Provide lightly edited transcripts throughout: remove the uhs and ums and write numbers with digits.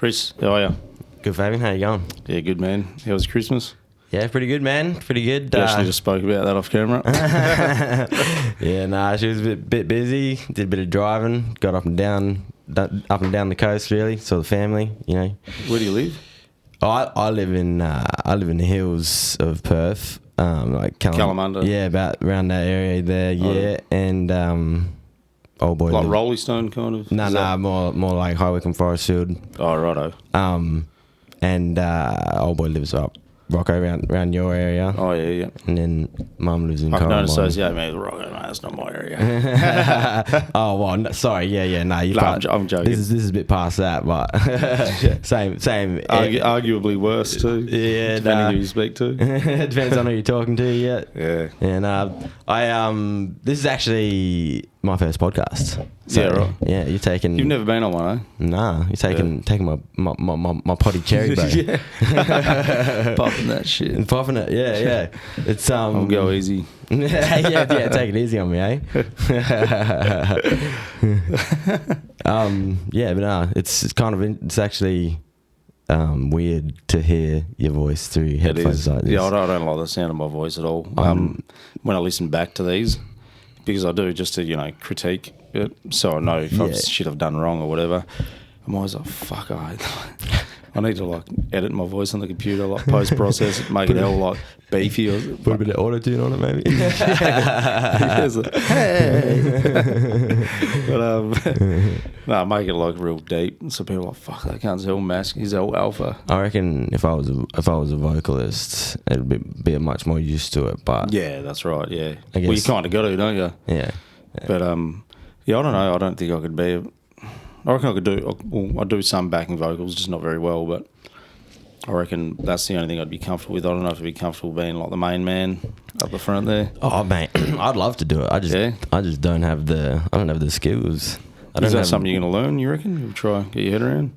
Kris, how are you? Good, Fabian. How you going? Yeah, good, man. How was Christmas? Yeah, pretty good, man. Pretty good. We actually just spoke about that off camera. Yeah, nah, she was a bit busy. Did a bit of driving. Got up and down the coast. Really, saw the family. You know. Where do you live? Oh, I live in the hills of Perth, like Kalamunda. Yeah, about around that area there. Yeah, and old boy. Like Rolling Stone kind of? No, more like High Wycombe Forestfield. Oh, righto. And old boy lives up Rocco around your area. Oh, yeah. And then mum lives in I Columbine. don't associate me with Rocco, mate. That's not my area. Oh, well, sorry. Yeah. No, I'm joking. This is a bit past that, but same. Arguably worse, too. Yeah, depending who you speak to. Depends on who you're talking to, yeah. Yeah. And this is actually my first podcast. So, yeah, right. Yeah, you're taking... You've never been on one, eh? Nah, you're taking my potty cherry, bro. Yeah. Popping that shit. Popping it, yeah. It's I'll go easy. yeah, take it easy on me, eh? Yeah, but no, it's kind of it's actually weird to hear your voice through headphones like this. Yeah, I don't like the sound of my voice at all. When I listen back to these, because I do just to critique it, so I know if I've done wrong or whatever. I'm always like, fuck, I need to edit my voice on the computer, post process it, make it all beefy. Put a bit of auto tune on it, maybe. Hey. But no, make it real deep, so people are like, fuck, that can't tell Mask. He's all alpha. I reckon if I was a vocalist, it'd be much more used to it. But yeah, that's right. Yeah, I guess, well, you kind of got to, don't you? Yeah. But I don't know. I don't think I could be. I reckon I could do. Well, I do some backing vocals, just not very well. But I reckon that's the only thing I'd be comfortable with. I don't know if I'd be comfortable being the main man up the front there. Oh, mate, I'd love to do it. I just don't have the skills. Is that something you're going to learn? You reckon? You'll try get your head around.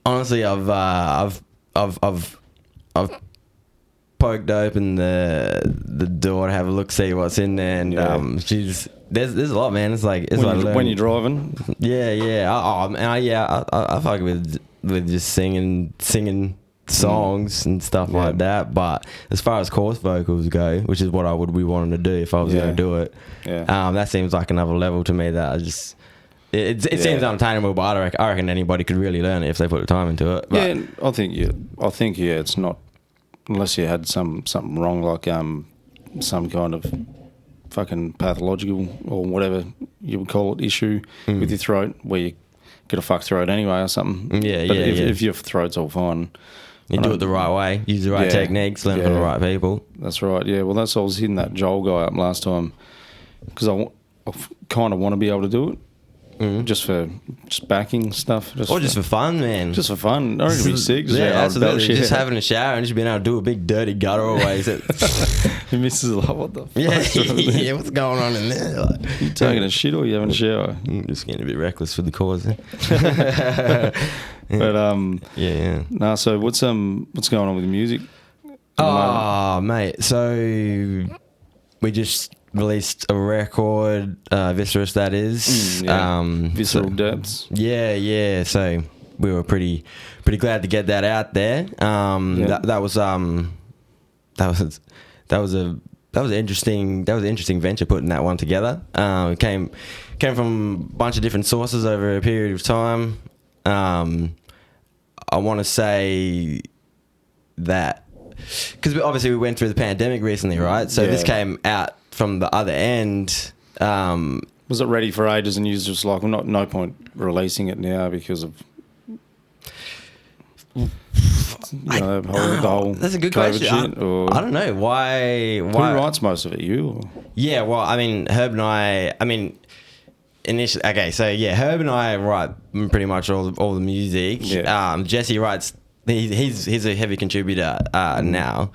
Honestly, I've poked open the door to have a look, see what's in there, and there's a lot, man. It's when you're driving. Yeah. I fuck with just singing songs and stuff like that. But as far as course vocals go, which is what I would be wanting to do if I was going to do it, that seems like another level to me that I just. It seems unattainable, but I reckon anybody could really learn it if they put the time into it. But I think it's not, unless you had something wrong, some kind of fucking pathological or whatever you would call it issue with your throat, where you get a fucked throat anyway or something. If your throat's all fine, you do it the right way, use the right techniques, learn from the right people. That's right. Yeah. Well, I was hitting that Joel guy up last time because I kind of want to be able to do it. Just backing stuff. Just for fun, man. Just for fun. I don't need to be sick. Absolutely. Just having a shower and just being able to do a big dirty gutter always. He misses what the fuck? Yeah, what's going on in there? You taking a shit or you having a shower? Just getting a bit reckless for the cause. But Nah, so what's going on with the music? Oh, mate. So we just released a record, Aviscerus, that is. Visceral Depths. Yeah. So we were pretty glad to get that out there. That was an interesting venture putting that one together. It came from a bunch of different sources over a period of time. I want to say that because obviously we went through the pandemic recently, right? So this came out from the other end. Was it ready for ages and you was just like, well, no point releasing it now because of the whole that's a good COVID question. Shit, or I don't know why. Who writes most of it? You? Or? Yeah, well, I mean, Herb and I. I mean, initially, okay, so yeah, Herb and I write pretty much all the music. Yeah. Jesse writes. He's a heavy contributor now.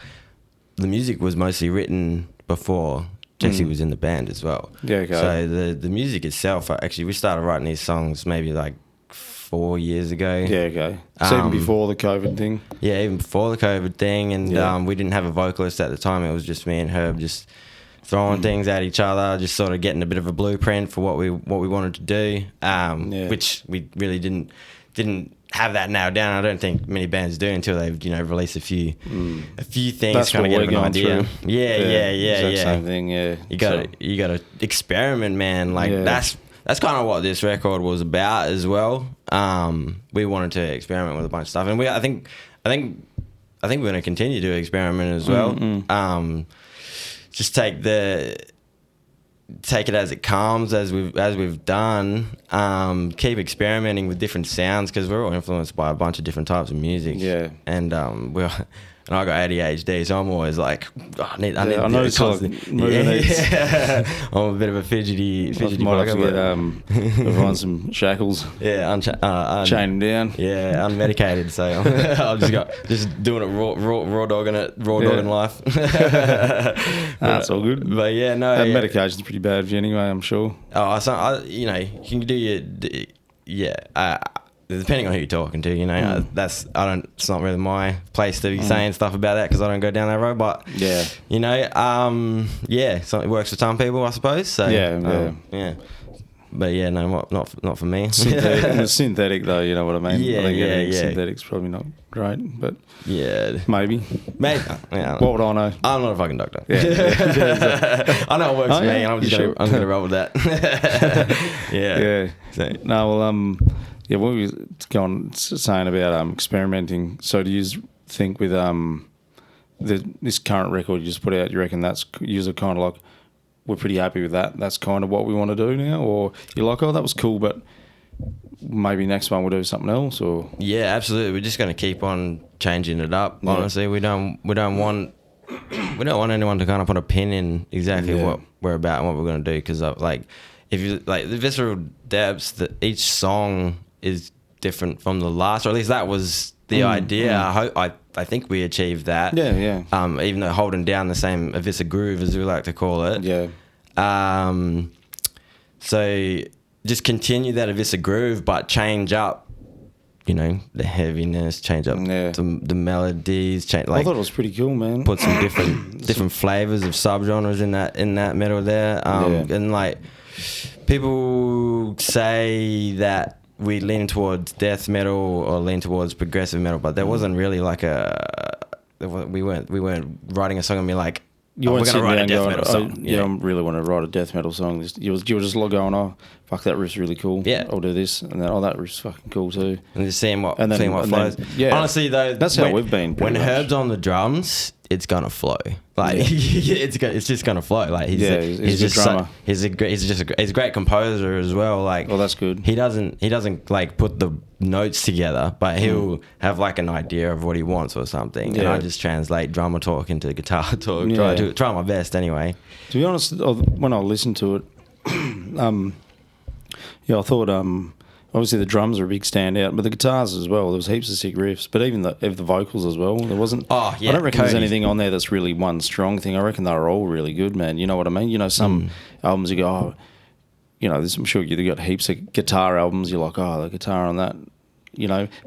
The music was mostly written before Jesse was in the band as well. Yeah, okay. So the music itself, actually, we started writing these songs maybe 4 years ago. Yeah, okay. So even before the COVID thing? Yeah, even before the COVID thing. And we didn't have a vocalist at the time. It was just me and Herb just throwing things at each other, just sort of getting a bit of a blueprint for what we wanted to do, which we really didn't have that nailed down. I don't think many bands do until they've released a few things. That's kind of what get we're an going idea. through. Yeah. Same thing. Yeah, You got to experiment, man. Like that's kind of what this record was about as well. We wanted to experiment with a bunch of stuff, and I think we're going to continue to experiment as well. Just take it as it comes, as we've done. Keep experimenting with different sounds, because we're all influenced by a bunch of different types of music. Yeah, and and I got ADHD, so I'm always like, I need. I know it's like yeah. I'm a bit of a fidgety. Might have to get find some shackles. Yeah, chain them down. Yeah, unmedicated. So I'm just doing it raw dogging it, dogging life. That's all good. But yeah, no, medication's pretty bad for you anyway, I'm sure. Oh, you can do your depending on who you're talking to, it's not really my place to be saying stuff about that, because I don't go down that road. But so it works for some people, I suppose. So yeah. But yeah, no, not for me. Synthetic though, you know what I mean? Yeah, I think synthetic's probably not great, but maybe. Yeah. What would I know? I'm not a fucking doctor. Yeah. I know it works for me, and I'm gonna roll with that. Yeah. So, no, well, yeah, what we were saying about experimenting. So do you think with this current record you just put out, you reckon that's you're kind of like, we're pretty happy with that? That's kind of what we want to do now, or you're like, oh, that was cool, but maybe next one we'll do something else? Or yeah, absolutely. We're just going to keep on changing it up. Honestly, we don't want anyone to kind of put a pin in exactly what we're about and what we're going to do, because if you like the Visceral Depths, that each song is different from the last, or at least that was the idea. I think we achieved that. Yeah. Even though holding down the same Aviscer groove, as we like to call it. Yeah. So just continue that Aviscer groove, but change up, the heaviness, change up the melodies, change. I thought it was pretty cool, man. Put some different flavors of subgenres in that metal there. And like people say that we lean towards death metal or lean towards progressive metal, but there wasn't really like we weren't writing a song and be like, we're going to write a death metal song. I don't really want to write a death metal song. You were just going, oh, fuck, that riff's really cool. Yeah. I'll do this. And then, oh, that riff's fucking cool too. And just seeing what flows. Honestly, though, that's how we've been. When Herb's on the drums, it's gonna flow. Like it's just gonna flow. Like he's a drummer. He's a great composer as well. Like, oh, that's good. He doesn't like put the notes together, but he'll have like an idea of what he wants or something, and I just translate drummer talk into guitar talk. Try my best anyway. To be honest, when I listened to it, I thought obviously the drums are a big standout, but the guitars as well. There was heaps of sick riffs, but even the vocals as well. There wasn't. Oh yeah. I don't reckon there's anything on there that's really one strong thing. I reckon they were all really good, man. You know what I mean? Some albums you go, I'm sure you got heaps of guitar albums. You're like, oh, the guitar on that,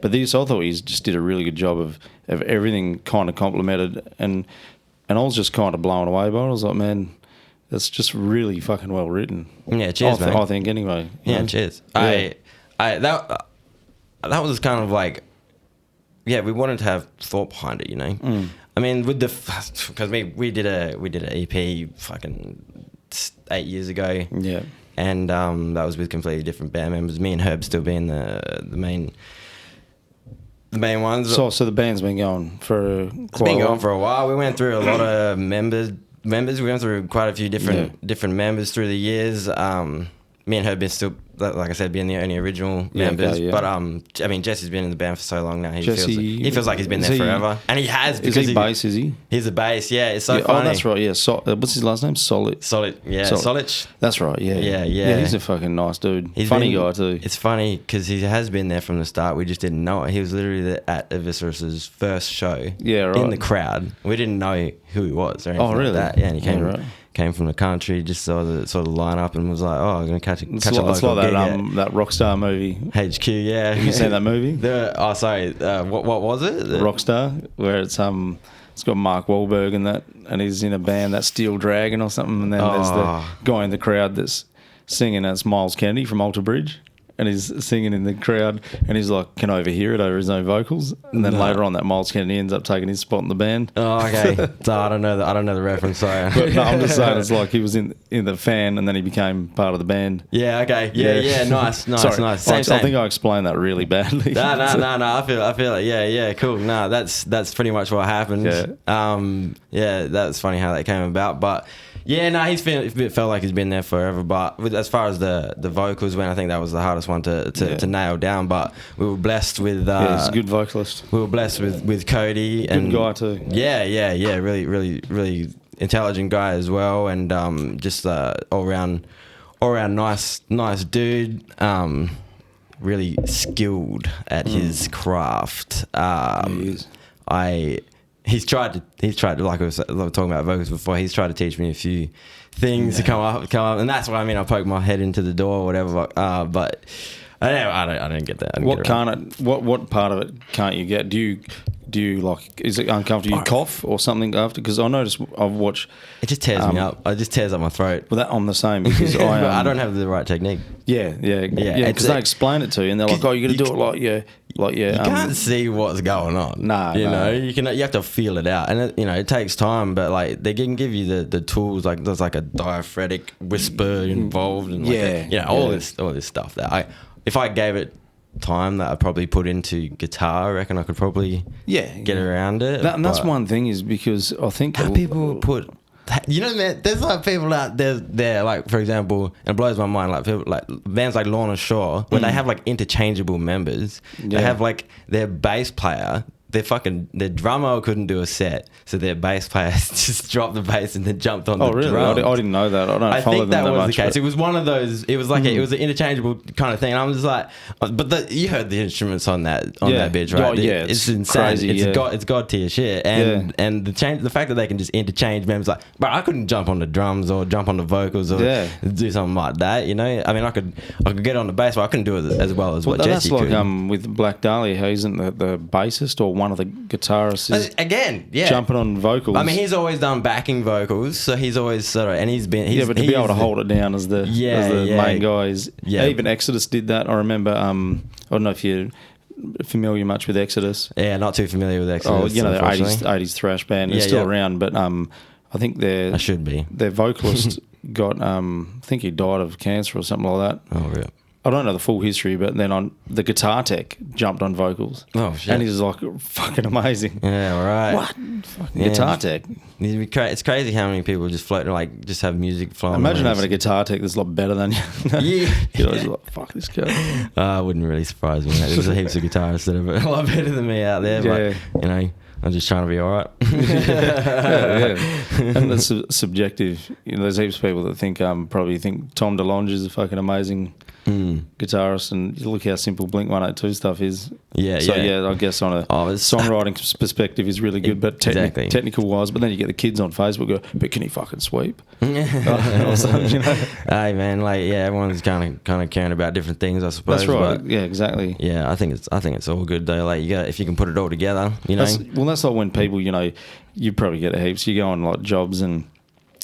But this, I thought he just did a really good job of everything kind of complemented, and I was just kind of blown away by it. I was like, man, that's just really fucking well written. Yeah, cheers, man. I think anyway. Cheers. Yeah. That was kind of like, we wanted to have thought behind it, I mean, with because we did an EP fucking 8 years ago. Yeah. And that was with completely different band members. Me and Herb still being the main ones. So the band's been going for for a while. We went through a lot of members. We went through quite a few different members through the years. Me and Herb been still, like I said, being the only original members. Okay, yeah. But I mean, Jesse's been in the band for so long now. He feels like he's been there forever, and he has. Because is he bass? Is he? He's a bass. Yeah, it's so funny. Oh, that's right. Yeah. What's his last name? Solid. Yeah. Solich. That's right. Yeah. Yeah. He's a fucking nice dude. Funny guy too. It's funny because he has been there from the start. We just didn't know it. He was literally at Aviscerus's first show. Yeah. Right. In the crowd, we didn't know who he was or anything like that. Yeah, and he came from the country, just saw the sort of lineup and was like, "Oh, I'm gonna catch a local It's like that Rockstar movie. HQ, yeah. Have you seen that movie? What was it? Rockstar, where it's got Mark Wahlberg in that, and he's in a band, that Steel Dragon or something, and then there's the guy in the crowd that's singing. That's Miles Kennedy from Alter Bridge. and he's singing in the crowd, and he's like, can overhear it over his own vocals. And then later on, that Miles Kennedy ends up taking his spot in the band. Oh, okay. So I don't know the reference. Sorry. But no, I'm just saying it's like he was in the fan, and then he became part of the band. Yeah. Okay. Yeah. Nice. Sorry, Nice. Same. I think I explained that really badly. No. I feel like yeah. Cool. No, that's pretty much what happened. Yeah. That's funny how that came about, but. Yeah, no, it felt like he's been there forever. But as far as the vocals went, I think that was the hardest one to nail down. But we were blessed with. He's a good vocalist. We were blessed with Cody. Good guy too. Yeah. Really intelligent guy as well, and just all around nice dude. Really skilled at his craft. He is. He's tried to, like I was talking about vocals before, he's tried to teach me a few things to come up, and that's what I mean. I poke my head into the door or whatever, but I don't get that. What part of it can't you get? Do you like, is it uncomfortable? You cough or something after? Because I noticed I've watched. It just tears me up. It just tears up my throat. Well, I'm the same because I don't have the right technique. Yeah. Because they explain it to you, and they're like, "Oh, you got to do it like you can't see what's going on." Nah, you know, you have to feel it out, and it takes time. But like they can give you the tools. Like there's like a diaphonetic whisper involved, and all this stuff that if I gave it time that I probably put into guitar, I reckon I could probably get around it. And that's one thing is because I think people put, man, there's like people out there like, for example, and it blows my mind, like people like bands like Lorna Shore, where they have like interchangeable members. They have like their bass player. Their drummer couldn't do a set, so their bass player just dropped the bass and then jumped on the really? drums. I didn't know that. I think that was much, the case. It was one of those. It was like it was an interchangeable kind of thing. And I'm just like, but you heard the instruments on that bitch, right? Oh, yeah, it's insane. Crazy, it's god tier shit. And the fact that they can just interchange members, like, but I couldn't jump on the drums or jump on the vocals or do something like that. You know, I mean, I could get on the bass, but I couldn't do it as well as what Jesse could. That's like with Black Dahlia, he isn't the bassist or one of the guitarists is again, jumping on vocals. I mean, he's always done backing vocals, so he's always sort of, and he's been but to be able to hold it down as the main guys. Yeah. Even Exodus did that. I remember. I don't know if you're familiar much with Exodus. Yeah, not too familiar with Exodus. Oh, they're 80s thrash band. They're still around, but I think I should be. Their vocalist got I think he died of cancer or something like that. Oh, really? I don't know the full history, but then on the guitar tech jumped on vocals. Oh shit! And he's like fucking amazing. Yeah, right. What? Fucking guitar tech. It's crazy how many people just float, like, just have music flowing. Imagine having a guitar tech that's a lot better than you. You're always like, fuck this guy. Wouldn't really surprise me. There's heaps of guitarists that are a lot better than me out there. But I'm just trying to be all right. And that's subjective. There's heaps of people that probably think Tom DeLonge is a fucking amazing guitarist, and you look how simple Blink 182 stuff is. I guess on a songwriting perspective is really good, but technical wise. But then you get the kids on Facebook go, but can he fucking sweep? Hey man, everyone's kind of caring about different things, I suppose. That's right. Yeah, exactly. Yeah, I think it's all good though. Like, if you can put it all together, That's like when people, you probably get heaps. You go on like jobs and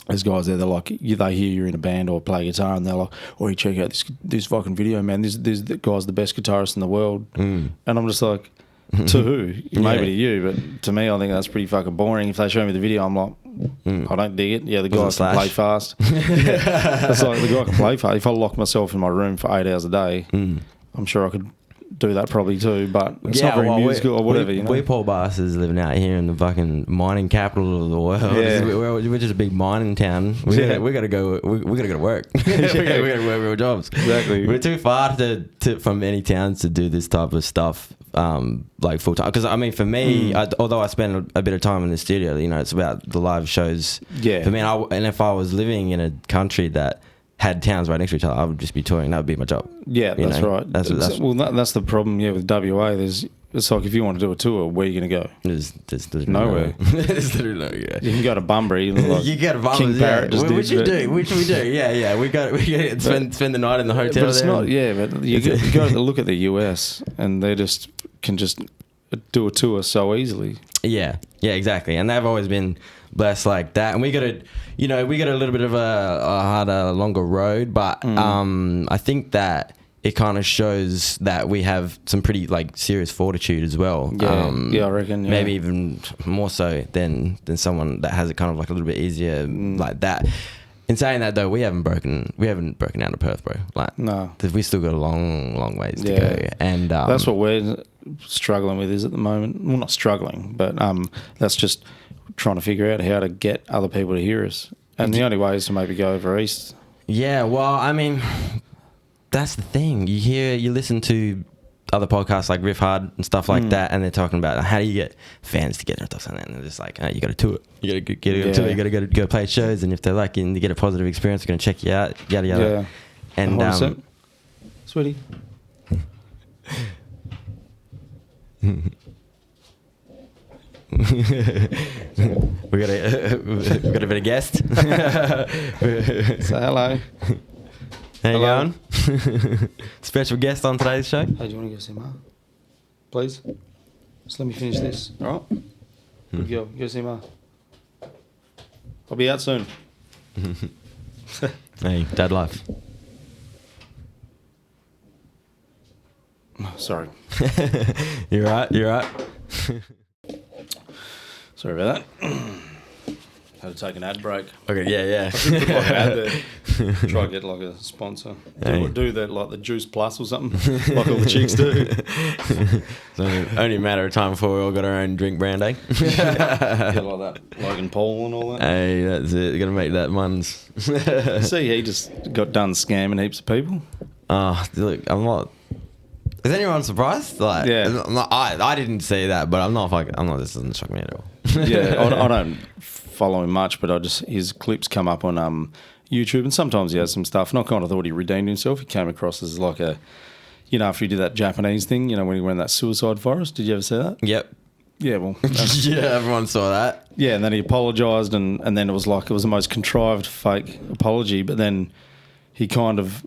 there's guys there, they're like, they hear you're in a band or play guitar, and they're like, "Oh, you check out this fucking video, man. This guy's the best guitarist in the world." And I'm just like, to who? Maybe to you, but to me, I think that's pretty fucking boring. If they show me the video, I'm like, I don't dig it. Yeah, the guy can play fast. It's like the guy can play fast. If I locked myself in my room for 8 hours a day, I'm sure I could do that probably too, but it's not very musical or whatever. We poor bastards living out here in the fucking mining capital of the world. We're just a big mining town. We gotta go. We gotta go to work. we gotta work real jobs. Exactly. We're too far from any towns to do this type of stuff like full time. Because I mean, for me, although I spend a bit of time in the studio, it's about the live shows. Yeah. For me, and if I was living in a country that had towns right next to each other, I would just be touring. That would be my job. Yeah, that's right. That's the problem. Yeah, with WA, it's like if you want to do a tour, where are you going to go? There's nowhere. There's nowhere. You can go to Bunbury. Like you go to Bunbury. King Parrot which we do. Yeah. We got spend the night in the hotel. But it's not. Yeah, but you go to look at the US, and they can do a tour so easily. Yeah, exactly. And they've always been blessed like that. And we got a little bit of a harder, longer road, but I think that it kind of shows that we have some pretty like serious fortitude as well. Yeah, I reckon. Yeah. Maybe even more so than someone that has it kind of like a little bit easier like that. In saying that though, we haven't broken down to Perth, bro. Like, no, we still got a long ways to go, and that's what we're struggling with is at the moment. Well, not struggling, but that's just trying to figure out how to get other people to hear us, and the only way is to maybe go over east. Yeah, well, I mean, that's the thing. You listen to other podcasts like Riff Hard and stuff like that, and they're talking about how do you get fans together and stuff like that, and they're just like, oh, you got to tour. You got to get a tour. You got to go play shows, and if they're lucky and you get a positive experience, we're going to check you out, yada yada. Yeah. And sweetie. we got a bit of guest. Say hello. How you going? Special guest on today's show. Hey, do you want to go see Ma? Please? Just let me finish this. All right? Good girl. Go see Ma. I'll be out soon. Hey, dad life. Sorry. You're right. Sorry about that. Had to take an ad break. Okay, yeah. I should put like an ad there. Try to get like a sponsor. Do that like the Juice Plus or something, like all the chicks do. It's only a matter of time before we all got our own drink brand, eh? Yeah, like that Logan Paul and all that. Hey, that's it. Got to make that ones. See, he just got done scamming heaps of people. Look, I'm not. Is anyone surprised? Like, yeah. I didn't see that, but I'm not. This doesn't shock me at all. Yeah, I don't follow him much, but his clips come up on YouTube, and sometimes he has some stuff. And I kind of thought he redeemed himself. He came across as like a, after he did that Japanese thing, when he went in that suicide forest. Did you ever see that? Yep. Yeah, well. Yeah, everyone saw that. Yeah, and then he apologised, and then it was the most contrived fake apology, but then he kind of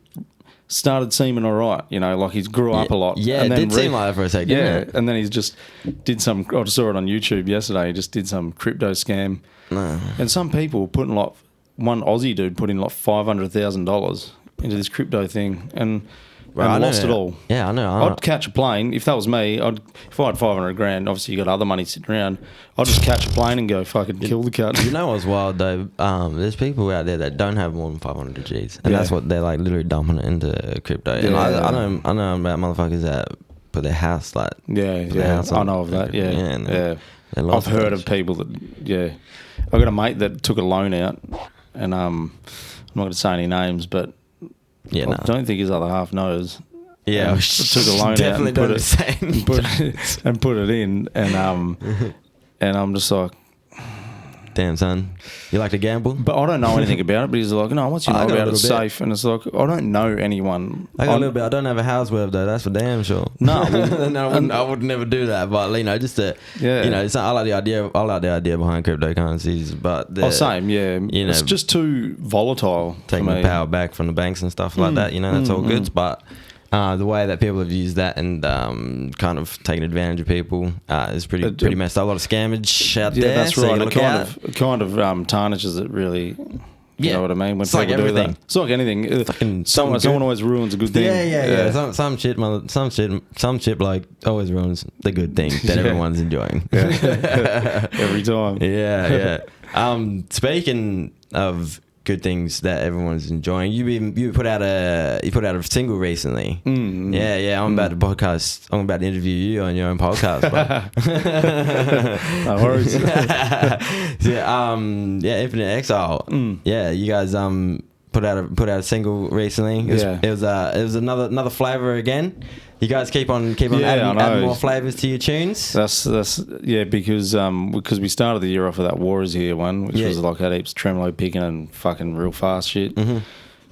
started seeming all right, like he grew up a lot. Yeah, and it did seem like that for a second. Yeah, and then he's just did some, I just saw it on YouTube yesterday, he just did some crypto scam. No. And some people putting one Aussie dude put in $500,000 into this crypto thing and lost it all. Yeah, I know. I'd catch a plane, if that was me, if I had 500 grand, obviously you got other money sitting around, I'd just catch a plane and go fucking kill the cut. You know what's wild though? There's people out there that don't have more than 500 G's, and that's what they're like literally dumping it into crypto. Yeah, and I know about motherfuckers that put their house I know of that. Yeah. I've heard of people that I got a mate that took a loan out, and I'm not going to say any names, but I don't think his other half knows. Yeah, took a loan out and put it in, and I'm just like, damn son, you like to gamble? But I don't know anything about it. But he's like, no, once you know about it, it's safe. And it's like, I don't know anyone. I got a little bit. I don't have a house worth though. That's for damn sure. No, I would never do that. But just to, it's not, I like the idea. I like the idea behind cryptocurrencies. But same, yeah. It's just too volatile. Taking the power back from the banks and stuff like that. That's all good. But the way that people have used that and kind of taken advantage of people is pretty messed up. A lot of scammage out there. Yeah, that's right. It kind of tarnishes it really. You know what I mean? When it's like everything. That. It's like anything. Someone always ruins a good thing. Yeah. Some shit like always ruins the good thing that everyone's enjoying. Every time. Yeah. Speaking of good things that everyone's enjoying, you put out a single recently. I'm about to interview you on your own podcast, bro. No worries. Infinite Exile. You guys put out a single recently. It was another flavor again. You guys keep on adding more flavors to your tunes. That's because we started the year off with that War Is Here one, which was like had heaps of tremolo picking and fucking real fast shit. And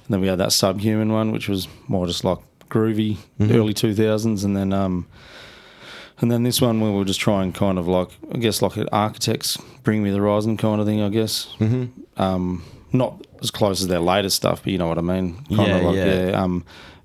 then we had that Subhuman one, which was more just like groovy, early 2000s, and then this one we were just trying kind of like, I guess like an Architects Bring Me the Horizon kind of thing, I guess. Not as close as their latest stuff, but you know what I mean.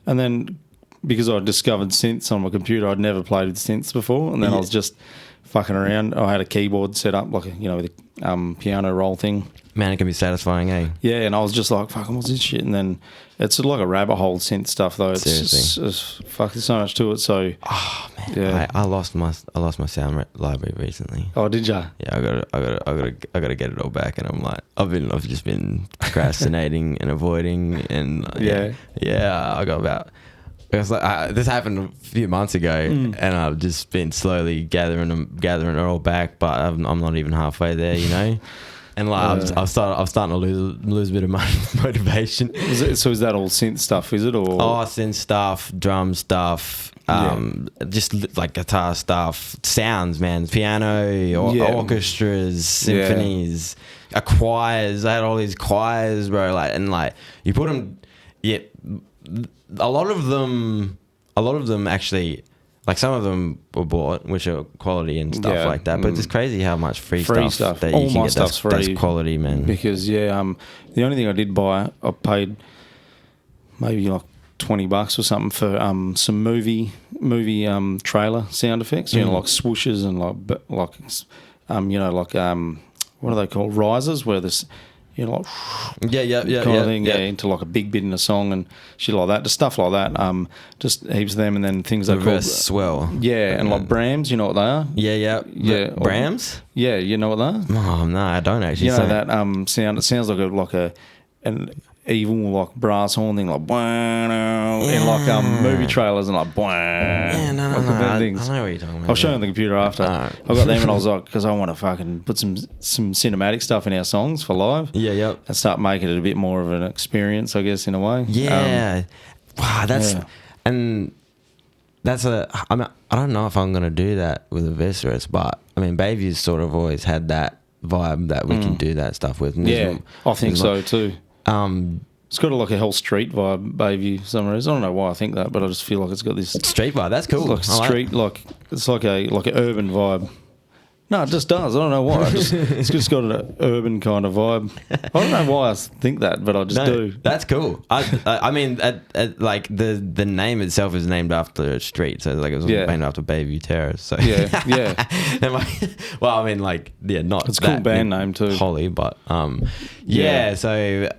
And then because I discovered synths on my computer. I'd never played with synths before, and then I was just fucking around. I had a keyboard set up like with a piano roll thing. Man, it can be satisfying, eh? Yeah, and I was just like, fucking, what's this shit? And then it's sort of like a rabbit hole synth stuff, though. Seriously. There's so much to it. So, oh man, I lost my sound library recently. Oh, did ya? Yeah, I gotta get it all back, and I've just been procrastinating and avoiding, and I got about. It's like this happened a few months ago, and I've just been slowly gathering it all back, but I'm not even halfway there, And like I'm starting to lose a bit of my motivation. So is that all synth stuff? Is it or synth stuff, drum stuff, just like guitar stuff, sounds, man, piano, orchestras, symphonies, choirs. I had all these choirs, bro. Like you put them, a lot of them actually. Like some of them were bought, which are quality and stuff like that. But it's crazy how much free stuff that you can get. That's quality, man. Because the only thing I did buy, I paid maybe like $20 or something for some movie trailer sound effects. Like swooshes and like what are they called? Risers, where this. Like kind of thing, into like a big bit in a song and shit like that, just stuff like that. Just heaps of them, and then things like swell, and like Brahms, you know what they are? Yeah. Brahms, you know what they are? Oh no, I don't actually. You know that sound? It sounds like an evil like brass horn thing, like and like movie trailers and like no. Things. I know what you're talking about. I'll show you on the computer after. I got them and I was like, because I want to fucking put some cinematic stuff in our songs for live. And start making it a bit more of an experience, I guess, in a way. Wow, and that's I don't know if I'm gonna do that with Aviscerus, but I mean, Bayview's sort of always had that vibe that we can do that stuff with. And I think so too. It's got like a Hell Street vibe, Bayview, for some reason. I don't know why I think that, but I just feel like it's got this street vibe. That's cool. Like street, it's like an urban vibe. No, it just does. I don't know why. It's just got an urban kind of vibe. I don't know why I think that, but I just do. That's cool. I mean, like the name itself is named after a street, so like it was named after Bayview Terrace. So well, I mean, like not. It's a cool band name too. Holly, but So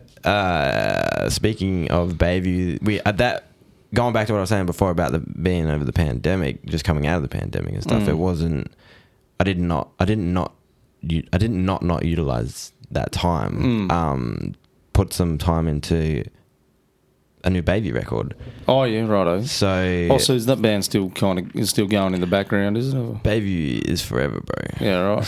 speaking of Bayview, going back to what I was saying before about being over the pandemic, just coming out of the pandemic and stuff. It wasn't. I did not utilize that time. Put some time into a new Bayview record. Oh yeah, righto. So is that band still going in the background? Is it? Bayview is forever, bro. Yeah,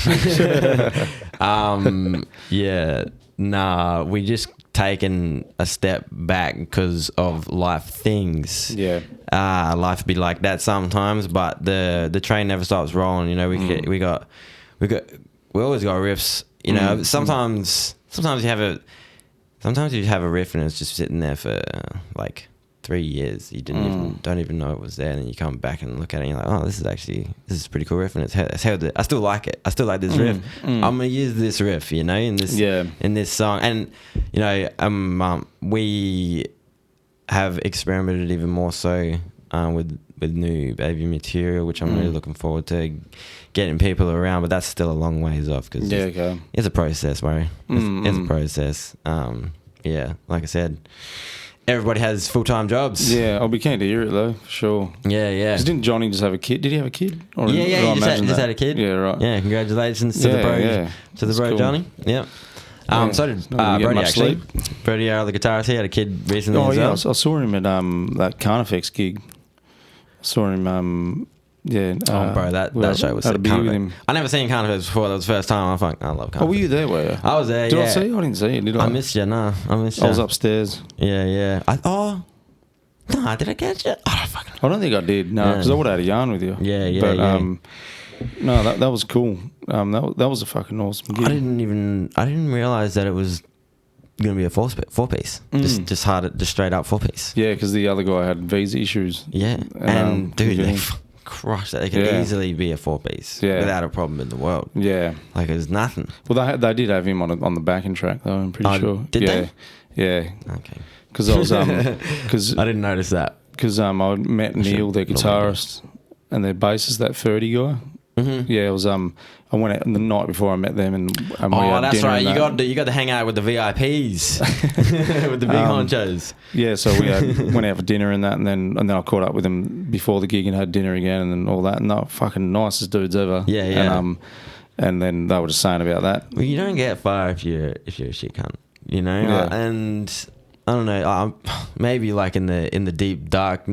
right. Nah, we just taken a step back because of life things. Life be like that sometimes, but the train never stops rolling. We always got riffs. Sometimes you have a riff and it's just sitting there for like 3 years. You don't even know it was there, and then you come back and look at it and you're like, oh, this is a pretty cool riff, and it's held it. I still like it. I still like this riff. I'm gonna use this riff, in this song. And we have experimented even more so with new Bayview material, which I'm really looking forward to getting people around, but that's still a long ways off because it's a process, bro. It's a process. Like I said, everybody has full-time jobs. Yeah, I'll be keen to hear it though, for sure. Yeah. Didn't Johnny just have a kid? Did he have a kid? Or he just had a kid. Yeah, right. Yeah, congratulations to the bro, cool. Johnny. Yeah. So did Brody actually. Brody, the guitarist, he had a kid recently. Oh yeah, I saw him at that Carnifex gig. I saw him. Bro, that show was sick. I never seen Carnifex before. That was the first time. I love Carnifex. Oh, were you there? Were you? I was there. Did I see you? I didn't see you. Did I? I missed you. No, I missed you. I was upstairs. Yeah. Did I catch you? I don't think I did. No, because I would have had a yarn with you. Yeah. But no, that was cool. That was a fucking awesome gig. I didn't realize that it was going to be a four piece. Just straight up 4-piece. Yeah, because the other guy had visa issues. Yeah, and dude, they crushed it. They could easily be a 4-piece without a problem in the world. Yeah, like it was nothing. Well, they did have him on the backing track though. I'm pretty sure. Did they? Yeah. Okay. Because I was because I didn't notice that. because I met Neil, their guitarist, and their bassist, that 30 guy. Mm-hmm. Yeah, it was. I went out the night before I met them, and we had that's dinner right. and You got to hang out with the VIPs, with the big honchos. Yeah, so we went out for dinner and that, and then I caught up with them before the gig and had dinner again, and then all that. And they were fucking nicest dudes ever. Yeah. And then they were just saying about that. Well, you don't get far if you're a shit cunt, you know. Yeah. And I don't know. Maybe like in the deep dark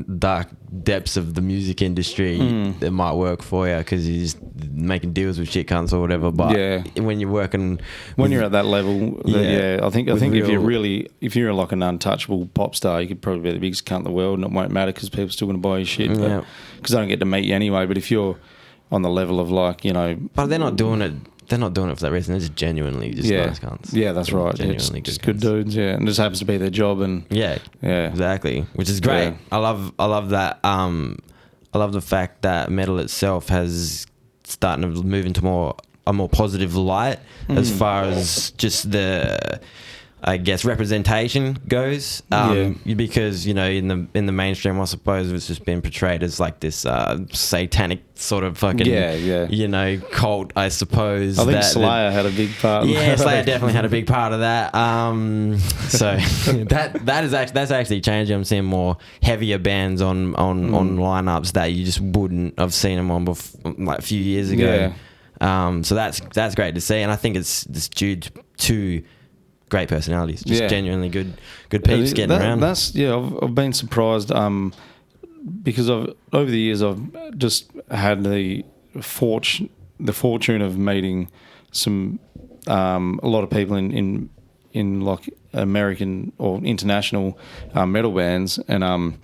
depths of the music industry, it might work for you because you're just making deals with shit cunts or whatever. But when you're working, when you're at that level, I think if you're like an untouchable pop star, you could probably be the biggest cunt in the world, and it won't matter because people are still going to buy your shit. Because they don't get to meet you anyway. But if you're on the level of like, you know, but they're not doing it. They're not doing it for that reason. They're just genuinely nice cunts. Yeah, that's right. Genuinely just good dudes. Yeah, and it just happens to be their job. And yeah, exactly. Which is great. Yeah. I love that. I love the fact that metal itself has starting to move into a more positive light as far as just the, I guess, representation goes. Because, you know, in the mainstream, I suppose it's just been portrayed as like this satanic sort of fucking you know, cult, I suppose. I think Slayer had a big part. Yeah, Slayer definitely had a big part of that. So that's actually changing. I'm seeing more heavier bands on lineups that you just wouldn't have seen them on like a few years ago. So that's great to see, and I think it's due to great personalities, just genuinely good peeps getting around. I've been surprised because over the years I've just had the fortune of meeting some a lot of people in like American or international metal bands, and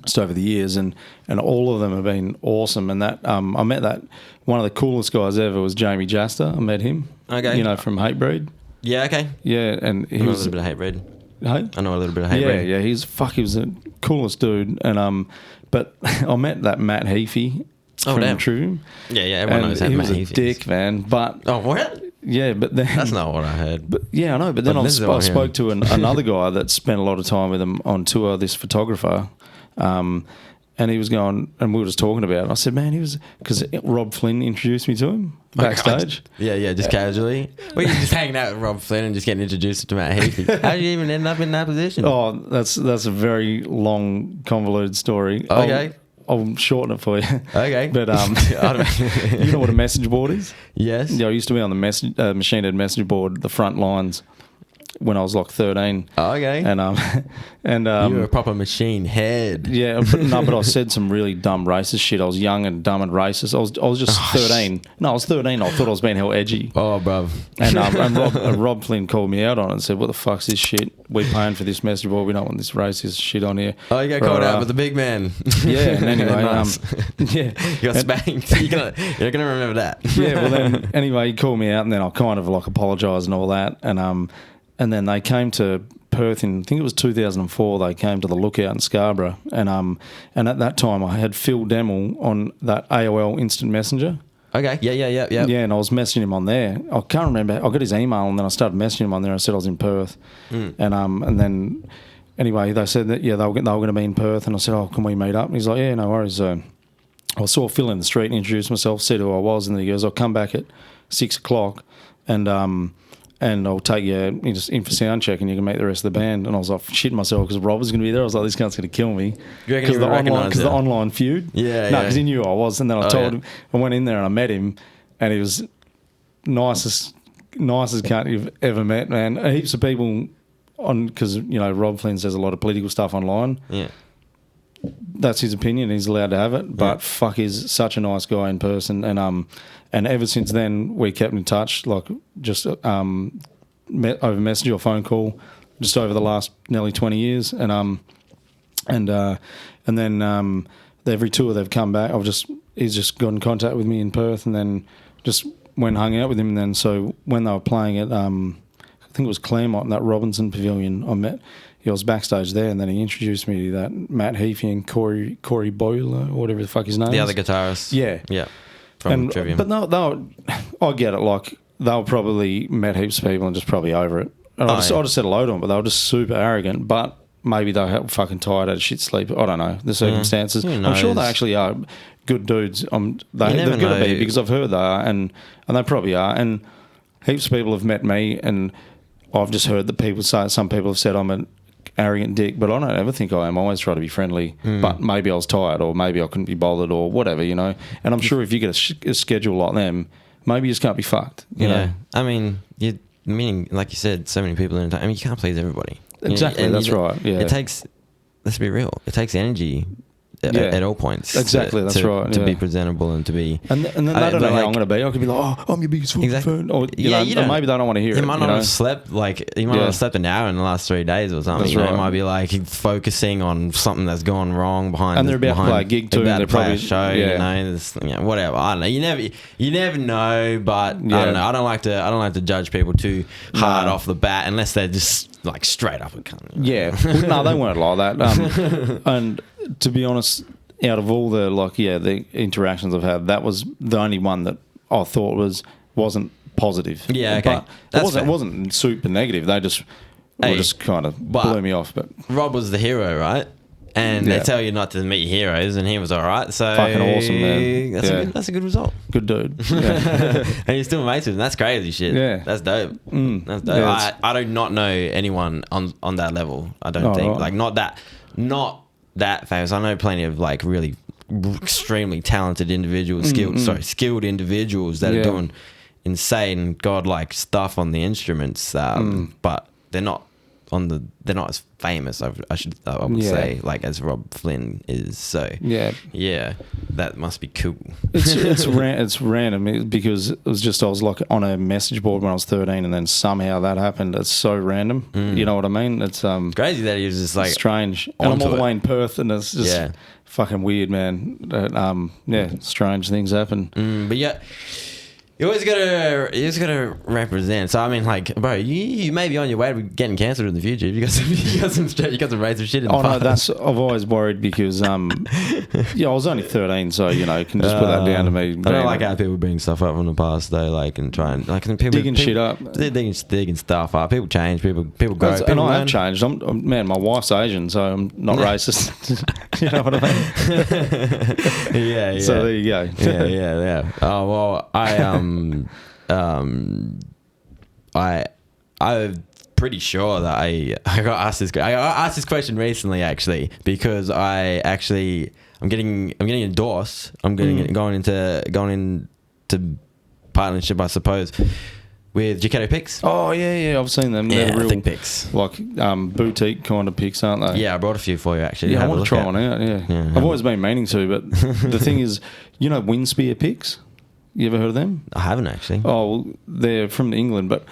just over the years, and all of them have been awesome. And that I met that one of the coolest guys ever was Jamie Jaster. I met him, you know, from Hatebreed. Yeah, okay. Yeah, and he was a little bit of Hatebreed. Hey? I know a little bit of Hatebreed. Yeah, he was the coolest dude. And but I met that Matt Heafy from Trivium. Yeah, everyone knows Matt Heafy. He was a dick, man. But what? Yeah, but then that's not what I heard. But yeah, I know. But then I spoke to another guy that spent a lot of time with him on tour. This photographer. And he was going, and we were just talking about it. I said, man, he was, because Rob Flynn introduced me to him backstage. Just casually. Well, you're just hanging out with Rob Flynn and just getting introduced to Matt Heafy. How did you even end up in that position? Oh, that's a very long, convoluted story. Okay. I'll shorten it for you. Okay. But you know what a message board is? Yes. Yeah, I used to be on the Machine Head message board, the front lines, when I was like 13. Oh, okay. And you were a proper machine head. Yeah, but I said some really dumb racist shit. I was young and dumb and racist. I was just 13. No, I was 13. I thought I was being hell edgy. Oh, bruv. And Rob Flynn called me out on it and said, "What the fuck's this shit? We're paying for this message board. We don't want this racist shit on here." Oh, you got called out with the big man. Yeah. And anyway, nice. You got spanked. You're gonna remember that. Yeah. Well, then anyway, he called me out, and then I kind of like apologised and all that, and then they came to Perth in, I think it was 2004. They came to the Lookout in Scarborough, and at that time I had Phil Demmel on that AOL Instant Messenger. Okay. Yeah. Yeah, and I was messaging him on there. I can't remember. I got his email, and then I started messaging him on there. I said I was in Perth, and then anyway they said that they were going to be in Perth, and I said, "Oh, can we meet up?" And he's like, "Yeah, no worries." So I saw Phil in the street and introduced myself, said who I was, and then he goes, "I'll come back at 6 o'clock, and I'll take you in for sound check, and you can meet the rest of the band." And I was like shitting myself because Rob was going to be there. I was like, this guy's going to kill me because the online feud. Yeah, because he knew who I was. And then I told him, I went in there and I met him, and he was nicest cunt you've ever met, man. Heaps of people because you know Rob Flynn says a lot of political stuff online. Yeah. That's his opinion. He's allowed to have it, but fuck, he's such a nice guy in person. And ever since then, we kept in touch, like just over message or phone call, just over the last nearly 20 years. And then every tour they've come back, he's just got in contact with me in Perth, and then just went and hung out with him. And then so when they were playing at, I think it was Claremont in that Robinson Pavilion, I was backstage there, and then he introduced me to that Matt Heafy and Corey Boyle, or whatever the fuck his name is. The other guitarist. Yeah. From Trivium. But I get it. Like, they were probably met heaps of people and just probably over it. And I just said hello to them, but they were just super arrogant. But maybe they're fucking tired, had a shit sleep. I don't know the circumstances. I'm sure they actually are good dudes. They've got to be, because I've heard they are, and they probably are. And heaps of people have met me, and I've just heard that people say, some people have said I'm an arrogant dick, but I don't ever think I am. I always try to be friendly, but maybe I was tired, or maybe I couldn't be bothered, or whatever, you know. And I'm sure if you get a schedule like them, maybe you just can't be fucked, you know. I mean, meaning, like you said, so many people in time. I mean, you can't please everybody. Exactly, that's right. Yeah, it takes. Let's be real. It takes energy at all points. Exactly, that's right. To be presentable and to be. And then they don't know how I'm going to be. I could be like, oh, I'm your biggest fucking fan. Or, you know, or maybe they don't want to hear it. You might not have slept, you might not have slept an hour in the last 3 days or something. That's right. It might be like focusing on something that's gone wrong behind. And they're about to play a gig too. About to play probably a show, whatever. I don't know. You never know, but I don't know. I don't like to judge people too hard off the bat unless they're just like straight up a cunt. Yeah. No, they weren't like that. And to be honest, out of all the the interactions I've had, that was the only one that I thought wasn't positive. Yeah, okay. But it wasn't super negative. They just kind of blew me off. But Rob was the hero, right? And they tell you not to meet your heroes, and he was all right. So fucking awesome, man. That's a good result. Good dude. Yeah. And you're still mates with him. That's crazy shit. Yeah, that's dope. That's dope. Yeah, I do not know anyone on that level. I don't think not that famous. I know plenty of like really extremely talented individuals, skilled individuals that are doing insane godlike stuff on the instruments, but they're not as famous. I would say, like as Rob Flynn is. So yeah, that must be cool. It's random because it was just I was like on a message board when I was 13, and then somehow that happened. It's so random. You know what I mean? It's crazy that he was just like strange. And I'm all the way in Perth, and it's just fucking weird, man. Strange things happen. But yeah. You always gotta represent. So I mean, like, bro, you may be on your way to getting cancelled in the future. You got some razor shit in the past. No, I've always worried because I was only 13, so you can just put that down to me. I don't like how people bring stuff up from the past though, like and try and like people digging shit up. They're digging stuff up. People change. People grow. And I have changed. Man, my wife's Asian, so I'm not racist. You know what I mean? Yeah. So there you go. Yeah. Oh well, I'm pretty sure that I got asked this. I asked this question recently, actually, because I'm getting endorsed. I'm going into partnership, I suppose, with Jaketo Picks. Oh yeah, I've seen them. They're real thick picks, like boutique kind of picks, aren't they? Yeah, I brought a few for you actually. Yeah, I want to try one out. Yeah. I've always been meaning to, but the thing is, wind spear picks. You ever heard of them? I haven't actually. Oh, well, they're from England, but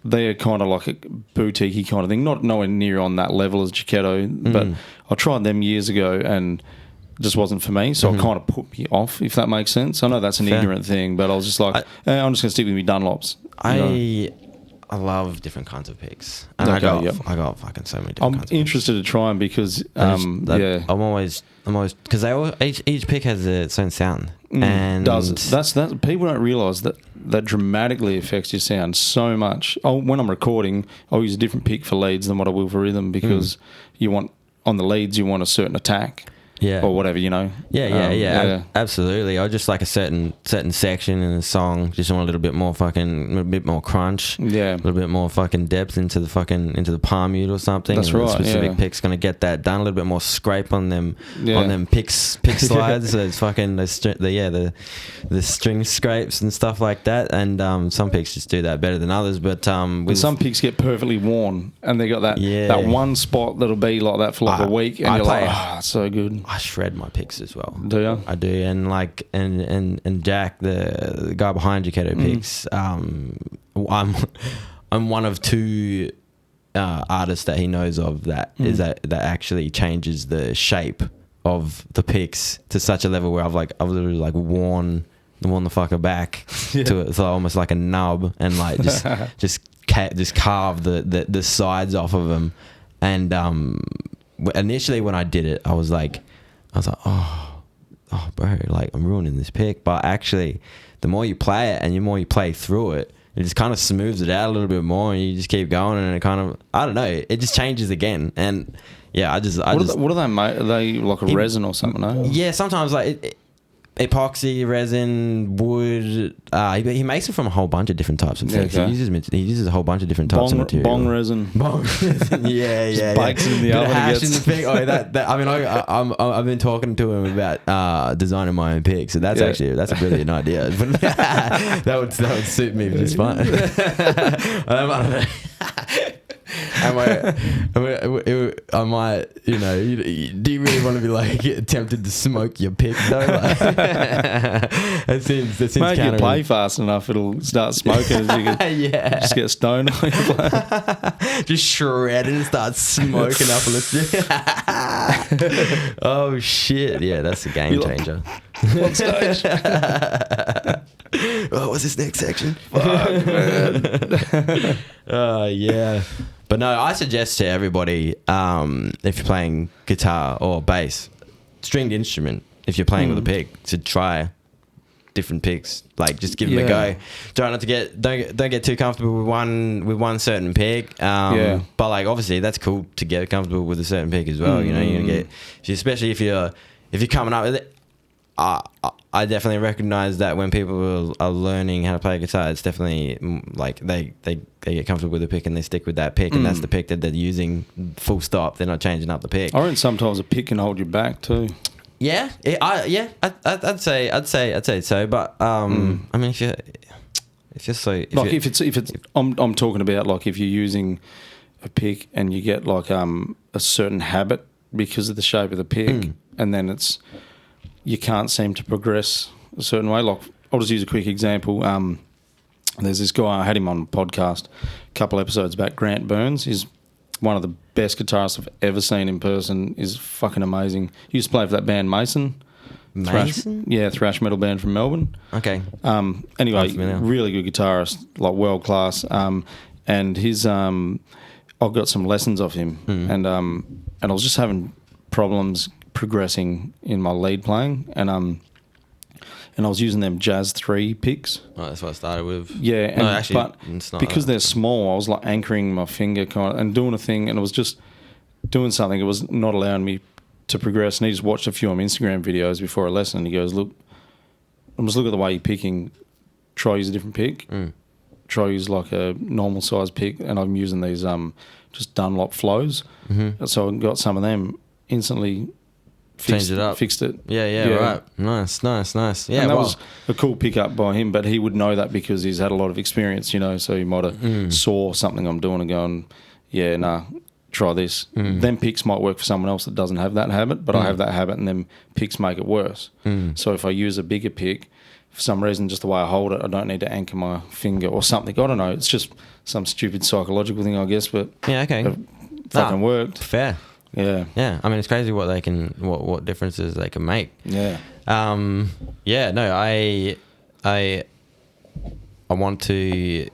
they're kind of like a boutique-y kind of thing. Not nowhere near on that level as Jaketo, but I tried them years ago and it just wasn't for me, so it kind of put me off, if that makes sense. I know that's an ignorant thing, but I was just like, I'm just going to stick with me Dunlops. I love different kinds of picks. And I got fucking so many different kinds of interested to try them because, I'm always, because each pick has its own sound. And that's people don't realise that dramatically affects your sound so much. When I'm recording, I'll use a different pick for leads than what I will for rhythm because you want, on the leads, you want a certain attack. Yeah. Or whatever, Yeah. Absolutely. I just like a certain section in a song. Just want a little bit more crunch. Yeah. A little bit more fucking depth into the palm mute or something. That's right. A specific pick's gonna get that done. A little bit more scrape on them pick slides. So it's fucking the string scrapes and stuff like that. And some picks just do that better than others. But some picks get perfectly worn and they got that one spot that'll be like that for like a week and you're like, so good. I shred my picks as well. Do you? I do, and like and Jack, the guy behind Jaketo Picks, I'm one of two artists that he knows of that is that actually changes the shape of the picks to such a level where I've literally like worn the fucker back to it, so almost like a nub, and like just carve the sides off of them, and initially when I did it, I was like, oh, bro, like I'm ruining this pick. But actually, the more you play it and the more you play through it, it just kind of smooths it out a little bit more, and you just keep going, and it kind of, I don't know, it just changes again. And yeah, what are they made? Are they like a resin or something? No? Yeah, sometimes like epoxy, resin, wood. He makes it from a whole bunch of different types of things. Okay. He uses a whole bunch of different types of material. Bong resin. Yeah. Bakes in the oven. Hash in the pig. Oh, that. I mean, I've been talking to him about designing my own pig. So that's a brilliant idea. that would suit me just fine. I might, you know, do you really want to be like tempted to smoke your pig though? Like, that seems Make it play fast enough, it'll start smoking. As you can just get stoned. Just shred it and start smoking up on the street. Oh shit! Yeah, that's a game changer. What stage? Oh, what's this next section? Fuck, man. Yeah. But no, I suggest to everybody, if you're playing guitar or bass, stringed instrument, if you're playing with a pick, to try different picks. Like, just give them a go. Try not to don't get too comfortable with one certain pick. But like, obviously, that's cool to get comfortable with a certain pick as well. You know, you're gonna get, especially if you're coming up with it. I definitely recognize that when people are learning how to play guitar, it's definitely like they get comfortable with the pick and they stick with that pick, and that's the pick that they're using. Full stop. They're not changing up the pick. I reckon sometimes a pick can hold you back too. Yeah, I'd say so. But I mean, if you're I'm talking about like if you're using a pick and you get like a certain habit because of the shape of the pick, and then you can't seem to progress a certain way. Like, I'll just use a quick example. There's this guy, I had him on a podcast a couple episodes back, Grant Burns. He's one of the best guitarists I've ever seen in person. He's fucking amazing. He used to play for that band Mason. Thrash metal band from Melbourne. Okay. Anyway, really good guitarist, like world class. And his, I've got some lessons of him, and I was just having problems progressing in my lead playing, and I was using them Jazz 3 picks. Oh, that's what I started with. Yeah, and, no, actually, but because they're small, I was like anchoring my finger kind of and doing a thing, and it was just doing something. It was not allowing me to progress. And he just watched a few of my Instagram videos before a lesson, and he goes, "Look, just look at the way you're picking. Try use a different pick. Try use like a normal size pick." And I'm using these just Dunlop flows. So I got some of them instantly. Fixed it. Yeah, right. Nice. Yeah, and that was a cool pickup by him, but he would know that because he's had a lot of experience, you know, so he might have saw something I'm doing and going, try this. Them picks might work for someone else that doesn't have that habit, but I have that habit, and them picks make it worse. So if I use a bigger pick, for some reason, just the way I hold it, I don't need to anchor my finger or something. I don't know. It's just some stupid psychological thing, I guess, but it fucking worked. Fair. Yeah. I mean, it's crazy what they can, what differences they can make. Yeah. No, I want to,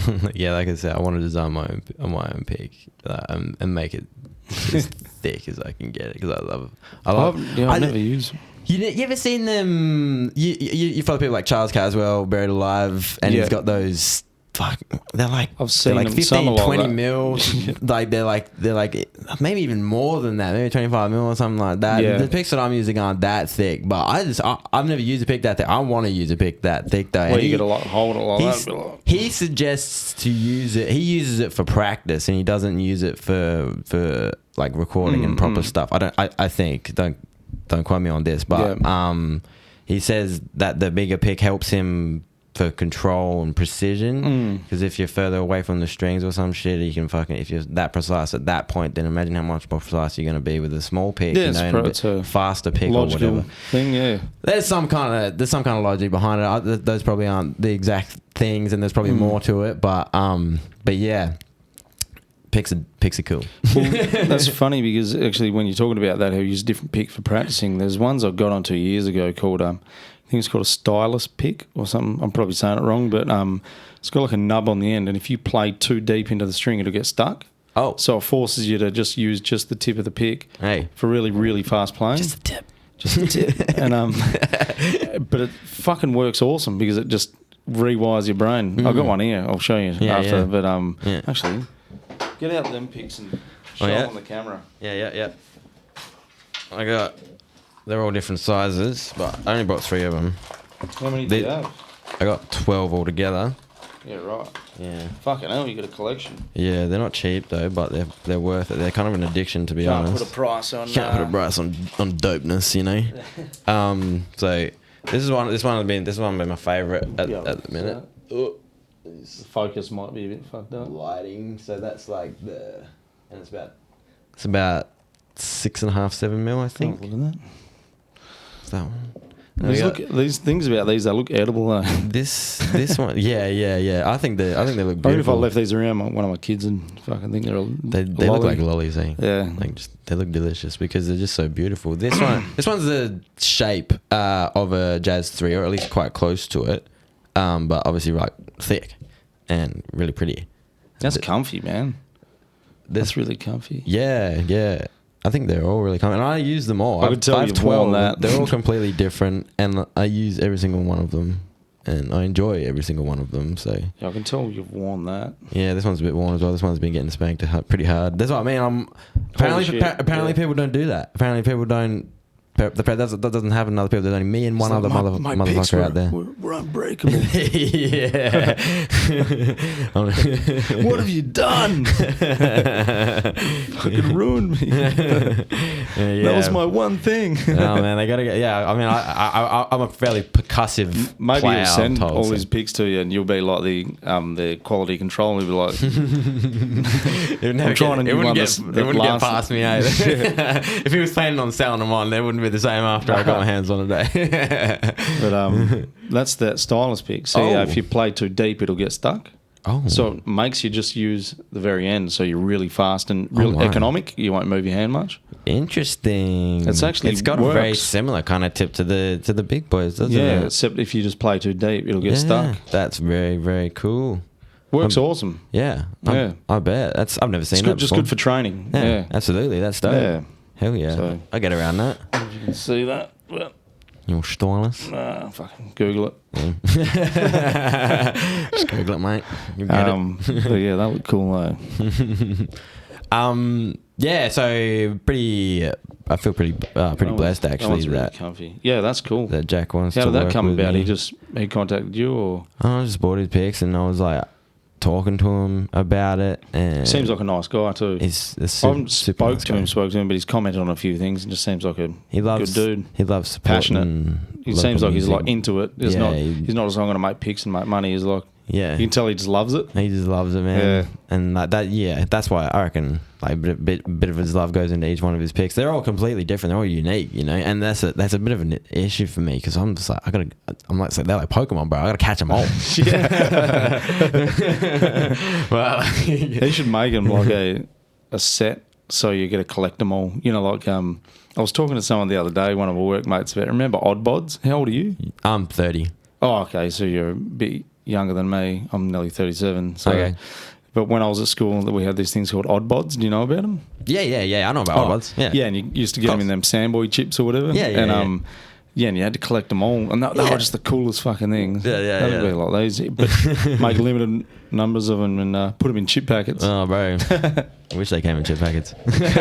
like I said, I want to design my own pick and make it as thick as I can get it, because I've never used. You ever seen them? You follow people like Charles Caswell, Buried Alive, and he's got those. Fuck, they're like, I've seen like them 15, 20 like mil. like they're like maybe even more than that, maybe 25 mil or something like that. Yeah. The picks that I'm using aren't that thick, but I've never used a pick that thick. I want to use a pick that thick though. Well, you gotta like hold it like that. He suggests to use it. He uses it for practice, and he doesn't use it for like recording and proper stuff. I think don't quote me on this, but he says that the bigger pick helps him for control and precision, because if you're further away from the strings or some shit, you can fucking, if you're that precise at that point, then imagine how much more precise you're going to be with a small pick, and a faster pick or whatever thing. There's some kind of logic behind it. Those probably aren't the exact things, and there's probably more to it, but yeah, picks are cool. Well, that's funny, because actually when you're talking about that, how you use a different pick for practicing, there's ones I got onto years ago called I think it's called a stylus pick or something. I'm probably saying it wrong, but it's got like a nub on the end, and if you play too deep into the string, it'll get stuck. Oh. So it forces you to just use just the tip of the pick for really, really fast playing. Just the tip. And but it fucking works awesome, because it just rewires your brain. I've got one here. I'll show you after. Yeah. But actually, get out them pics and show them on the camera. Yeah. They're all different sizes, but I only bought 3 of them. How many do you have? I got 12 altogether. Yeah, right. Yeah. Fucking hell, you got a collection. Yeah, they're not cheap though, but they're worth it. They're kind of an addiction, to be Can't honest. put a price on. Can't put a price on dopeness, you know. So this one has been my favourite at the minute. The focus might be a bit fucked up. Lighting, so that's like it's about 6.5, 7 mil, I think. Oh, look at that. It's that one. These things about these, they look edible though. This one, yeah. I think they look beautiful. Maybe if I left these around one of my kids and fucking think they look like lollies, eh? Yeah, like they look delicious because they're just so beautiful. This one's the shape of a Jazz 3, or at least quite close to it, but obviously right thick and really pretty. That's comfy, man. That's really comfy. Yeah. I think they're all really common. And I use them all. I could tell you've worn that. They're all completely different, and I use every single one of them, and I enjoy every single one of them. So yeah, I can tell you've worn that. Yeah, this one's a bit worn as well. This one's been getting spanked pretty hard. That's what I mean. Apparently people don't do that. Apparently people don't. That doesn't happen to other people. There's only me and one other motherfucker out there. We're unbreakable. Yeah. What have you done? Fucking ruined me. That was my one thing. Oh man, they gotta get. Yeah, I mean, I'm a fairly percussive. Maybe player, he'll send all his pics to you, and you'll be like the quality control. He'll be like, it wouldn't get past me either. If he was planning on selling them on, they wouldn't be the same after I got my hands on a day. But that's that stylus pick. So if you play too deep, it'll get stuck. Oh. So it makes you just use the very end, so you're really fast and real economic. You won't move your hand much. Interesting. It's got a very similar kind of tip to the big boys, doesn't it? Yeah, except if you just play too deep, it'll get stuck. That's very, very cool. Works awesome. Yeah. I bet. I've never seen that before. Just good for training. Yeah. Absolutely. That's dope. Yeah. Hell yeah. So, I get around that. You can see that. Well, your stylus? Nah, fucking Google it. Yeah. Just Google it, mate. You get it. But yeah, that looked cool though. Yeah, so I feel pretty blessed actually. That really comfy. Yeah, that's cool. That Jack wants How to did that work come with about? me. He contacted you, or? I just bought his pics and I was like talking to him about it. And seems like a nice guy too. I haven't spoke to him, but he's commented on a few things and just seems like a good dude. He loves passionate. He seems like he's like into it. He's not just I'm going to make pics and make money. He's like, you can tell he just loves it. He just loves it, man. Yeah. And like that, that's why I reckon like a bit of his love goes into each one of his pics. They're all completely different. They're all unique, you know. And that's a bit of an issue for me because I'm just like they're like Pokemon, bro. I gotta catch them all. Well, he should make them like a set so you get to collect them all. You know, like I was talking to someone the other day, one of our workmates about. Remember Oddbods? How old are you? I'm 30. Oh, okay. So you're a bit younger than me. I'm nearly 37. So. Okay. But when I was at school, we had these things called Oddbods. Do you know about them? Yeah. I know about Oddbods. Yeah, and you used to get them in them Sandboy chips or whatever. Yeah. And you had to collect them all, and they were just the coolest fucking things. Yeah. That'd be like those, but make limited numbers of them and put them in chip packets. Oh, bro. I wish they came in chip packets. Chip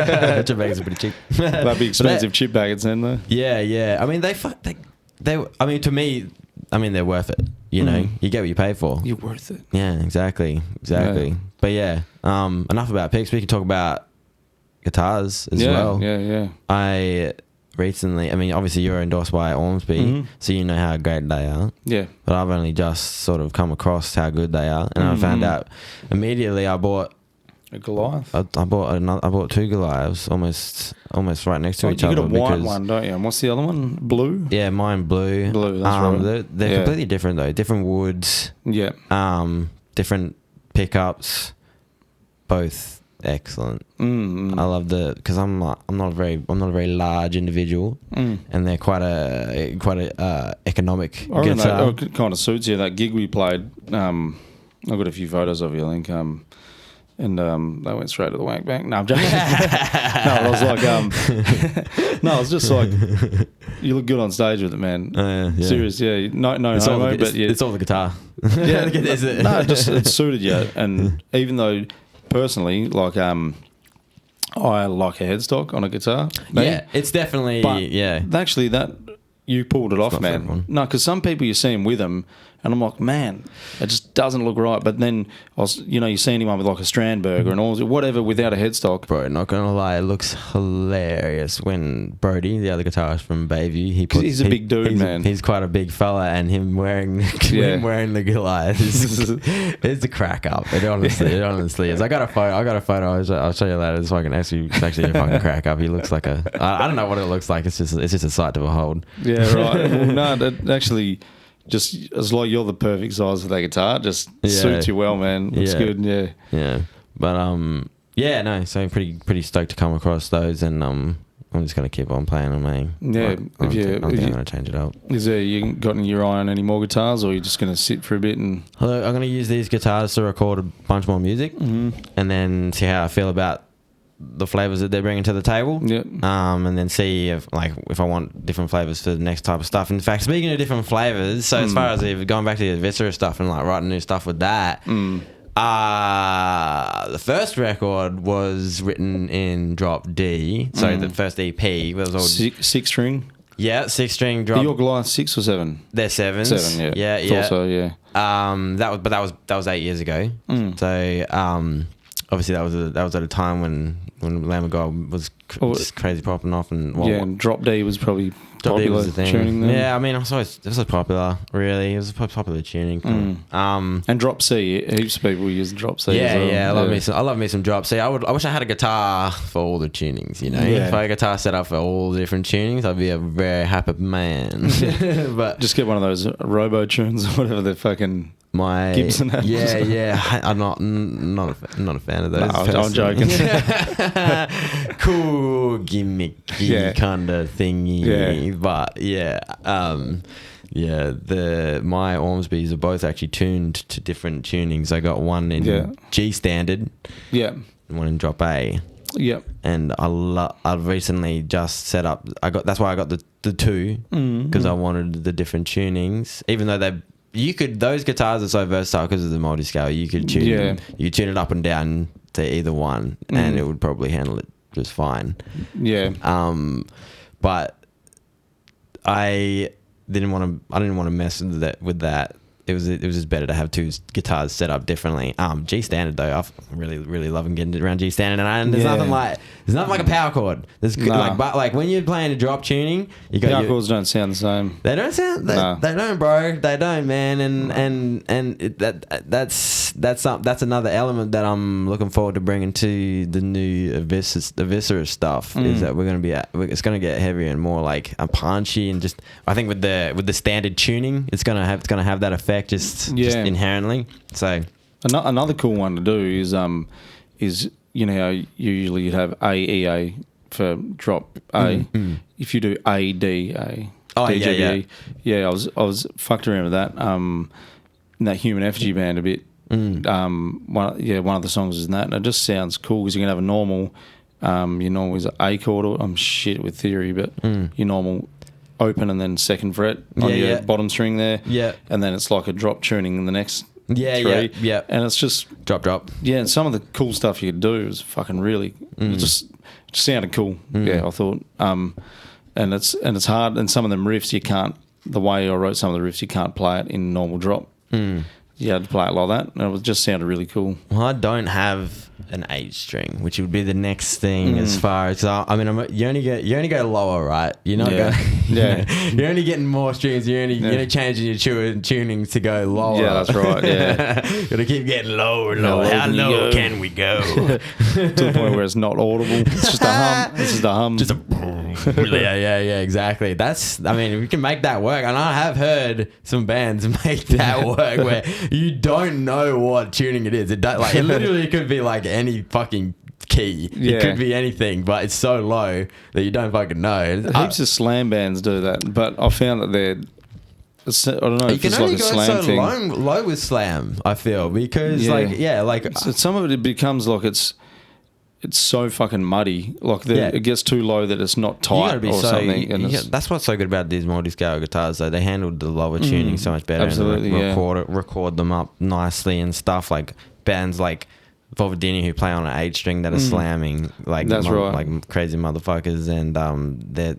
packets are pretty cheap. That'd be expensive chip packets, then though. Yeah. I mean, I mean, to me, they're worth it. You know, you get what you pay for. You're worth it. Yeah, exactly. Yeah. But yeah, enough about picks. We can talk about guitars as well. Yeah. I recently, obviously you're endorsed by Ormsby, so you know how great they are. Yeah. But I've only just sort of come across how good they are, and I found out immediately. I bought a Goliath. I bought 2 Goliaths, almost right next to each other. You got a white one, don't you? And what's the other one? Blue? Yeah, mine blue. Blue, that's right. They're completely different though. Different woods. Yeah. Different pickups. Both excellent. I love because I'm not a very large individual, and they're quite a economic guitar. It kind of suits you. That gig we played. I've got a few photos of you, I think. And they went straight to the wank bank. No, I'm joking. No, I was like, no, I was just like, you look good on stage with it, man. Yeah. Serious, yeah. No homo, but yeah. It's all the guitar. Yeah, no, it suited you. And even though, personally, like, I like a headstock on a guitar. Yeah, it's definitely, Actually, that you pulled it off, man. No, because some people you see them with them, and I'm like, man, it just doesn't look right. But then, you see anyone with like a Strandberg or an all whatever without a headstock. Bro, not gonna lie, it looks hilarious when Brody, the other guitarist from Bayview, he's a big dude, man. He's quite a big fella, and him wearing the Goliath it's a crack up. It honestly is. I got a photo. I'll show you later. It's actually a fucking crack up. He looks like I don't know what it looks like. It's just a sight to behold. Yeah, right. Well, no, that actually. Just it's like you're the perfect size for that guitar. Just suits you well, man. Looks good. Yeah. But so pretty stoked to come across those, and I'm just gonna keep on playing them, man. Yeah. I'm gonna change it up. Is there you got your eye on any more guitars, or are you just gonna sit for a bit and? I'm gonna use these guitars to record a bunch more music, and then see how I feel about the flavors that they're bringing to the table, and then see if I want different flavors for the next type of stuff. In fact, speaking of different flavors, so as far as going back to the Aviscerus stuff and like writing new stuff with that, the first record was written in drop D. So the first EP was all six string. Yeah, 6-string drop. Are your Goliath 6 or 7? They're 7s. 7, yeah. Yeah. Also, yeah. That was 8 years ago. So obviously that was at a time when Lamb of God was just crazy popping off, and and Drop D was probably popular tuning then. Yeah, I mean, it was popular. Really, it was a popular tuning. And Drop C, heaps of people use Drop C. Yeah, as well. I love me some Drop C. I wish I had a guitar for all the tunings. You know, if I had a guitar set up for all the different tunings, I'd be a very happy man. But just get one of those Robo tunes or whatever they're fucking. My Gibson has. I'm not a fan of those. No, I'm joking. Cool gimmicky kind of thingy, but my Ormsbys are both actually tuned to different tunings. I got one in G standard, and one in drop A. Yep. And I've recently just set up. That's why I got the two, because I wanted the different tunings, even though those guitars are so versatile because of the multi-scale. You could tune them. You could tune it up and down to either one, and it would probably handle it just fine. Yeah. But I didn't want to mess with that. It was just better to have two guitars set up differently. G standard though, I'm really loving getting around G standard, and there's nothing like a power chord. There's like when you're playing a drop tuning, power chords don't sound the same. They don't sound. They don't, bro. They don't, man. And that's another element that I'm looking forward to bringing to the new Aviscerus stuff. Is that it's gonna get heavier and more like a punchy, and just I think with the standard tuning, it's gonna have that effect just inherently. So another cool one to do is usually you'd have AEA for drop A. If you do ADA, I was fucked around with that. In that Human Effigy band a bit. One of the songs is in that, and it just sounds cool because you can have a normal. Your normal is an A chord, or I'm shit with theory, but your normal open and then second fret on your bottom string there. Yeah. And then it's like a drop tuning in the next three. Yeah. And it's just drop. Yeah, and some of the cool stuff you could do is fucking really it just sounded cool. Yeah, I thought. And it's hard, and some of them riffs you can't, the way I wrote some of the riffs, you can't play it in normal drop. You had to play it like that, and it just sounded really cool. Well, I don't have an 8 string, which would be the next thing as far as you only go lower, right? You're not going. You're only getting more strings. You're only changing your tunings to go lower. Yeah, that's right. Yeah, gotta keep getting lower and lower. How low can we go? To the point where it's not audible. It's just a hum. It's just a hum. Just a yeah, exactly. We can make that work, and I have heard some bands make that work where you don't know what tuning it is. It literally could be like any fucking key. Yeah. It could be anything, but it's so low that you don't fucking know. Heaps of slam bands do that, but I found that I don't know You if can it's only like a go slam so thing. low with slam, I feel, because So some of it becomes like it's so fucking muddy. Like it gets too low that it's not tight or something. And that's what's so good about these multi-scale guitars, though. They handled the lower tuning so much better. Absolutely, and record them up nicely and stuff. Like bands like Volvodini who play on an 8-string that are slamming like like crazy motherfuckers, and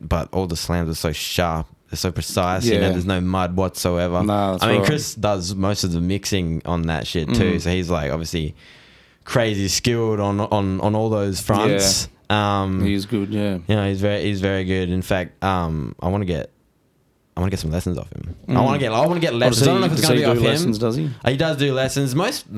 but all the slams are so sharp. They're so precise, you know, there's no mud whatsoever. No, I mean, Kris does most of the mixing on that shit too, so he's like obviously crazy skilled on all those fronts. He's good, yeah. Yeah, he's very good. In fact, I want to get some lessons off him. I want to get lessons. I don't know if it's going to be off him. Lessons, does he? He does do lessons. Most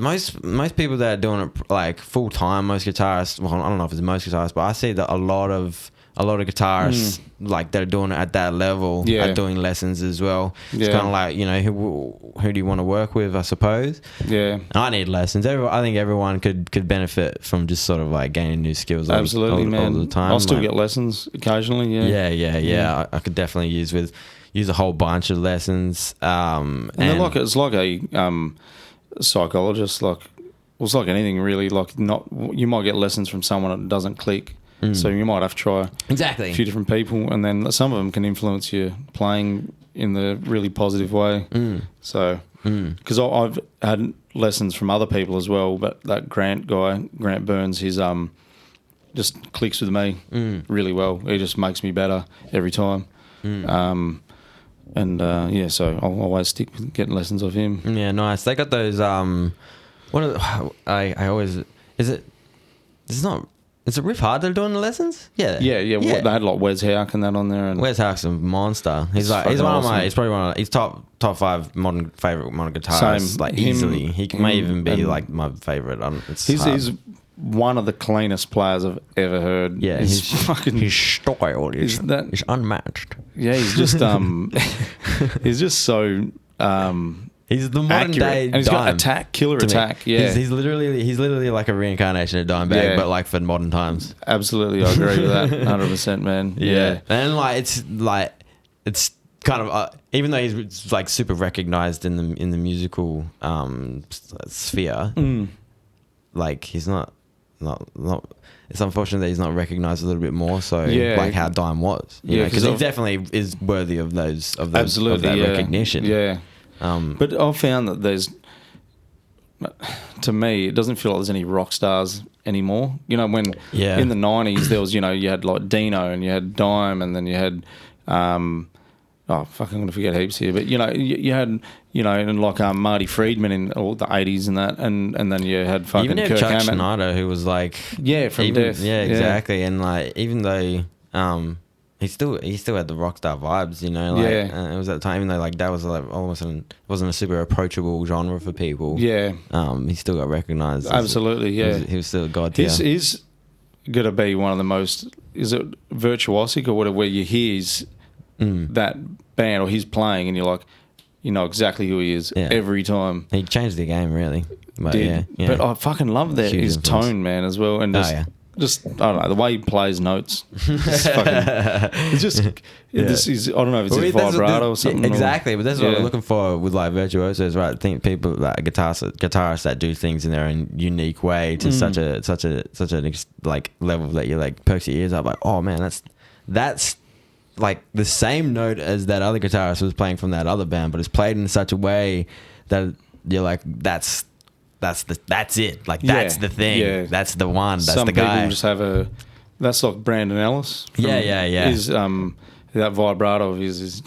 people that are doing it like full time, most guitarists. Well, I don't know if it's most guitarists, but I see that a lot of guitarists like they're doing it at that level are doing lessons as well. It's kind of like, you know, who do you want to work with, I suppose. Yeah. I need lessons. I think everyone could benefit from just sort of like gaining new skills. Absolutely, all the time. I'll still get lessons occasionally. Yeah. I could definitely use a whole bunch of lessons. And it's like a psychologist. Like, it's like anything really. Like, you might get lessons from someone that doesn't click. So you might have to try a few different people, and then some of them can influence your playing in the really positive way. So, because I've had lessons from other people as well, but that Grant Burns, he's just clicks with me really well. He just makes me better every time. So I'll always stick with getting lessons of him. Yeah, nice. They got those. Is it Riff Hard they're doing the lessons? Yeah. Yeah. They had like Wes Houck and that on there. And Wes Houck's a monster. He's probably he's top 5 favorite modern guitarists. Same. Like easily. He may even be like my favorite. He's one of the cleanest players I've ever heard. Yeah, his style is unmatched. Yeah, he's just he's just so he's the modern day and he's got killer attack. Yeah, he's literally like a reincarnation of Dimebag, but like for modern times. Absolutely, I agree with that. 100%, man. Yeah, and it's kind of even though he's like super recognized in the musical sphere, like he's not. It's unfortunate that he's not recognised a little bit more. So, like how Dime was, because he definitely is worthy of those absolutely of that recognition. Yeah, but I've found that to me, it doesn't feel like there's any rock stars anymore. You know, when in the 90s there was, you had like Dino and you had Dime and then you had I'm going to forget heaps here, but you had and like Marty Friedman in all the 80s and that, and then you had fucking even Kirk Chuck Hammett. Schneider, who was like from Death. Yeah, exactly. And like even though he still had the rock star vibes, it was at the time, even though like that was like wasn't a super approachable genre for people. Yeah, he still got recognized. Absolutely, he was still a god tier. He's gonna be one of the most. Is it virtuosic or whatever? Where you hear that band or he's playing and you're like, you know exactly who he is every time. He changed the game really. But but I fucking love that his tone, man, as well, and just I don't know the way he plays notes. It's just this is I don't know if it's his vibrato or something. Exactly, but that's what I'm looking for with like virtuosos, right? I think people like guitarists that do things in their own unique way to such a like level that you like perks your ears up, like, oh man, that's like the same note as that other guitarist was playing from that other band, but it's played in such a way that you're like, that's it. Like that's the thing. Yeah. That's the one. That's the guy. Some people just have that's like Brandon Ellis. Yeah. His that vibrato of his is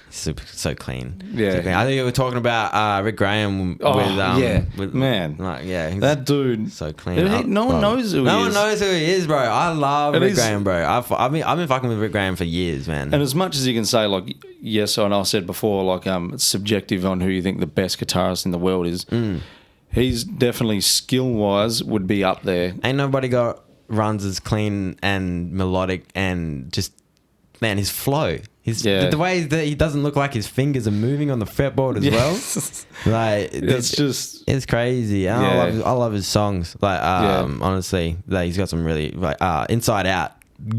so clean. Yeah. So clean. I think we were talking about Rick Graham with man. Like, that dude so clean. No one knows who he is. No one knows who he is, bro. I love Rick Graham, bro. I've been fucking with Rick Graham for years, man. And as much as you can say, like, yes, and I said before, like, it's subjective on who you think the best guitarist in the world is. He's definitely skill-wise would be up there. Ain't nobody runs as clean and melodic and just, man, his flow. The way that he doesn't look like his fingers are moving on the fretboard as well. Like it's crazy. I love his songs. Like honestly, like he's got some really like Inside Out.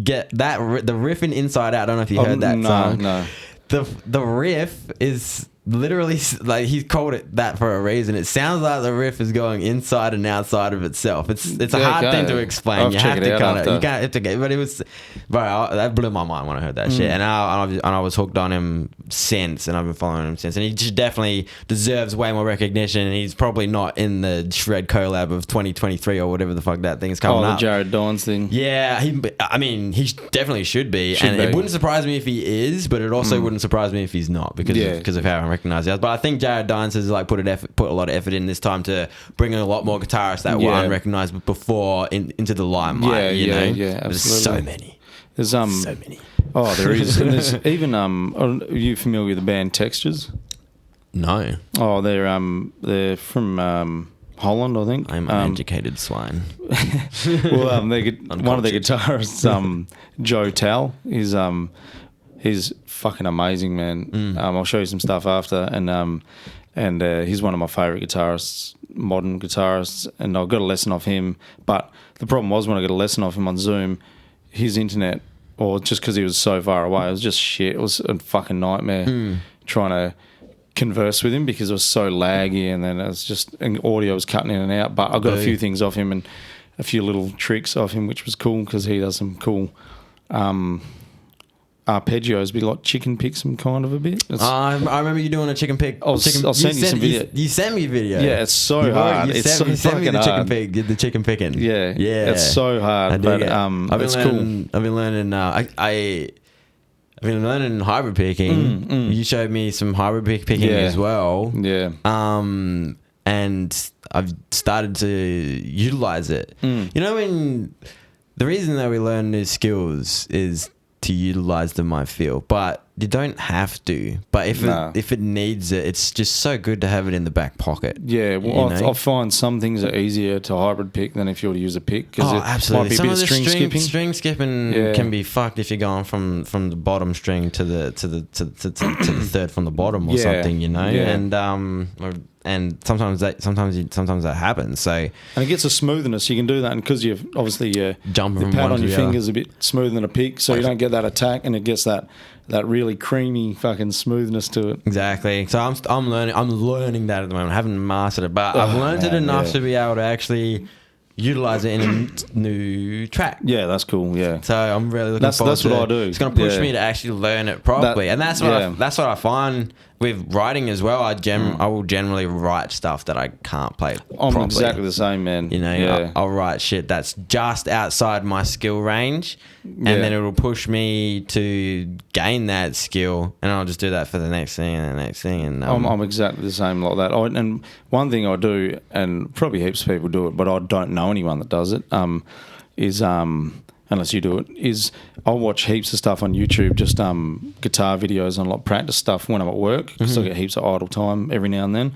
Get that the riff in Inside Out. I don't know if you heard that song. No. the riff is literally like he's called it that for a reason. It sounds like the riff is going inside and outside of itself. It's a hard thing to explain. You have to kind of you can't have to get. But it was, bro, that blew my mind when I heard that shit. And I was hooked on him since, and I've been following him since. And he just definitely deserves way more recognition. And he's probably not in the Shred collab of 2023 or whatever the fuck that thing's coming up. The Jared Dines thing. Yeah, he definitely should be. It wouldn't surprise me if he is, but it also wouldn't surprise me if he's not because of how I recognise it. But I think Jared Dines has like put a lot of effort in this time to bring in a lot more guitarists that were unrecognised before into the limelight. Yeah, absolutely. There's so many. There's so many. Oh, there is. And there's even are you familiar with the band Textures? No. Oh, they're from Holland, I think. I'm an educated swine. Well, one of their guitarists, Joe Tal, he's fucking amazing, man. I'll show you some stuff after, and he's one of my favourite guitarists, modern guitarists, and I got a lesson off him. But the problem was when I got a lesson off him on Zoom, his internet, or just because he was so far away, it was just shit. It was a fucking nightmare trying to converse with him because it was so laggy, and then it was just audio was cutting in and out. But I got a few things off him and a few little tricks off him, which was cool because he does some cool arpeggios, be like chicken pick some kind of a bit. I remember you doing a chicken pick. I'll send you some video. You sent me a video. Yeah, it's so hard. You sent me the chicken pick. The chicken picking. Yeah, it's so hard. But it's cool. I've been learning. I've been learning hybrid picking. You showed me some hybrid picking as well. Yeah. And I've started to utilize it. You know, when the reason that we learn these skills is to utilize them, I feel, but you don't have to. But if it needs it, it's just so good to have it in the back pocket. Yeah, well, I find some things are easier to hybrid pick than if you were to use a pick. Absolutely. Might be some a bit of the skipping. String skipping can be fucked if you're going from the bottom string to the third from the bottom or something, you know. Yeah. And sometimes that happens. So and it gets a smoothness. You can do that, and because you've obviously the pad on your fingers a bit smoother than a pick, so you don't get that attack, and it gets that really creamy fucking smoothness to it. Exactly. So I'm learning that at the moment. I haven't mastered it, but I've learned it enough to be able to actually utilize it in a new track. Yeah, that's cool. Yeah. So I'm really looking forward to it. That's what I do. It's going to push me to actually learn it properly, and that's what I find with writing as well. I will generally write stuff that I can't play properly. I'm exactly the same, man. You know, I'll write shit that's just outside my skill range, and then it'll push me to gain that skill, and I'll just do that for the next thing and the next thing. And I'm exactly the same like that. And one thing I do, and probably heaps of people do it, but I don't know anyone that does it, is unless you do it, is I'll watch heaps of stuff on YouTube, just guitar videos and like practice stuff when I'm at work, because I get heaps of idle time every now and then.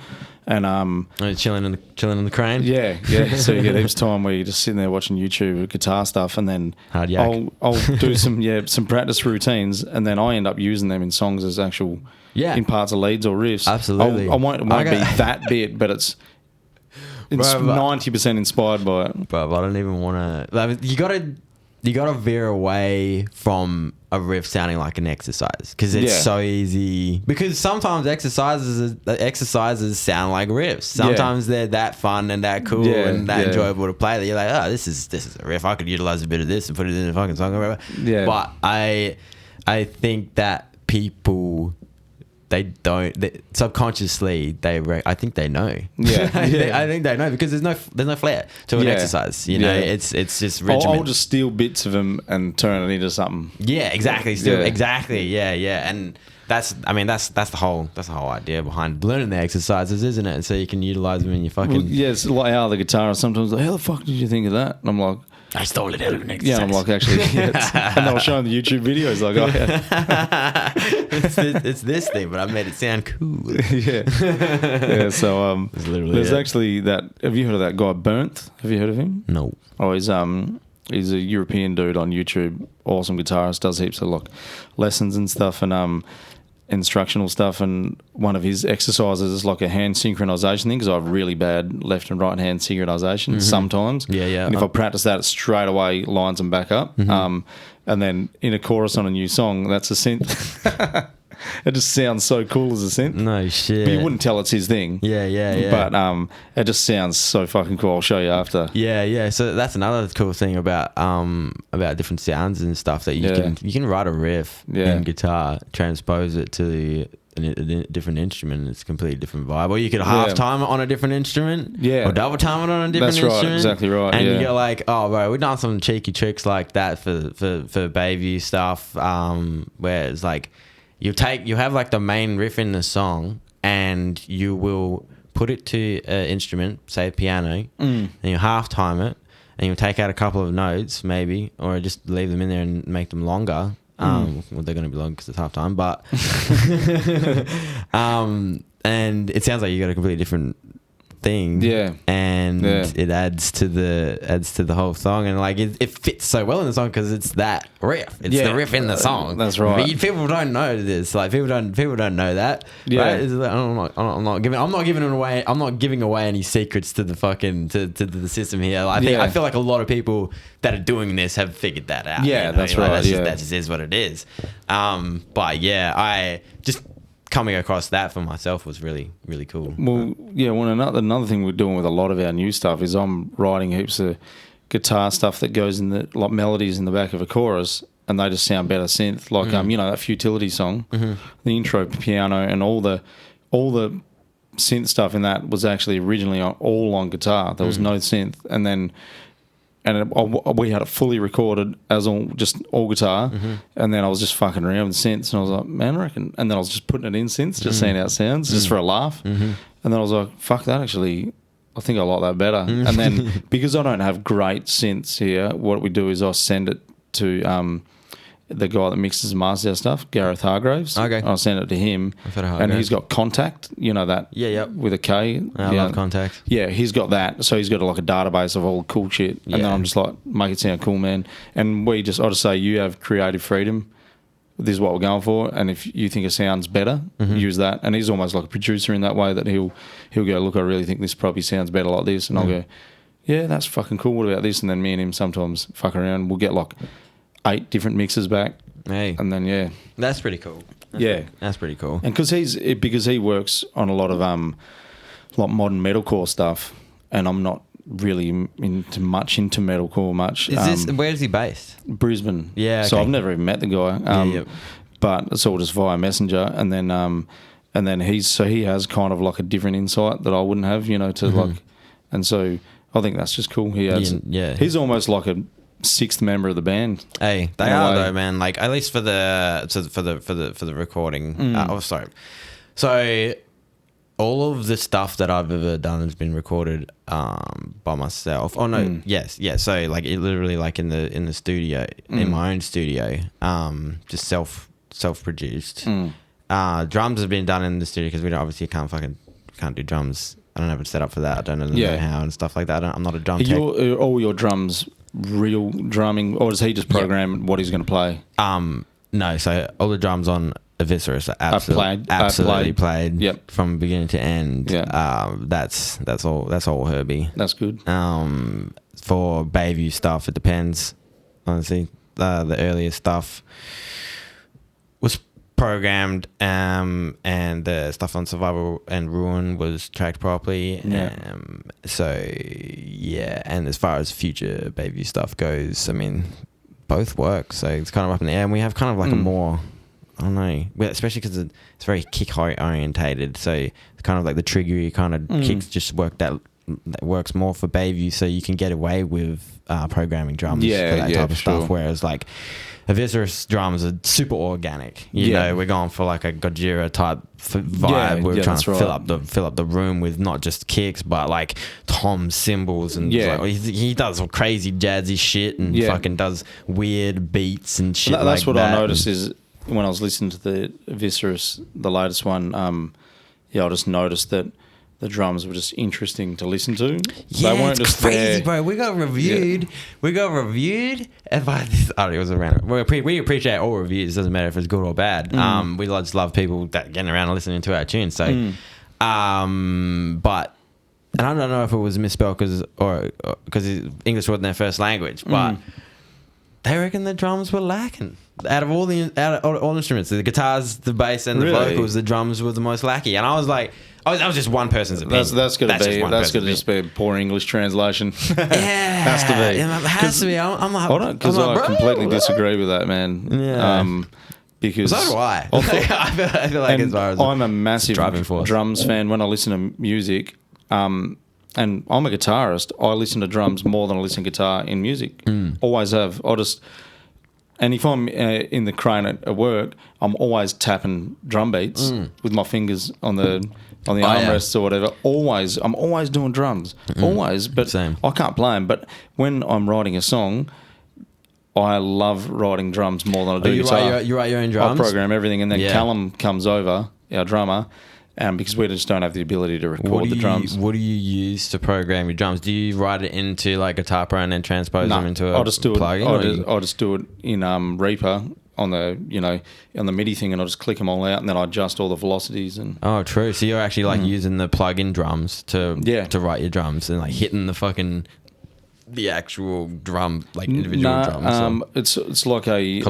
And chilling in the crane. Yeah. So you get heaps of time where you're just sitting there watching YouTube guitar stuff, and then I'll do some practice routines, and then I end up using them in songs as actual in parts of leads or riffs. Absolutely. It won't be that bit, but it's 90% inspired by it. But I don't even want to. You gotta veer away from a riff sounding like an exercise, because it's so easy. Because sometimes exercises sound like riffs. Sometimes they're that fun and that cool and that enjoyable to play that you're like, oh, this is a riff. I could utilize a bit of this and put it in a fucking song or whatever. Yeah. But I think that people, subconsciously I think they know. I think they know, because there's no flair to an exercise. You know, it's just regiment. I'll just steal bits of them and turn it into something. Yeah, exactly. Exactly. Yeah. And that's the whole idea behind learning the exercises, isn't it? So you can utilize them in your fucking. Well, it's like how the guitarist sometimes like, how the fuck did you think of that? And I'm like, I stole it out of an exercise. Yeah, I'm like, actually, and they were showing the YouTube videos, like, it's this thing, but I made it sound cool. Yeah. So there's actually that. Have you heard of that guy Burnt? Have you heard of him? No. Oh, he's a European dude on YouTube. Awesome guitarist. Does heaps of like lessons and stuff, and instructional stuff, and one of his exercises is like a hand synchronization thing, because I have really bad left and right hand synchronization sometimes. And if I practice that, it straight away lines them back up. And then in a chorus on a new song, that's a synth. it just sounds so cool as a synth. No shit. But you wouldn't tell it's his thing. Yeah. But it just sounds so fucking cool. I'll show you after. Yeah. So that's another cool thing about different sounds and stuff that you can write a riff in guitar, transpose it to a different instrument, and it's a completely different vibe. Or you could half time it on a different instrument, or double time it on a different instrument. Right, exactly right. And you go like, oh, bro, we've done some cheeky tricks like that for Bayview stuff, where it's like you have like the main riff in the song, and you will put it to an instrument, say a piano, and you half time it, and you'll take out a couple of notes maybe, or just leave them in there and make them longer. Well, they're going to be long because it's half time, but and it sounds like you got a completely different thing, and it adds to the whole song, and like it fits so well in the song because it's that riff. It's the riff in the song. That's right. But people don't know this. Like people don't know that. Yeah. Right? Like, I'm not giving away any secrets to the fucking to the system here. Like, I feel like a lot of people that are doing this have figured that out. Yeah, that's right. That just is what it is. But yeah, I just coming across that for myself was really, really cool. Well, yeah, another thing we're doing with a lot of our new stuff is I'm writing heaps of guitar stuff that goes in the like melodies in the back of a chorus, and they just sound better synth. Like that Futility song, the intro piano, and all the synth stuff in that was actually originally all on guitar. There was no synth, we had it fully recorded as all guitar, and then I was just fucking around with synths, and I was like, man, I reckon. And then I was just putting it in synths, just seeing how it sounds, just for a laugh. And then I was like, fuck that, actually, I think I like that better. And then because I don't have great synths here, what we do is I send it to the guy that mixes and masters our stuff, Gareth Hargraves. Okay. I'll send it to him. And he's got Contact, that with a K. I love Contact. Yeah, he's got that. So he's got like a database of all cool shit. And then I'm just like, make it sound cool, man. And I just say, you have creative freedom. This is what we're going for. And if you think it sounds better, use that. And he's almost like a producer in that way, that he'll go, look, I really think this probably sounds better like this. And I'll go, yeah, that's fucking cool. What about this? And then me and him sometimes fuck around. We'll get like 8 different mixes back. Hey. And then, that's pretty cool. That's pretty cool. And because he works on a lot of like modern metalcore stuff, and I'm not really into metalcore much. Where is he based? Brisbane. Yeah. Okay. So I've never even met the guy. But it's all just via Messenger, and then he has kind of like a different insight that I wouldn't have, to like, and so I think that's just cool. He's almost like a 6th member of the band. Hey, they are though, man. Like at least for the recording. So all of the stuff that I've ever done has been recorded by myself. Oh no, yes. So like it literally like in the studio, in my own studio, just self produced. Drums have been done in the studio because we obviously can't do drums. I don't have it set up for that. I don't know how and stuff like that. I'm not a drum tech. All your drums real drumming, or does he just program what he's going to play? No, so all the drums on Aviscerus are absolutely played from beginning to end. That's all Herbie. That's good. For Bayview stuff, it depends. Honestly, the earlier stuff was programmed, and the stuff on Survival and Ruin was tracked properly. And as far as future Bayview stuff goes, I mean, both work. So it's kind of up in the air, and we have kind of like a more, I don't know, especially because it's very kick orientated. So it's kind of like the triggery kind of kicks just that works more for Bayview, so you can get away with programming drums for that type of stuff. Whereas like Aviscerus drums are super organic. You know, we're going for like a Gojira type vibe. We're trying to fill up the room with not just kicks, but like tom cymbals, and like, he does all crazy jazzy shit and fucking does weird beats and shit. That's what I noticed is when I was listening to the Aviscerus, the latest one. I just noticed that the drums were just interesting to listen to. Yeah, they weren't just crazy, bro. We got reviewed. Yeah. We got reviewed by this. Oh, it was around. We appreciate all reviews. It doesn't matter if it's good or bad. We just love people that getting around and listening to our tunes. So, but and I don't know if it was misspelled because English wasn't their first language, but they reckon the drums were lacking. out of all instruments, the guitars, the bass, and the vocals, the drums were the most lackey. And I was like, that was just one person's opinion. That's going to just be a poor English translation. Yeah, has to be. Yeah, it has to be. I'm like, because I completely disagree with that, man. Yeah. Because so do I. I feel like as far as I'm a massive drums fan. When I listen to music, and I'm a guitarist, I listen to drums more than I listen to guitar in music. Always have. And if I'm in the crane at work, I'm always tapping drum beats with my fingers on the armrests or whatever. I'm always doing drums. Always. But Same. I can't play them. But when I'm writing a song, I love writing drums more than I do guitar. You write your own drums? I program everything, and then Callum comes over, our drummer, because we just don't have the ability to record the drums. What do you use to program your drums? Do you write it into like Guitar Pro and then transpose them into a plugin? I'll just do it in Reaper on the MIDI thing, and I'll just click them all out, and then I adjust all the velocities and. Oh, true. So you're actually like using the plug-in drums to write your drums and like hitting the actual drum, like individual drums. It's like a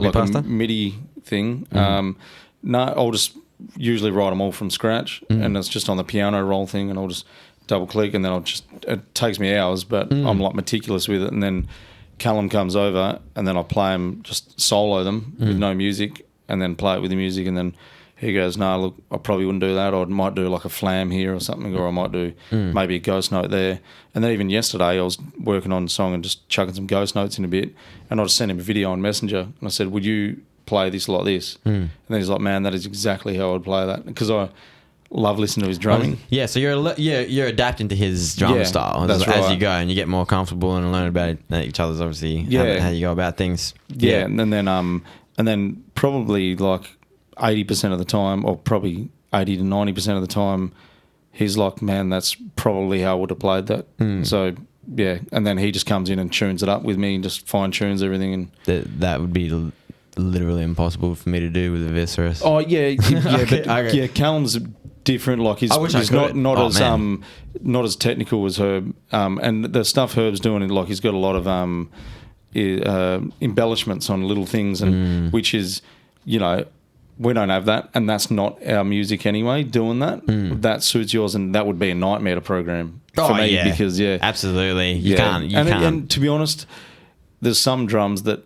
MIDI thing. I'll just usually write them all from scratch, and it's just on the piano roll thing, and I'll just double click, and then it takes me hours, but I'm like meticulous with it, and then Callum comes over, and then I play them, just solo them with no music, and then play it with the music, and then he goes, no, look, I probably wouldn't do that. Or I might do like a flam here or something, or I might do maybe a ghost note there. And then even yesterday I was working on a song and just chucking some ghost notes in a bit, and I just sent him a video on Messenger, and I said, would you play this like this? And then he's like, man, that is exactly how I'd play that, because I love listening to his drumming. Yeah, so you're adapting to his drum style as you go, and you get more comfortable and learn about each other's obviously how you go about things. Yeah, and then probably like 80% of the time, or probably 80 to 90% of the time, he's like, man, that's probably how I would have played that. So yeah, and then he just comes in and tunes it up with me and just fine tunes everything. And that would be literally impossible for me to do with Aviscerus. Oh yeah, Callum's different. Like he's not as technical as Herb, and the stuff Herb's doing, like he's got a lot of embellishments on little things, and which is, we don't have that, and that's not our music anyway. Doing that suits yours, and that would be a nightmare to program for me because absolutely you can't. And to be honest, there's some drums that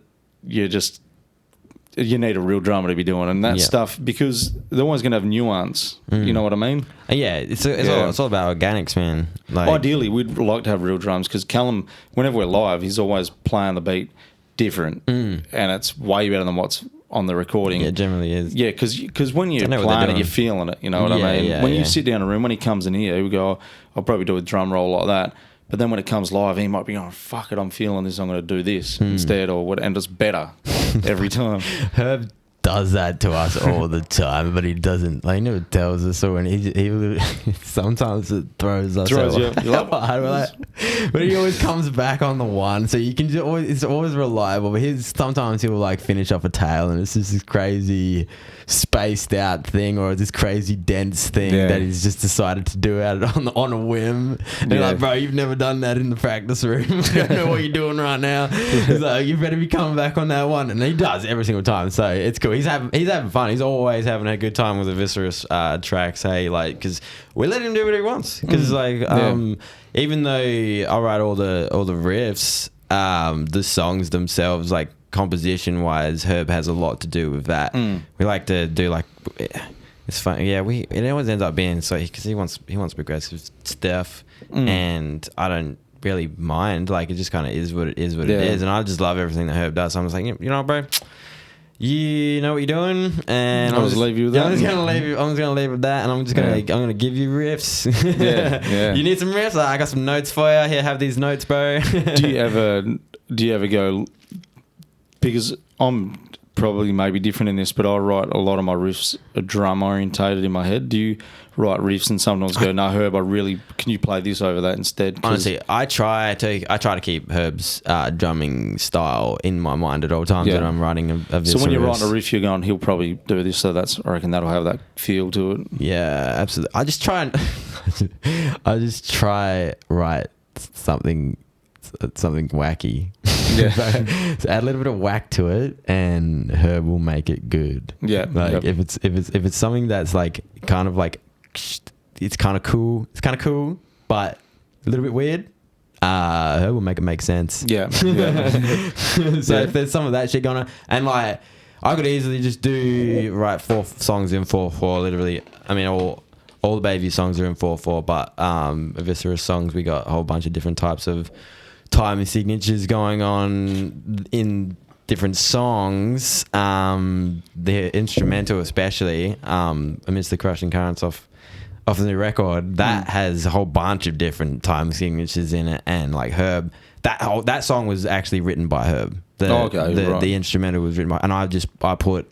you need a real drummer to be doing, and that stuff, because they're always going to have nuance. You know what I mean? It's all about organics, man. Like, ideally, we'd like to have real drums, because Callum, whenever we're live, he's always playing the beat different, and it's way better than what's on the recording. Yeah, it generally is. Yeah, because when you're playing it, you're feeling it. You know what I mean? When you sit down in a room, when he comes in here, we go, I'll probably do a drum roll like that. But then when it comes live, he might be going, fuck it, I'm feeling this, I'm going to do this instead, or what, and it's better every time. Herb does that to us all the time, but he doesn't. Like, he never tells us, or when he sometimes it throws us out. But he always comes back on the one, so you can just it's always reliable. But sometimes he'll like finish off a tail, and it's just this crazy spaced out thing, or this crazy dense thing that he's just decided to do out on a whim. And you're like, bro, you've never done that in the practice room. I don't know what you're doing right now. He's like, you better be coming back on that one, and he does every single time. So it's cool. He's having fun. He's always having a good time with the Aviscerus tracks. Hey, like, because we let him do what he wants. Because even though I write all the riffs, the songs themselves, like, composition wise, Herb has a lot to do with that. We like to do, like, it's fun. Yeah, it always ends up being so, because he wants progressive stuff, and I don't really mind. Like, it just kind of is what it is, and I just love everything that Herb does. So I'm just like, you know, bro, you know what you're doing, and I'll just leave you with that. I'm just gonna leave you with that, and I'm gonna give you riffs. You need some riffs? I got some notes for you. Here, have these notes, bro. Do you ever go? Because I'm probably maybe different in this, but I write a lot of my riffs are drum orientated in my head. Do you write riffs and sometimes go, no, Herb, can you play this over that instead? Honestly, I try to keep Herb's drumming style in my mind at all times when I'm writing a So when you're writing a riff, you're going, he'll probably do this, so I reckon that'll have that feel to it. Yeah, absolutely. I just try write something wacky. So add a little bit of whack to it, and Herb will make it good. Yeah. Like if it's something that's like kind of like it's kind of cool, but a little bit weird. Herb will make it make sense. Yeah. So if there's some of that shit going on, and like I could easily just write 4 songs in 4/4. Literally, I mean all the Bayview songs are in 4/4, but Aviscerus songs, we got a whole bunch of different types of time signatures going on in different songs. The instrumental especially, Amidst the Crushing Currents off the new record, that has a whole bunch of different time signatures in it, and like Herb, that song was actually written by Herb. The instrumental was written by, and I put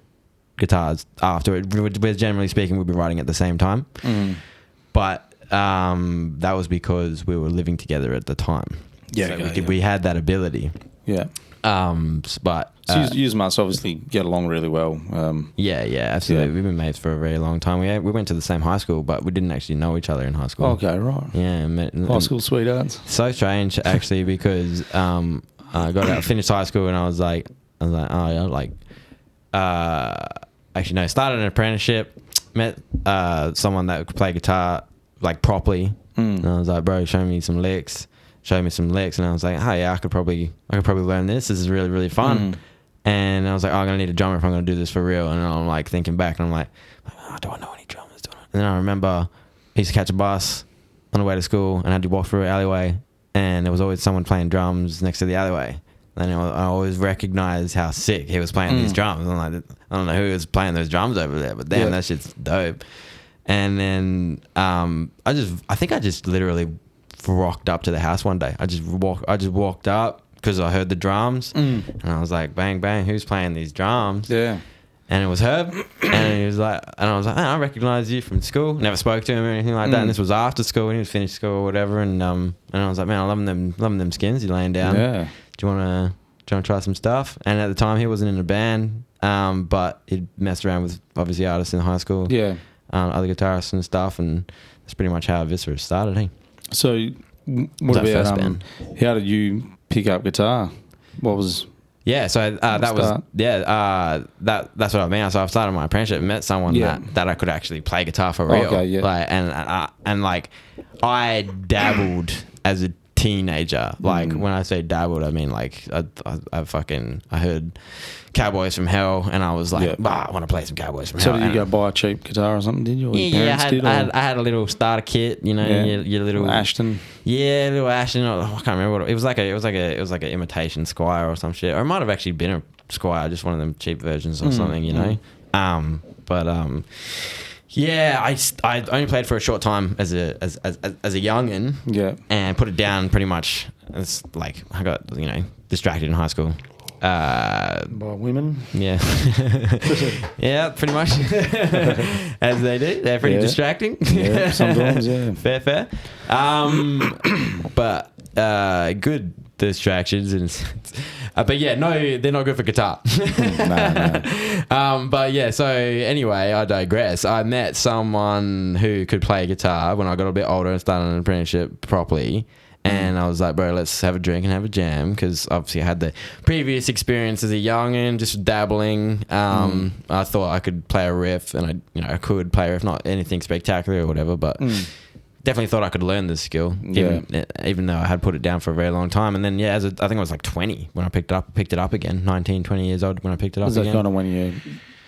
guitars after it. We're generally speaking, we'll be writing at the same time, but that was because we were living together at the time. Yeah, so we had that ability. Yeah. But so you must obviously get along really well. Yeah, absolutely. We've been mates for a very long time. We went to the same high school, but we didn't actually know each other in high school. Okay, right. Yeah, high school sweethearts. So strange, actually, because I got out, finished high school, and I was like, oh yeah, like, actually no, started an apprenticeship, met someone that could play guitar like properly, and I was like, bro, show me some licks. Showed me some licks, and I was like, oh yeah, I could probably learn this. This is really, really fun. And I was like, oh, I'm gonna need a drummer if I'm gonna do this for real. And I'm like thinking back, and I'm like, oh, do I know any drummers? And then I remember I used to catch a bus on the way to school, and I had to walk through an alleyway, and there was always someone playing drums next to the alleyway. And I always recognized how sick he was playing these drums. I'm like, I don't know who was playing those drums over there, but damn, that shit's dope. And then I think I just literally rocked up to the house one day. I just walked up because I heard the drums, and I was like, bang bang, who's playing these drums? Yeah. And it was Herb, and he was like, and I was like, I recognize you from school. Never spoke to him or anything like that. And this was after school, and he was finished school or whatever. And I was like, man, I'm loving them skins you're laying down. Yeah. Do you want to try some stuff? And at the time, he wasn't in a band, but he'd messed around with obviously artists in high school. Yeah. Other guitarists and stuff, and that's pretty much how Aviscerus started. Hey. So, what about how did you pick up guitar? What was? Yeah, so that's what I mean. So I started my apprenticeship, met someone that I could actually play guitar for real. Okay, yeah. Like, and like I dabbled as a teenager. Like when I say dabbled, I mean like I heard Cowboys from Hell, and I was like, I want to play some Cowboys from Hell. So did you go buy a cheap guitar or something? Did you? Or I had a little starter kit, you know, your little Ashton. Yeah, little Ashton. I can't remember what it was. Like an imitation Squire or some shit, or it might have actually been a Squire, just one of them cheap versions or something, you know. Yeah, I only played for a short time as a youngin. Yeah, and put it down pretty much. It's like I got distracted in high school. By women. Yeah. Yeah, pretty much. As they do. They're pretty distracting. Yeah, sometimes, yeah. Fair. But good distractions. But yeah, no, they're not good for guitar. No. But yeah, so anyway, I digress. I met someone who could play guitar when I got a bit older and started an apprenticeship properly. And I was like, bro, let's have a drink and have a jam, because obviously I had the previous experience as a youngin, just dabbling. I thought I could play a riff, and I could play a riff, not anything spectacular or whatever, but definitely thought I could learn this skill, even though I had put it down for a very long time. And then I think I was like 20 when I picked it up again, 19, 20 years old when I picked it up again. Was that kind of when you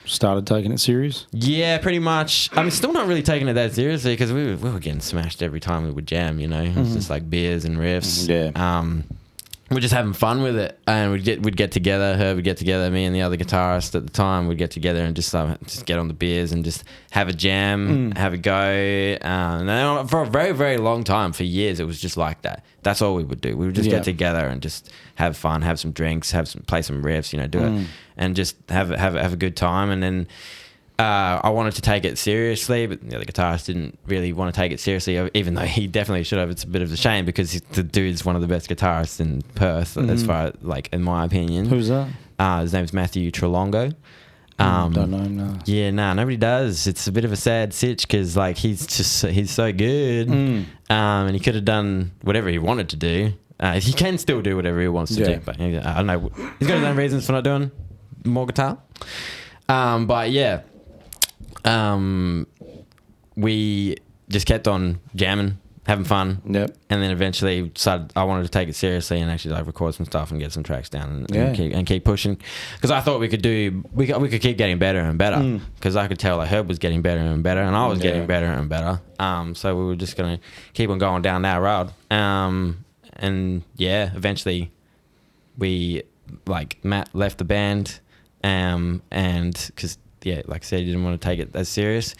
started taking it serious? Yeah, pretty much. I'm still not really taking it that seriously, because we were getting smashed every time we would jam, you know. It was just like beers and riffs. Yeah. We're just having fun with it, and we'd get together. Herb would get together. Me and the other guitarist at the time would get together and just get on the beers and just have a jam, have a go. And for a very, very long time, for years, it was just like that. That's all we would do. We would just get together and just have fun, have some drinks, play some riffs, do it, and just have a good time. And then I wanted to take it seriously, but the guitarist didn't really want to take it seriously, even though he definitely should have. It's a bit of a shame, because the dude's one of the best guitarists in Perth, as far as, in my opinion. Who's that? His name's Matthew Trelongo. Don't know him, no. Yeah, nobody does. It's a bit of a sad sitch, because he's so good, and he could have done whatever he wanted to do. He can still do whatever he wants to do, but I don't know. He's got his own reasons for not doing more guitar. But yeah, we just kept on jamming, having fun. Yep. And then eventually decided I wanted to take it seriously and actually like record some stuff and get some tracks down and keep pushing, because I thought we could keep getting better and better, because I could tell like Herb was getting better and better and I was getting better and better. So we were just gonna keep on going down that road. And yeah, eventually we Matt left the band, and because like I said, he didn't want to take it as serious.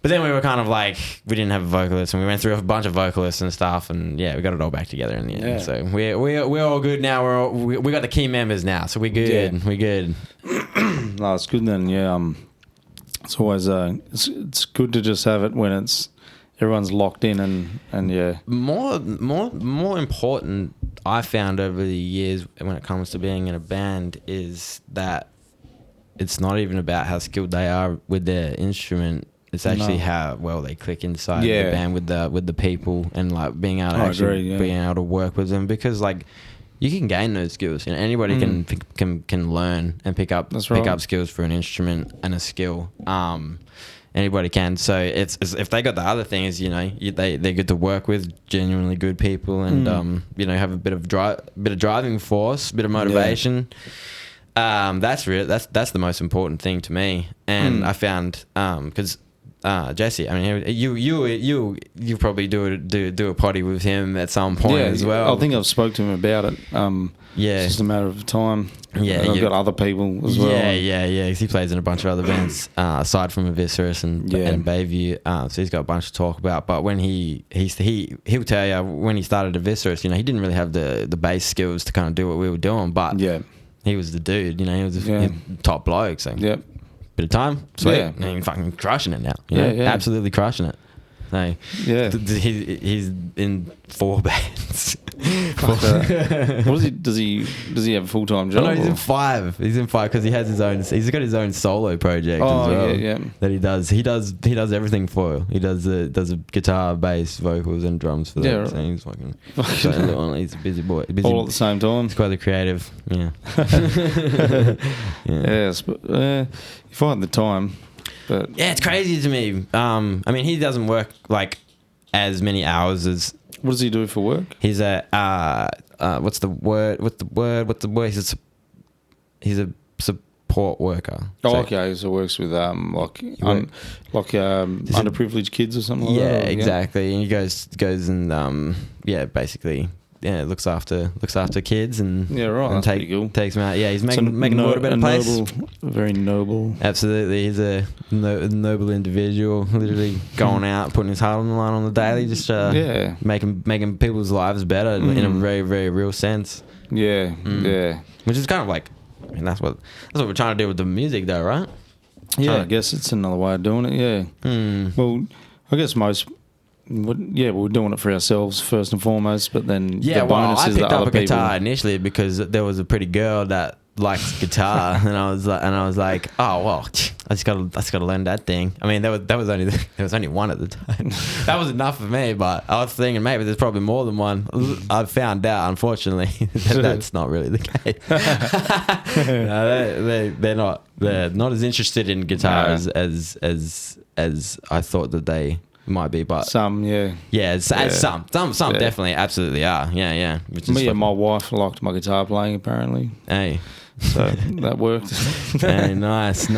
But then we were kind of like, we didn't have a vocalist, and we went through a bunch of vocalists and stuff, and we got it all back together in the end. So we're all good now. We got the key members now, so we're good. Yeah. We're good. No, it's good then. Yeah, it's always it's good to just have it when everyone's locked in and yeah. More important, I found over the years when it comes to being in a band, is that it's not even about how skilled they are with their instrument. It's actually how well they click inside the band with the people, and like being able to being able to work with them, because like you can gain those skills. Anybody can learn and pick up skills for an instrument and a skill. Anybody can. So it's if they got the other things, they're good to work with, genuinely good people, and have a bit of driving force, a bit of motivation. That's the most important thing to me. And I found because Jesse, I mean, you probably do a potty with him at some point as well. I think I've spoke to him about it. It's just a matter of time. Yeah, and I've got other people as well. Yeah. He plays in a bunch of other bands aside from Aviscerus and Bayview. So he's got a bunch to talk about. But when he'll tell you when he started Aviscerus, he didn't really have the bass skills to kind of do what we were doing. But he was the dude. He was a top bloke. So bit of time, sweet, and he's fucking crushing it now. Absolutely crushing it. So he's in 4 bands. What is he? Does he have a full-time job? No, he's in 5. He's in 5 because he has his own. He's got his own solo project as well. That he does. He does everything for. He does a guitar, bass, vocals, and drums for that. Yeah, right. So he's he's a busy boy. All at the same time. He's quite the creative. Yeah. Yes, but you find the time. But it's crazy to me. I mean, he doesn't work like as many hours as. What does he do for work? He's a what's the word? He's a support worker. Okay. So works with underprivileged kids or something. Like that. Exactly. And he goes and basically. Yeah, looks after kids and that's pretty cool. Takes them out. Yeah, he's making the world a better place. Very noble. Absolutely, he's a noble individual. Literally going out, putting his heart on the line on the daily, just making people's lives better in a very, very real sense. Yeah. Which is kind of like, I mean, that's what we're trying to do with the music, though, right? I guess it's another way of doing it. Yeah. Well, I guess we're doing it for ourselves first and foremost, but then the bonus is that other people. I picked up a guitar initially because there was a pretty girl that likes guitar, and I was like, oh well, I just gotta learn that thing. I mean, there was only one at the time. That was enough for me, but I was thinking maybe there's probably more than one. I found out, unfortunately, that's not really the case. No, they're not as interested in guitar as I thought that they might be, but some some definitely absolutely are. Which is my wife liked my guitar playing apparently. Hey, so that worked. Hey, nice. You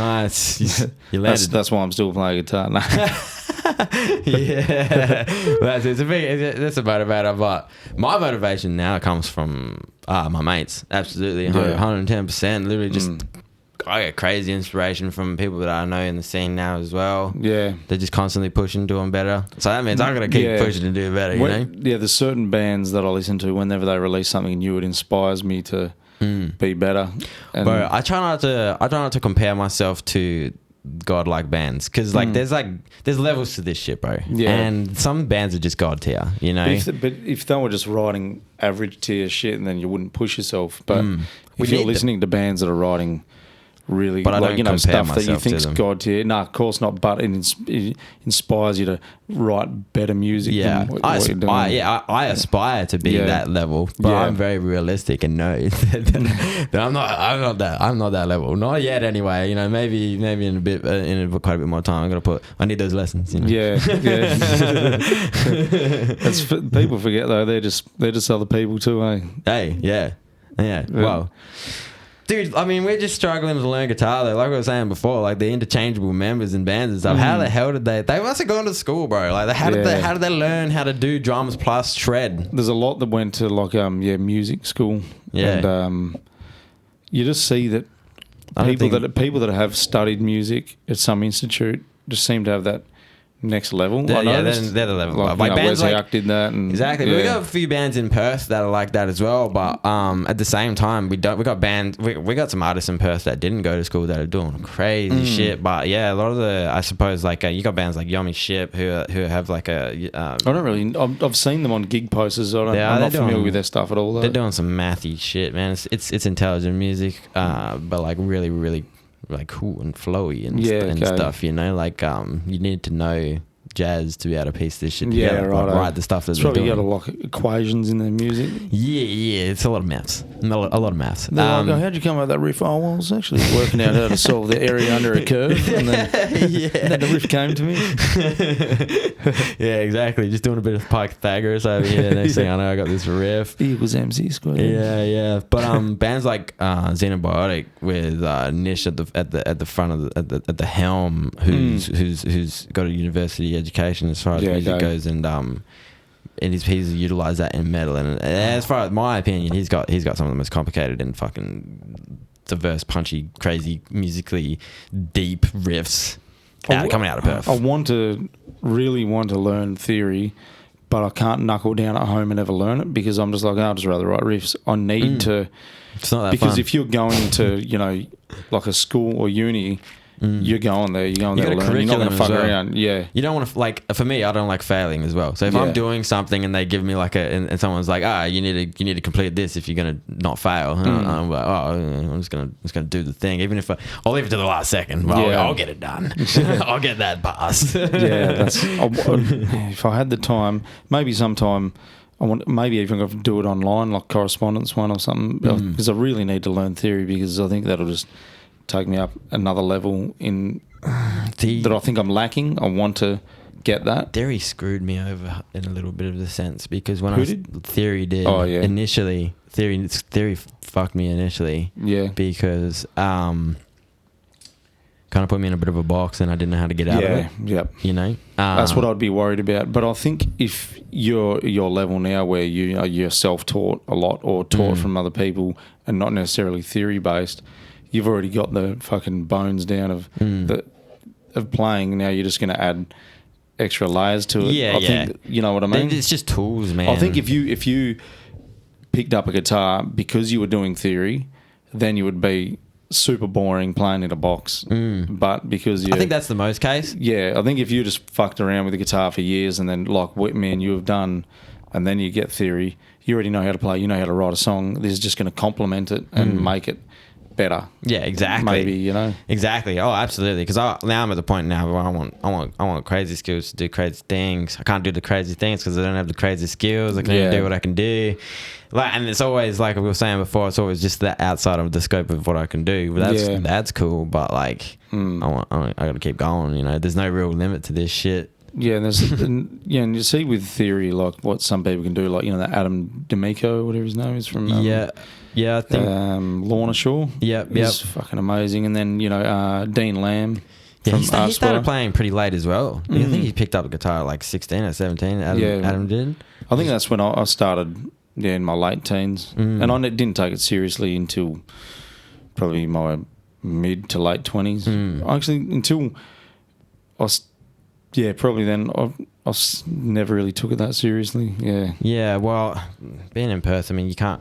landed. That's why I'm still playing guitar now. That's a motivator, but my motivation now comes from my mates. Absolutely, 110%. Literally just. I get crazy inspiration from people that I know in the scene now as well. Yeah. They're just constantly pushing, doing better. So that means I'm going to keep pushing and do better, you know? Yeah, there's certain bands that I listen to whenever they release something new, it inspires me to be better. And bro, I try not to compare myself to godlike bands, because there's levels to this shit, bro. Yeah. And some bands are just god tier, you know? But if they were just writing average tier shit, then you wouldn't push yourself. But if you're listening to bands that are writing really, But I like, don't you know, compare stuff that you myself to think's them. God tier. No, of course not. But it inspires you to write better music. Yeah, than what I you're doing. aspire. I aspire to be that level, but I'm very realistic and know that I'm not that level. Not yet, anyway. You know, maybe in quite a bit more time. I need those lessons. You know? Yeah. People forget though. They're just other people too, eh? Hey, yeah. Wow. Dude, I mean, we're just struggling to learn guitar though. Like I was saying before, like the interchangeable members in bands and stuff. How the hell did they must have gone to school, bro. Like how did they learn how to do drums plus shred? There's a lot that went to like music school. Yeah. And you just see that people that have studied music at some institute just seem to have that next level. They're the level. Like bands like did that. And, exactly. But we got a few bands in Perth that are like that as well. But at the same time, we got bands. We got some artists in Perth that didn't go to school that are doing crazy shit. But yeah, a lot of I suppose like you got bands like Yomi Ship who have like a. I don't really. I've seen them on gig posters. I'm not familiar with their stuff at all. Though. They're doing some mathy shit, man. It's intelligent music, but like really, really like cool and flowy and stuff, you know, like you need to know jazz to be able to piece this shit together, write the stuff that's probably got a lot of equations in their music. Yeah, it's a lot of maths. A lot of maths. How'd you come up with that riff? Oh, well, I was actually working out how to solve the area under a curve, and then, then the riff came to me. Yeah, exactly. Just doing a bit of Pythagoras over here. Next thing I know, I got this riff. E equals MC squared. Yeah. But bands like Xenobiotic with Nish at the front of the helm, who's got a university education as far as music goes, and he's utilized that in metal, and as far as my opinion, he's got some of the most complicated and fucking diverse, punchy, crazy, musically deep riffs coming out of Perth. I really want to learn theory, but I can't knuckle down at home and ever learn it because I'm just like, I'll just rather write riffs. I need to. It's not that because fun. if you're going to, you know, like a school or uni, you're going there to learn. You're not going to fuck around. Yeah. You don't want to, like, for me, I don't like failing as well. So if I'm doing something and they give me like and someone's like, you need to complete this if you're going to not fail. I'm like, I'm just going to do the thing. Even if I'll leave it to the last second. Well, I'll get it done. I'll get that pass. If I had the time, maybe sometime maybe even go do it online, like correspondence one or something, because I really need to learn theory because I think that'll just take me up another level in that I think I'm lacking. I want to get that. Theory screwed me over in a little bit of the sense because when Theory did initially, Theory fucked me initially. Yeah. Because kind of put me in a bit of a box and I didn't know how to get out of it. Yep. You know? That's what I'd be worried about. But I think if you're your level now where you're self-taught a lot or taught from other people and not necessarily theory-based, you've already got the fucking bones down of playing. Now you're just going to add extra layers to it. I think, you know what I mean? It's just tools, man. I think if you picked up a guitar because you were doing theory, then you would be super boring playing in a box. But because I think that's the most case. Yeah, I think if you just fucked around with the guitar for years and then like me and you have done, and then you get theory, you already know how to play, you know how to write a song. This is just going to complement it and make it better. Yeah, exactly. Maybe, you know. Exactly. Oh, absolutely. Because now I'm at the point now where I want crazy skills to do crazy things. I can't do the crazy things because I don't have the crazy skills. I can only do what I can do. Like, and it's always like we were saying before. It's always just that outside of the scope of what I can do. But that's cool. But like, I got to keep going. You know, there's no real limit to this shit. Yeah, and you see with theory like what some people can do, like that Adam D'Amico, whatever his name is from. Yeah, I think Lorna Shore. Yep. He's fucking amazing. And then Dean Lamb. Yeah, he started playing pretty late as well. I think he picked up a guitar at like 16 or 17. Adam did. I think that's when I started. Yeah, in my late teens, and I didn't take it seriously until probably my mid to late 20s. Actually, until I was, probably then I never really took it that seriously. Yeah. Yeah. Well, being in Perth, I mean, you can't.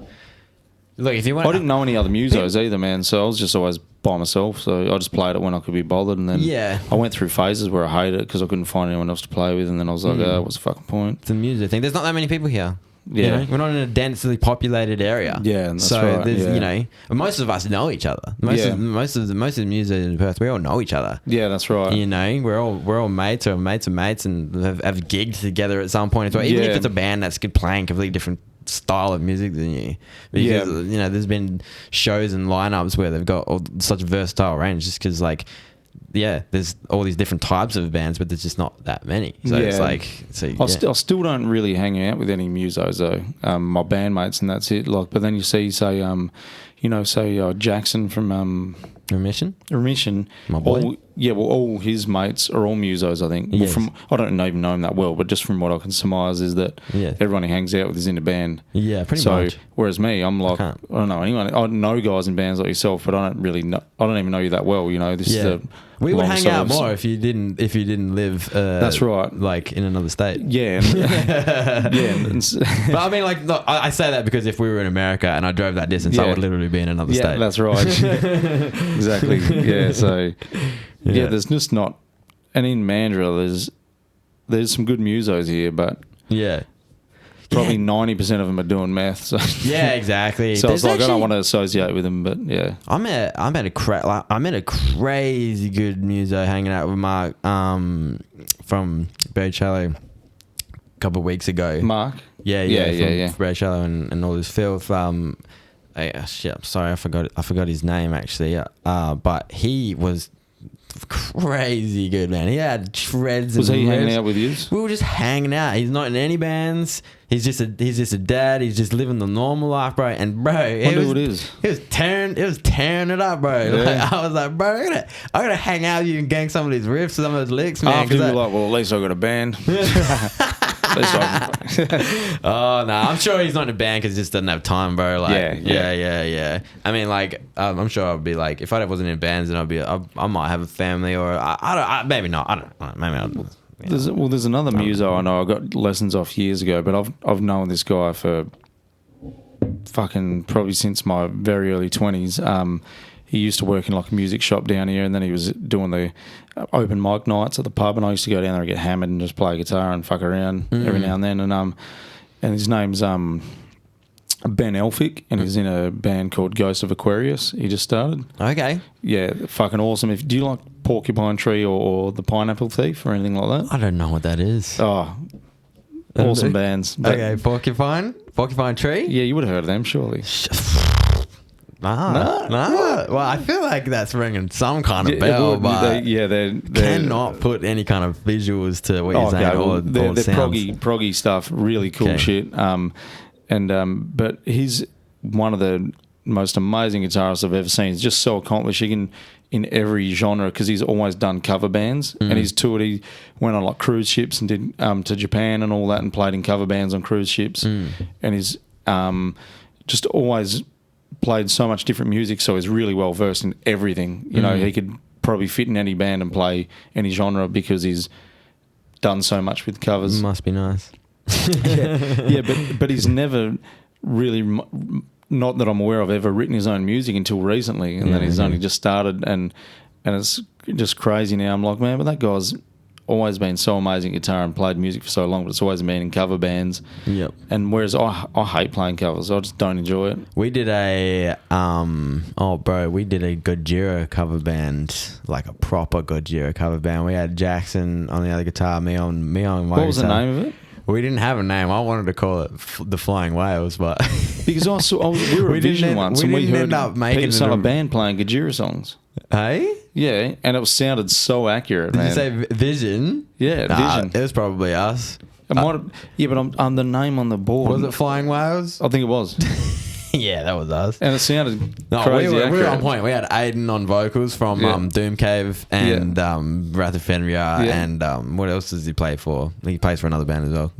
Look, if you want, I didn't know any other musos either, man. So I was just always by myself. So I just played it when I could be bothered, and then I went through phases where I hated it because I couldn't find anyone else to play with, and then I was like, what's the fucking point? The music thing. There's not that many people here. Yeah. You know? We're not in a densely populated area. Yeah, that's so right, there's, yeah. you know, most of us know each other. Most of the musicians in Perth, we all know each other. Yeah, that's right. You know, we're all mates or mates of mates, and have gigged together at some point as well. Even if it's a band that's playing completely different style of music than you, because you know, there's been shows and lineups where they've got such a versatile range, just because like. Yeah, there's all these different types of bands, but there's just not that many. So it's like, I still don't really hang out with any musos though. My bandmates and that's it. Like, but then you see, say, Jackson from Remission. My boy. All his mates are all musos, I think. Yes. Well, I don't even know him that well, but just from what I can surmise is that everyone he hangs out with is in a band. Yeah, pretty much. Whereas me, I'm like, I don't know anyone. I know guys in bands like yourself, but I don't even know you that well. You know, this is we would hang out more if you didn't live. That's right. Like in another state. Yeah. But I mean, like, look, I say that because if we were in America and I drove that distance, I would literally be in another state. Yeah, that's right. Exactly. Yeah. So. Yeah, there's just not, and in Mandurah there's some good musos here, but probably 90% of them are doing meth. So yeah, exactly. So it's like I don't want to associate with them, but yeah. I met a crazy good muso hanging out with Mark from Bird Shallow a couple of weeks ago. Mark? Yeah. Bird Shallow and all this filth. I'm sorry, I forgot his name actually. But he was crazy good, man. He had shreds. Was he hanging out with you? We were just hanging out. He's not in any bands. He's just a dad. He's just living the normal life, bro. And bro, it was tearing it up, bro. Yeah. Like, I was like, bro, I gotta hang out with you and gang some of these riffs, some of those licks, man. After you were like, well, at least I got a band. Oh no, I'm sure he's not in a band because he just doesn't have time, bro. Like, yeah. I mean, like, I'm sure I'd be like, if I wasn't in bands, then I might have a family, or maybe not. I don't know. Maybe not. There's another muso I know. I got lessons off years ago, but I've known this guy for fucking probably since my very early 20s. He used to work in like a music shop down here, and then he was doing the open mic nights at the pub, and I used to go down there and get hammered and just play guitar and fuck around every now and then. And his name's Ben Elphick, and he's in a band called Ghost of Aquarius. He just started. Okay. Yeah, fucking awesome. Do you like Porcupine Tree or The Pineapple Thief or anything like that? I don't know what that is. Oh, awesome bands. Okay, Porcupine Tree? Yeah, you would have heard of them, surely. No. Well, I feel like that's ringing some kind of bell, but they cannot put any kind of visuals to what you're saying. Well, they're proggy stuff, really cool shit. But he's one of the most amazing guitarists I've ever seen. He's just so accomplished. He can in every genre because he's always done cover bands and he's toured. He went on like cruise ships and did to Japan and all that and played in cover bands on cruise ships. And he's just always played so much different music, so he's really well versed in everything. You know, he could probably fit in any band and play any genre because he's done so much with covers. Must be nice. But he's never really, not that I'm aware of, ever written his own music until recently, and then he's only just started, and it's just crazy now. I'm like, man, but that guy's always been so amazing at guitar and played music for so long, but it's always been in cover bands. Yep. And whereas I hate playing covers, I just don't enjoy it. We did a Gojira cover band, like a proper Gojira cover band. We had Jackson on the other guitar, me on what was the name of it? We didn't have a name. I wanted to call it the Flying Whales, but because we were at Vision once, and we heard a band playing Gojira songs. Hey? Yeah, and it sounded so accurate, Did man. you say Vision? Yeah, Vision. It was probably us. It might have, but I'm the name on the board. Was it Flying Whales? I think it was. Yeah, that was us. And it sounded crazy we accurate. were on point. We had Aiden on vocals from Doom Cave and Wrath of Fenrir and what else does he play for? He plays for another band as well.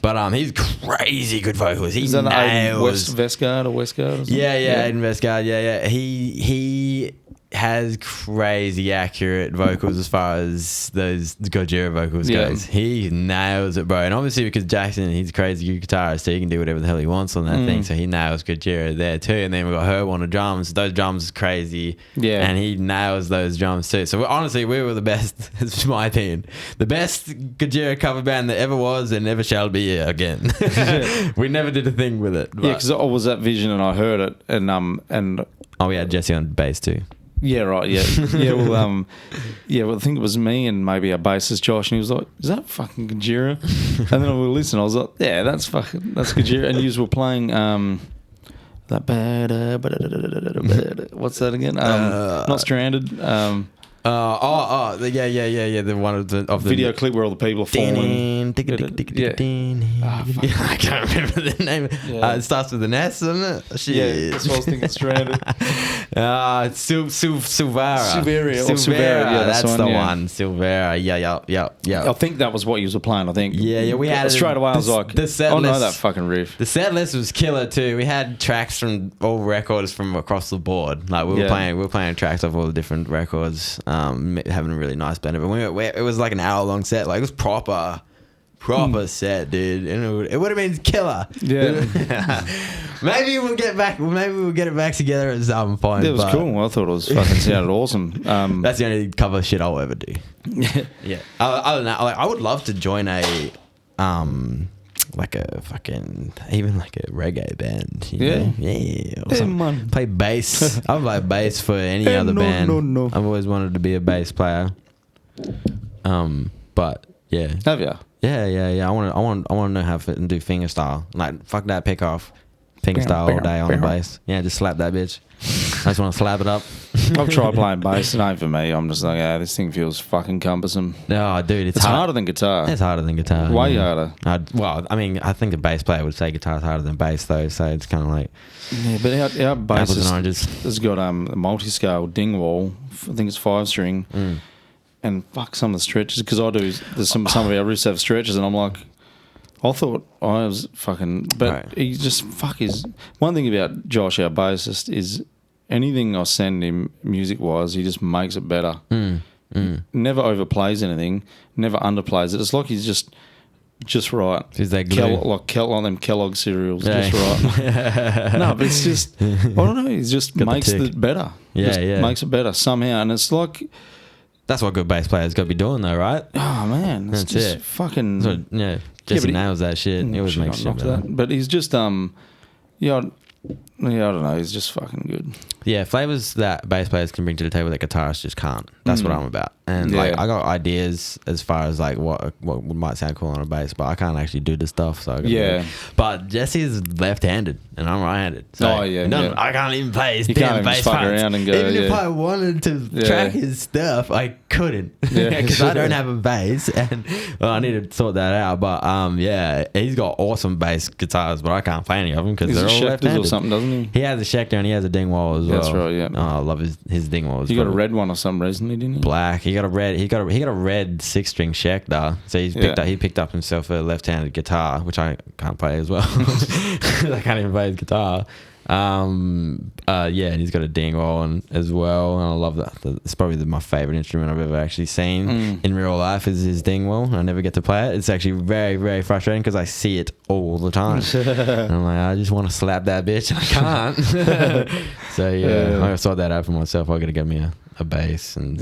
But he's crazy good vocalist. He Is that nails. West Vestgard or something? Yeah, Aiden Vestgard. Yeah. He has crazy accurate vocals as far as those Gojira vocals goes. He nails it, bro. And obviously because Jackson, he's a crazy guitarist, so he can do whatever the hell he wants on that thing. So he nails Gojira there too. And then we got Herb on the drums. Those drums is crazy. Yeah. And he nails those drums too. So honestly, we were the best, it's my opinion. The best Gojira cover band that ever was and never shall be again. We never did a thing with it. Yeah, because I was at Vision and I heard it, and we had Jesse on bass too. Yeah, right. Yeah, well, I think it was me and maybe our bassist Josh, and he was like, "Is that fucking Gojira?" And then I would listen. I was like, "Yeah, that's Gojira." And you were playing that what's that again? Not Stranded. Yeah. The one of the video clip where all the people are falling. I can't remember the name. It starts with an S, doesn't it? Shit. Yeah, that's what I was thinking. Stranded. It's Silvera. Silvera. Yeah, that's the one. Silvera. Yeah. I think that was what you were playing. I think. Yeah. We had straight away. I was like, I know that fucking riff. The set list was killer too. We had tracks from all records from across the board. Like we were playing tracks off all the different records. Having a really nice blend of it. It was like an hour-long set. Like it was proper set, dude. And it would have been killer. Yeah. Maybe we'll get it back together at some point. It was cool. I thought it was fucking sounded awesome. That's the only cover shit I'll ever do. Yeah. Other than that, I would love to join a like a fucking even like a reggae band. You know? Play bass. I would play bass for any other band. No. I've always wanted to be a bass player. But yeah. Have you? Yeah. I want to know how to do finger style. Like fuck that pick off. Finger style all day on the bass. Yeah, just slap that bitch. I just want to slap it up. I've tried playing bass. It ain't for me. I'm just like, this thing feels fucking cumbersome. Oh, dude, it's harder than guitar. It's harder than guitar. Way harder. Well, I mean, I think a bass player would say guitar's harder than bass, though. So it's kind of like but our bass apples and oranges. Has got a multi-scale Dingwall. I think it's 5-string. And fuck some of the stretches because there's some of our riffs have stretches, and I'm like. I thought I was fucking... But he just... One thing about Josh, our bassist, is anything I send him music-wise, he just makes it better. Never overplays anything, never underplays it. It's like he's just right. Is that glue? Like them Kellogg cereals, just right. No, but it's just... I don't know, he just makes it better. Makes it better somehow. And it's like... That's what good bass players got to be doing, though, right? Oh, man. That's just it. Fucking... Jesse nails that shit. He always makes shit better. But he's just, I don't know. He's just fucking good. Yeah, flavors that bass players can bring to the table that guitarists just can't. That's what I'm about. And like, I got ideas as far as like what might sound cool on a bass, but I can't actually do the stuff. So but Jesse's left-handed and I'm right-handed. So I can't even play his damn bass parts. Around and go, even if I wanted to track his stuff, I couldn't because I don't have a bass, and I need to sort that out. But he's got awesome bass guitars, but I can't play any of them because they're all left-handed. Or something, doesn't he? He has a Schecter and he has a Dingwall as well. That's right. Yeah. Oh, I love his Dingwall. You got a red one or something recently, didn't you? Black. He got a red 6-string Schecter. So he picked up himself a left-handed guitar, which I can't play as well. I can't even play his guitar. And he's got a Dingwall as well, and I love that. It's probably my favorite instrument I've ever actually seen in real life is his Dingwall. I never get to play it. It's actually very, very frustrating because I see it all the time. And I'm like, I just want to slap that bitch, and I can't. So I gotta sort that out for myself. I gotta get me a bass and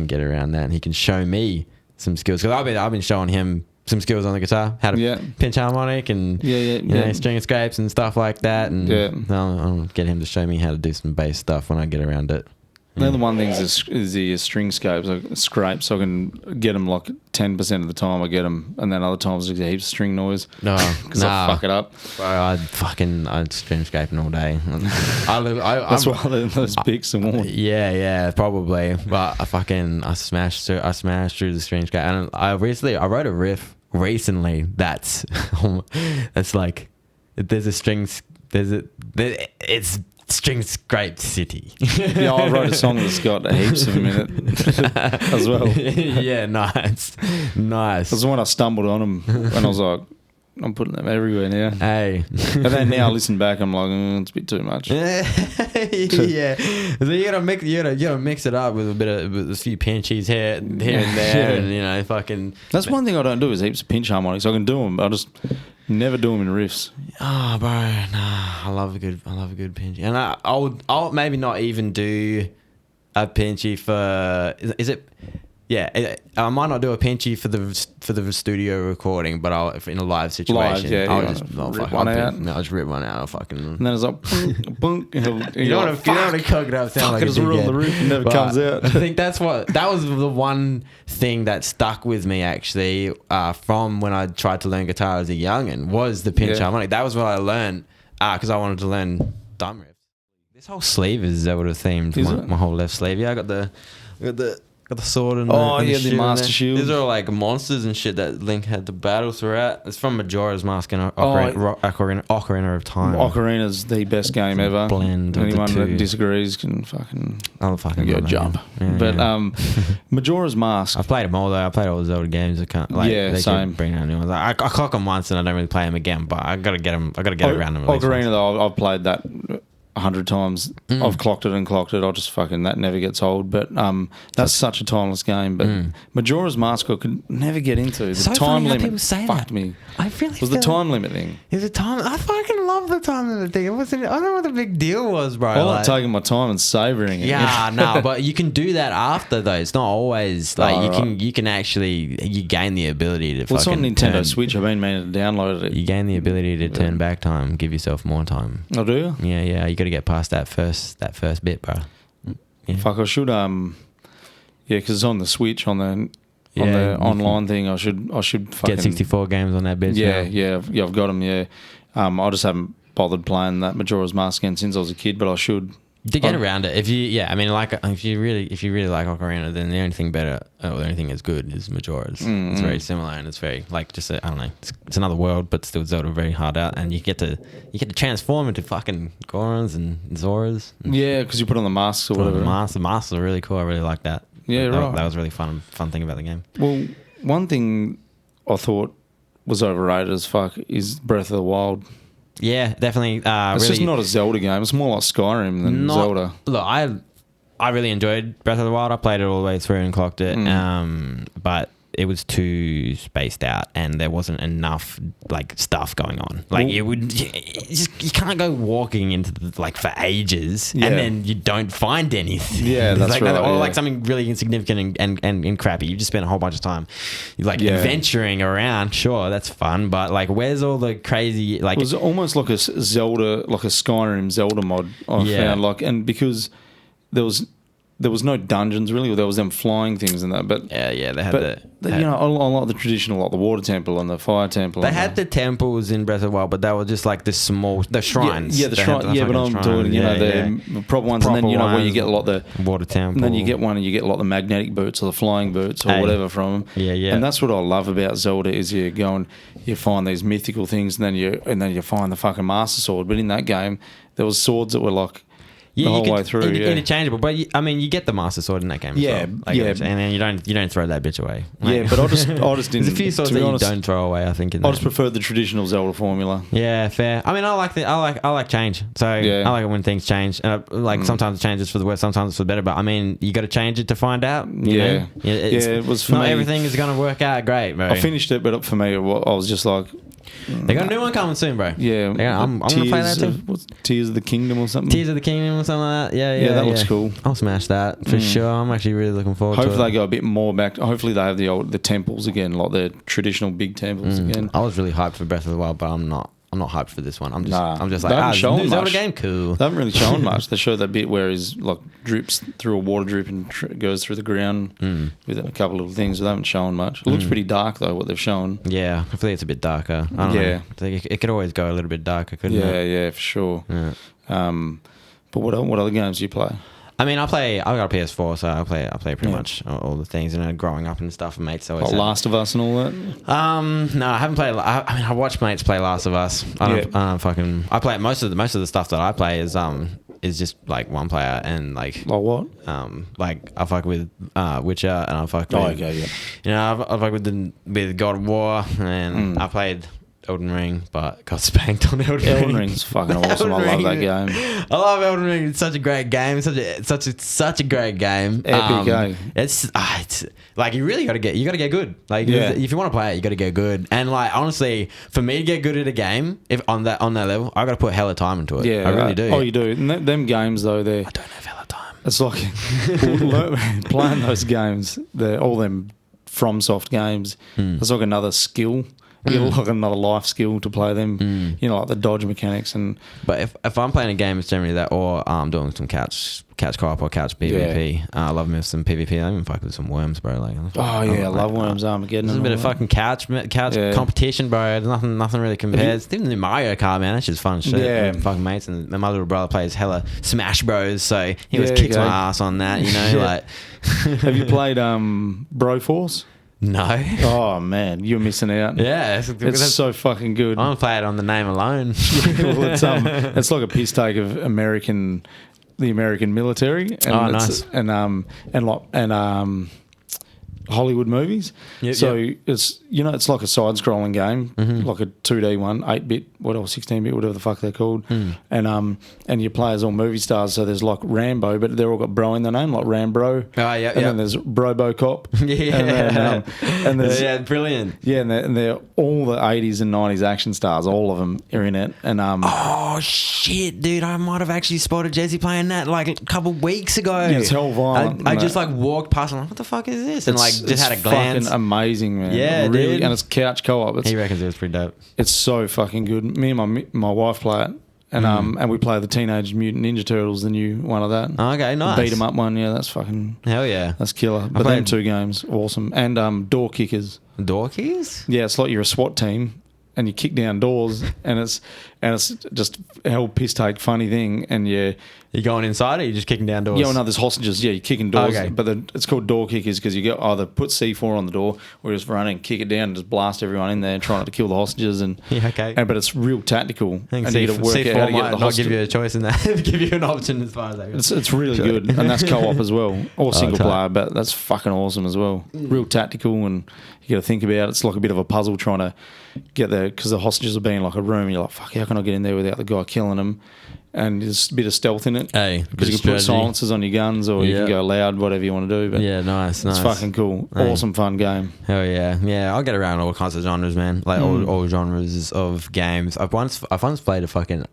get around that, and he can show me some skills because I've been showing him some skills on the guitar, how to pinch harmonic and you know, string escapes and stuff like that, and I'll get him to show me how to do some bass stuff when I get around it. The one thing is the string scrapes, so I can get them like 10% of the time I get them, and then other times there's heaps of string noise. No, because I fuck it up. I'd string scraping all day. That's why those picks are worn. Yeah, probably. But I smashed through the string scrape, and I wrote a riff recently that's like it's string scrape city. I wrote a song that's got heaps of them in it as well. Nice. It was when I stumbled on them and I was like, I'm putting them everywhere now. Hey. And then now I listen back, I'm like, it's a bit too much. Yeah. So you gotta mix it up with with a few pinchies here and there, and fucking. That's one thing I don't do is heaps of pinch harmonics. I can do them, but I just never do them in riffs. Oh, bro, nah. I love a good pinchy, and I'll maybe not even do a pinchy for. Is it? Yeah, I might not do a pinchy for the studio recording, but I'll in a live situation. I'll just rip one out. No, I'll just rip one out. I'll fucking. And then it's like, bunk. You don't want to cook it up. Sound like it doesn't roll the roof and never comes out. I think that was the one thing that stuck with me actually from when I tried to learn guitar as a youngin was the pinch harmonic. That was what I learned because I wanted to learn thumb riffs. This whole sleeve is Zelda themed. My whole left sleeve. Yeah, I got the sword and the Master Shield. These are like monsters and shit that Link had to battle throughout. It's from Majora's Mask and Ocarina of Time. Ocarina's the best game ever. Blend Anyone that disagrees can fucking go jump. Yeah, but Majora's Mask. I've played them all though. I played all the Zelda games. I can't. They same. Bring out new ones. I clock them once and I don't really play them again. But I gotta get them. I gotta get around them. Ocarina though, I've played that 100 times. I've clocked it. I'll just fucking, that never gets old. But that's such a timeless game. But Majora's Mask I could never get into. The time limit fucked me. I really was the time limit thing. Is it time? I fucking love the time limit thing. I don't know what the big deal was, bro. I like taking my time and savouring it. Yeah, no, but you can do that after though. It's not always like you can actually gain the ability to. Well, it's on Nintendo Switch. I've been meaning to download it. You gain the ability to turn back time, give yourself more time. Oh, do you? Yeah. You got to get past that first bit, bro. Yeah. Fuck, I should because it's on the Switch on the online thing. I should fucking get 64 games on that bitch. Yeah, I've got them. Yeah, I just haven't bothered playing that Majora's Mask again since I was a kid, but I should. To get around it, if you really like Ocarina, then the only thing better, the only thing that's good is Majora's. It's very similar and it's very like just I don't know, it's another world, but still Zelda very hard out, and you get to transform into fucking Gorons and Zoras. Yeah, because you put on the masks or whatever. The masks are really cool. I really like that. Yeah, right. That was really fun thing about the game. Well, one thing I thought was overrated as fuck is Breath of the Wild. Yeah, definitely. It's just not a Zelda game. It's more like Skyrim than Zelda. Look, I really enjoyed Breath of the Wild. I played it all the way through and clocked it. But it was too spaced out and there wasn't enough like stuff going on. Like you can't go walking into for ages and then you don't find anything. Yeah, that's right. Or like something really insignificant and crappy. You just spend a whole bunch of time adventuring around. Sure, that's fun, but like where's all the crazy like? It was almost like a Zelda, like a Skyrim Zelda mod. I found and because there was no dungeons really, or there was them flying things and that. But they had I like the traditional, like the water temple and the fire temple. They had the temples in Breath of the Wild, but they were just like the shrines. Yeah, the shrine. Yeah, but I'm talking, the proper ones, and then where you get a lot the water temple. And then you get one, and you get a lot the magnetic boots or the flying boots or whatever from them. Yeah. And that's what I love about Zelda is you go and you find these mythical things, and then you find the fucking Master Sword. But in that game, there was swords that were like. The whole way through, interchangeable. But you get the Master Sword in that game. As well. And then you don't throw that bitch away. But I just didn't. There's a few swords that you don't throw away. I think. I just prefer the traditional Zelda formula. Yeah, fair. I mean, I like change. So I like it when things change. Sometimes it changes for the worse, sometimes it's for the better. But I mean, you got to change it to find out. You know? It was for not me. Everything is going to work out great, bro. I finished it, but for me, I was just like. They got a new one coming soon, bro. Yeah, I'm gonna play that too. Tears of the Kingdom or something. Tears of the Kingdom or something like that. Yeah, that looks cool. I'll smash that for sure. I'm actually really looking forward to it. Hopefully they go a bit more back. Hopefully they have the temples again, like the traditional big temples again. I was really hyped for Breath of the Wild, but I'm not hyped for this one. I'm just like, new Zelda game, cool. They haven't really shown much. They showed that bit where he's like drips through a water drip and goes through the ground with a couple of little things. They haven't shown much. It looks pretty dark though, what they've shown. Yeah, hopefully it's a bit darker. I don't know. It could always go a little bit darker, couldn't it? Yeah, for sure. Yeah. But what other games do you play? I mean, I've got a PS4, so I play pretty much all the things. Growing up and stuff, and mates always. Last of Us and all that. No, I haven't played. I watched mates play Last of Us. I play most of the stuff that I play is just like one player and like. Like what? Like I fuck with Witcher and I fuck with. I fuck with God of War and I played Elden Ring, but got spanked on Elden Ring. Elden Ring's fucking awesome. I love that game. I love Elden Ring. It's such a great game. Such a great game. Epic game. It's like you really got to get good. Like if you want to play it, you got to get good. And like honestly, for me to get good at a game, if on that level, I got to put hella time into it. Yeah, I really do. Oh, you do. And them games though, I don't have hella time. It's like playing those games. They're all them FromSoft games. It's like another skill. You get like another life skill to play them. You know, like the dodge mechanics and. But if I'm playing a game, it's generally that, or I'm doing some couch co-op or couch PvP. Yeah. I love me some PvP. I even fuck with some worms, bro. Like, I love worms. Armageddon. There's a bit of fucking couch competition, bro. There's nothing really compares. Even the Mario Kart, man, that's just fun shit. Yeah, fucking mates. And my little brother plays hella Smash Bros, so he always kicks my ass on that. You know, like. Have you played Broforce? No. Oh man, you're missing out. Yeah, it's so fucking good. I'm gonna play it on the name alone. Well, it's like a piss take of the American military. And nice. And Hollywood movies. It's it's like a side-scrolling game, like a 2D one, 8-bit, 16-bit, whatever the fuck they're called, and your players all movie stars. So there's like Rambo, but they're all got bro in their name, like Rambro. Then there's Robocop. And there's brilliant. Yeah, and they're all the 80s and 90s action stars. All of them are in it. And oh shit, dude! I might have actually spotted Jesse playing that like a couple weeks ago. Yeah, it's hell violent. I just like walked past and I'm like, what the fuck is this? And like just had a glance. Fucking amazing, man. Yeah, really, dude. And it's couch co-op. He reckons it was pretty dope. It's so fucking good. Me and my wife play it, and we play the Teenage Mutant Ninja Turtles, the new one of that. Okay, nice. The beat 'em up one, yeah, that's fucking hell yeah. That's killer. But them two games, awesome. And Door Kickers. Door Kickers? Yeah, it's like you're a SWAT team. And you kick down doors, and it's just a hell piss take funny thing, and you're going inside, or you're just kicking down doors? Yeah, well, no, there's hostages. Yeah, you're kicking doors, okay. But it's called door kickers because you get either put C4 on the door or just run and kick it down and just blast everyone in there, trying not to kill the hostages. And but it's real tactical, and you got to work out how to get the hostage. Not give you a choice in that, give you an option as far as that goes. It's really good, and that's co-op as well, or single player, but that's fucking awesome as well. Real tactical, and you got to think about it. It's like a bit of a puzzle trying to get there because the hostages are being like a room. You're like, fuck, how can I get in there without the guy killing them? And there's a bit of stealth in it. Hey, because you can put silencers on your guns, or you can go loud, whatever you want to do. But yeah, nice. It's fucking cool. Hey. Awesome, fun game. Hell yeah, yeah. I'll get around all kinds of genres, man. Like all genres of games. I've once played a fucking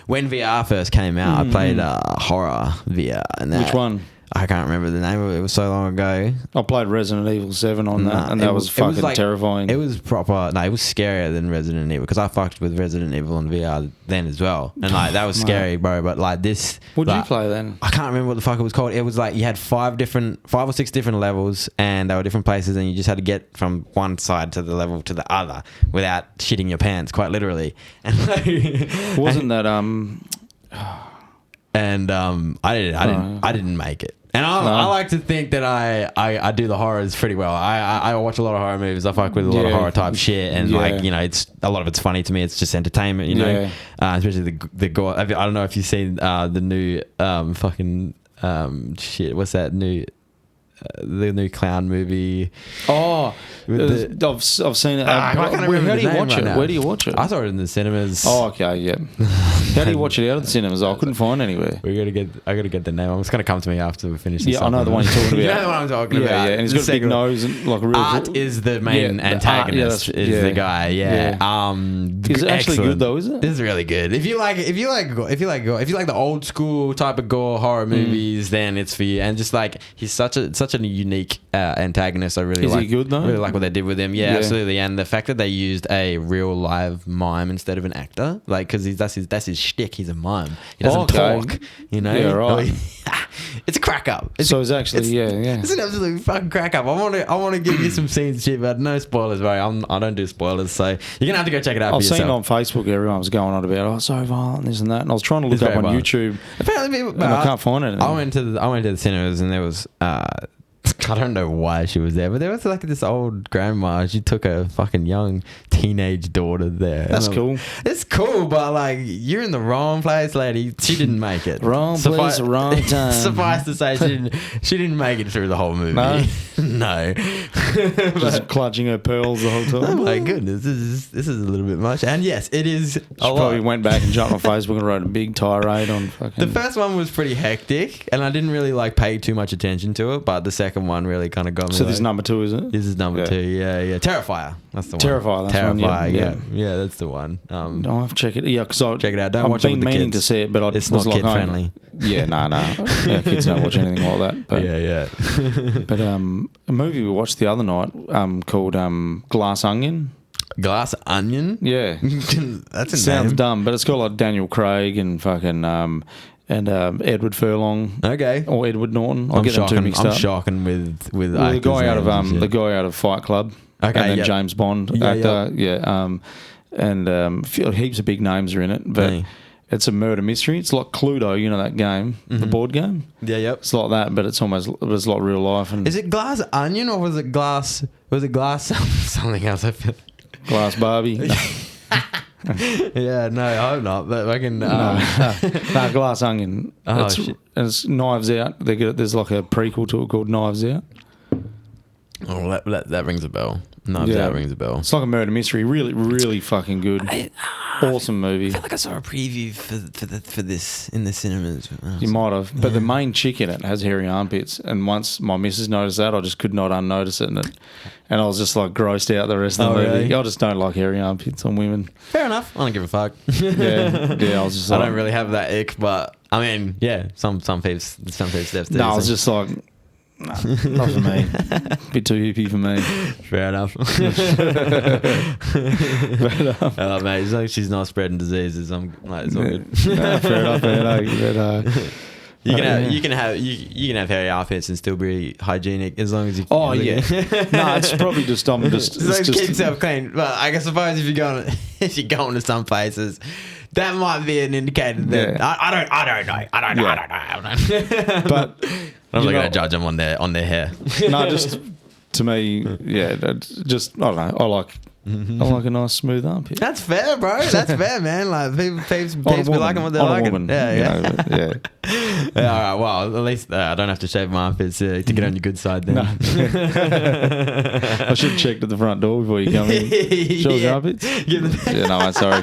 when VR first came out. I played horror VR. And which one? I can't remember the name of it. It was so long ago. I played Resident Evil 7 on that, and that was fucking terrifying. It was proper. No, it was scarier than Resident Evil because I fucked with Resident Evil in VR then as well, and like that was scary, bro. But like this, what did you play then? I can't remember what the fuck it was called. It was like you had 5 or 6 different levels, and they were different places, and you just had to get from one side to the level to the other without shitting your pants, quite literally. And wasn't that And I didn't make it. And I like to think that I do the horrors pretty well. I watch a lot of horror movies. I fuck with a lot of horror type shit, and like it's a lot of it's funny to me. It's just entertainment, you know. Especially the gore. I don't know if you've seen the new shit. What's that new? The new clown movie. Oh, I've seen it. Where do you watch it? Where do you watch it? I saw it in the cinemas. Oh, okay, yeah. How do you watch it out of the cinemas? I couldn't find anywhere. I gotta get the name. It's gonna come to me after we finish this. Yeah, I know the one you're talking about. You know the one I'm talking about. Yeah, and he's got a big nose and like a real. Art is the main antagonist. Is the guy. Yeah. Is it actually good though? Is it? This is really good. If you like the old school type of gore horror movies, then it's for you. And just like he's such a unique antagonist. I really like. Is he good though? Really like what they did with him. Yeah, absolutely. And the fact that they used a real live mime instead of an actor, like because that's his shtick. He's a mime. He doesn't talk. You know. Yeah, right. It's a crack up. It's an absolute fucking crack up. I want to give you some scenes, shit, but no spoilers, bro. I don't do spoilers, so you're gonna have to go check it out. I've seen it on Facebook. Everyone was going on about so violent, this and that, and I was trying to look up on YouTube. Apparently, and I can't find it. I went to the cinemas, and there was I don't know why she was there, but there was like this old grandma. She took a fucking young teenage daughter there. That's cool. It's cool, but like you're in the wrong place, lady. She didn't make it. Wrong place, wrong time. Suffice to say, she didn't make it through the whole movie. No, no. Just clutching her pearls the whole time. Oh my goodness, this is a little bit much. And yes, it is. She probably went back and jumped on Facebook and wrote a big tirade on fucking. The first one was pretty hectic, and I didn't really like pay too much attention to it. But the second one really kind of got me. So this is number 2, is it? This is number 2. Yeah. Terrifier. That's the one. Terrifier. That's Terrifier. Yeah, that's the one. I'll have to check it. Yeah, because check it out. Don't watch it with the meaning kids. to see it, but it's not kid friendly. Yeah, no. Yeah, kids don't watch anything like that. But, yeah. But a movie we watched the other night called Glass Onion. Glass Onion? Yeah. That's a Sounds name. dumb, but it's got like Daniel Craig and fucking Edward Furlong. Okay. Or Edward Norton. I get them two mixed up. I'm shocking with the guy out of the guy out of Fight Club. Okay. And then James Bond actor. Yeah. And heaps of big names are in it, but it's a murder mystery. It's like Cluedo, you know that game, the board game. Yeah, yep. It's like that, but it's like real life. And is it Glass Onion or was it Glass? Was it Glass something else? I feel. Glass Barbie. No. Yeah, no, I hope not. But I can. No, Glass Onion. Oh, shit. It's Knives Out. There's like a prequel to it called Knives Out. Oh, that rings a bell. Knives Out rings a bell. It's like a murder mystery. Really, really fucking good. Awesome movie. I feel like I saw a preview for this in the cinemas. You might have, but the main chick in it has hairy armpits, and once my missus noticed that, I just could not unnotice it, and I was just like grossed out the rest of the movie. Really? I just don't like hairy armpits on women. Fair enough. I don't give a fuck. Yeah. I was just. I don't really have that ick, but I mean, yeah, some peeps steps. No, I was just like. Nah, not for me. Bit too hippie for me. Fair enough. But, mate, as long as she's not spreading diseases, I'm like, it's all good. No, fair enough, man. You can have hairy armpits and still be hygienic as long as you. Oh yeah. No, it's probably just keep yourself clean. But I suppose if you're going to some places, that might be an indicator that I don't know. But I'm not going to judge them on their hair. No, just to me, yeah. Just I don't know. I like a nice smooth armpit. That's fair, bro. That's fair, man. Like people be liking what they're liking. Yeah. All right. Well, at least I don't have to shave my armpits to get on your good side. Then. No. I should have checked at the front door before you come in. Show your armpits. Yeah, no, I'm sorry.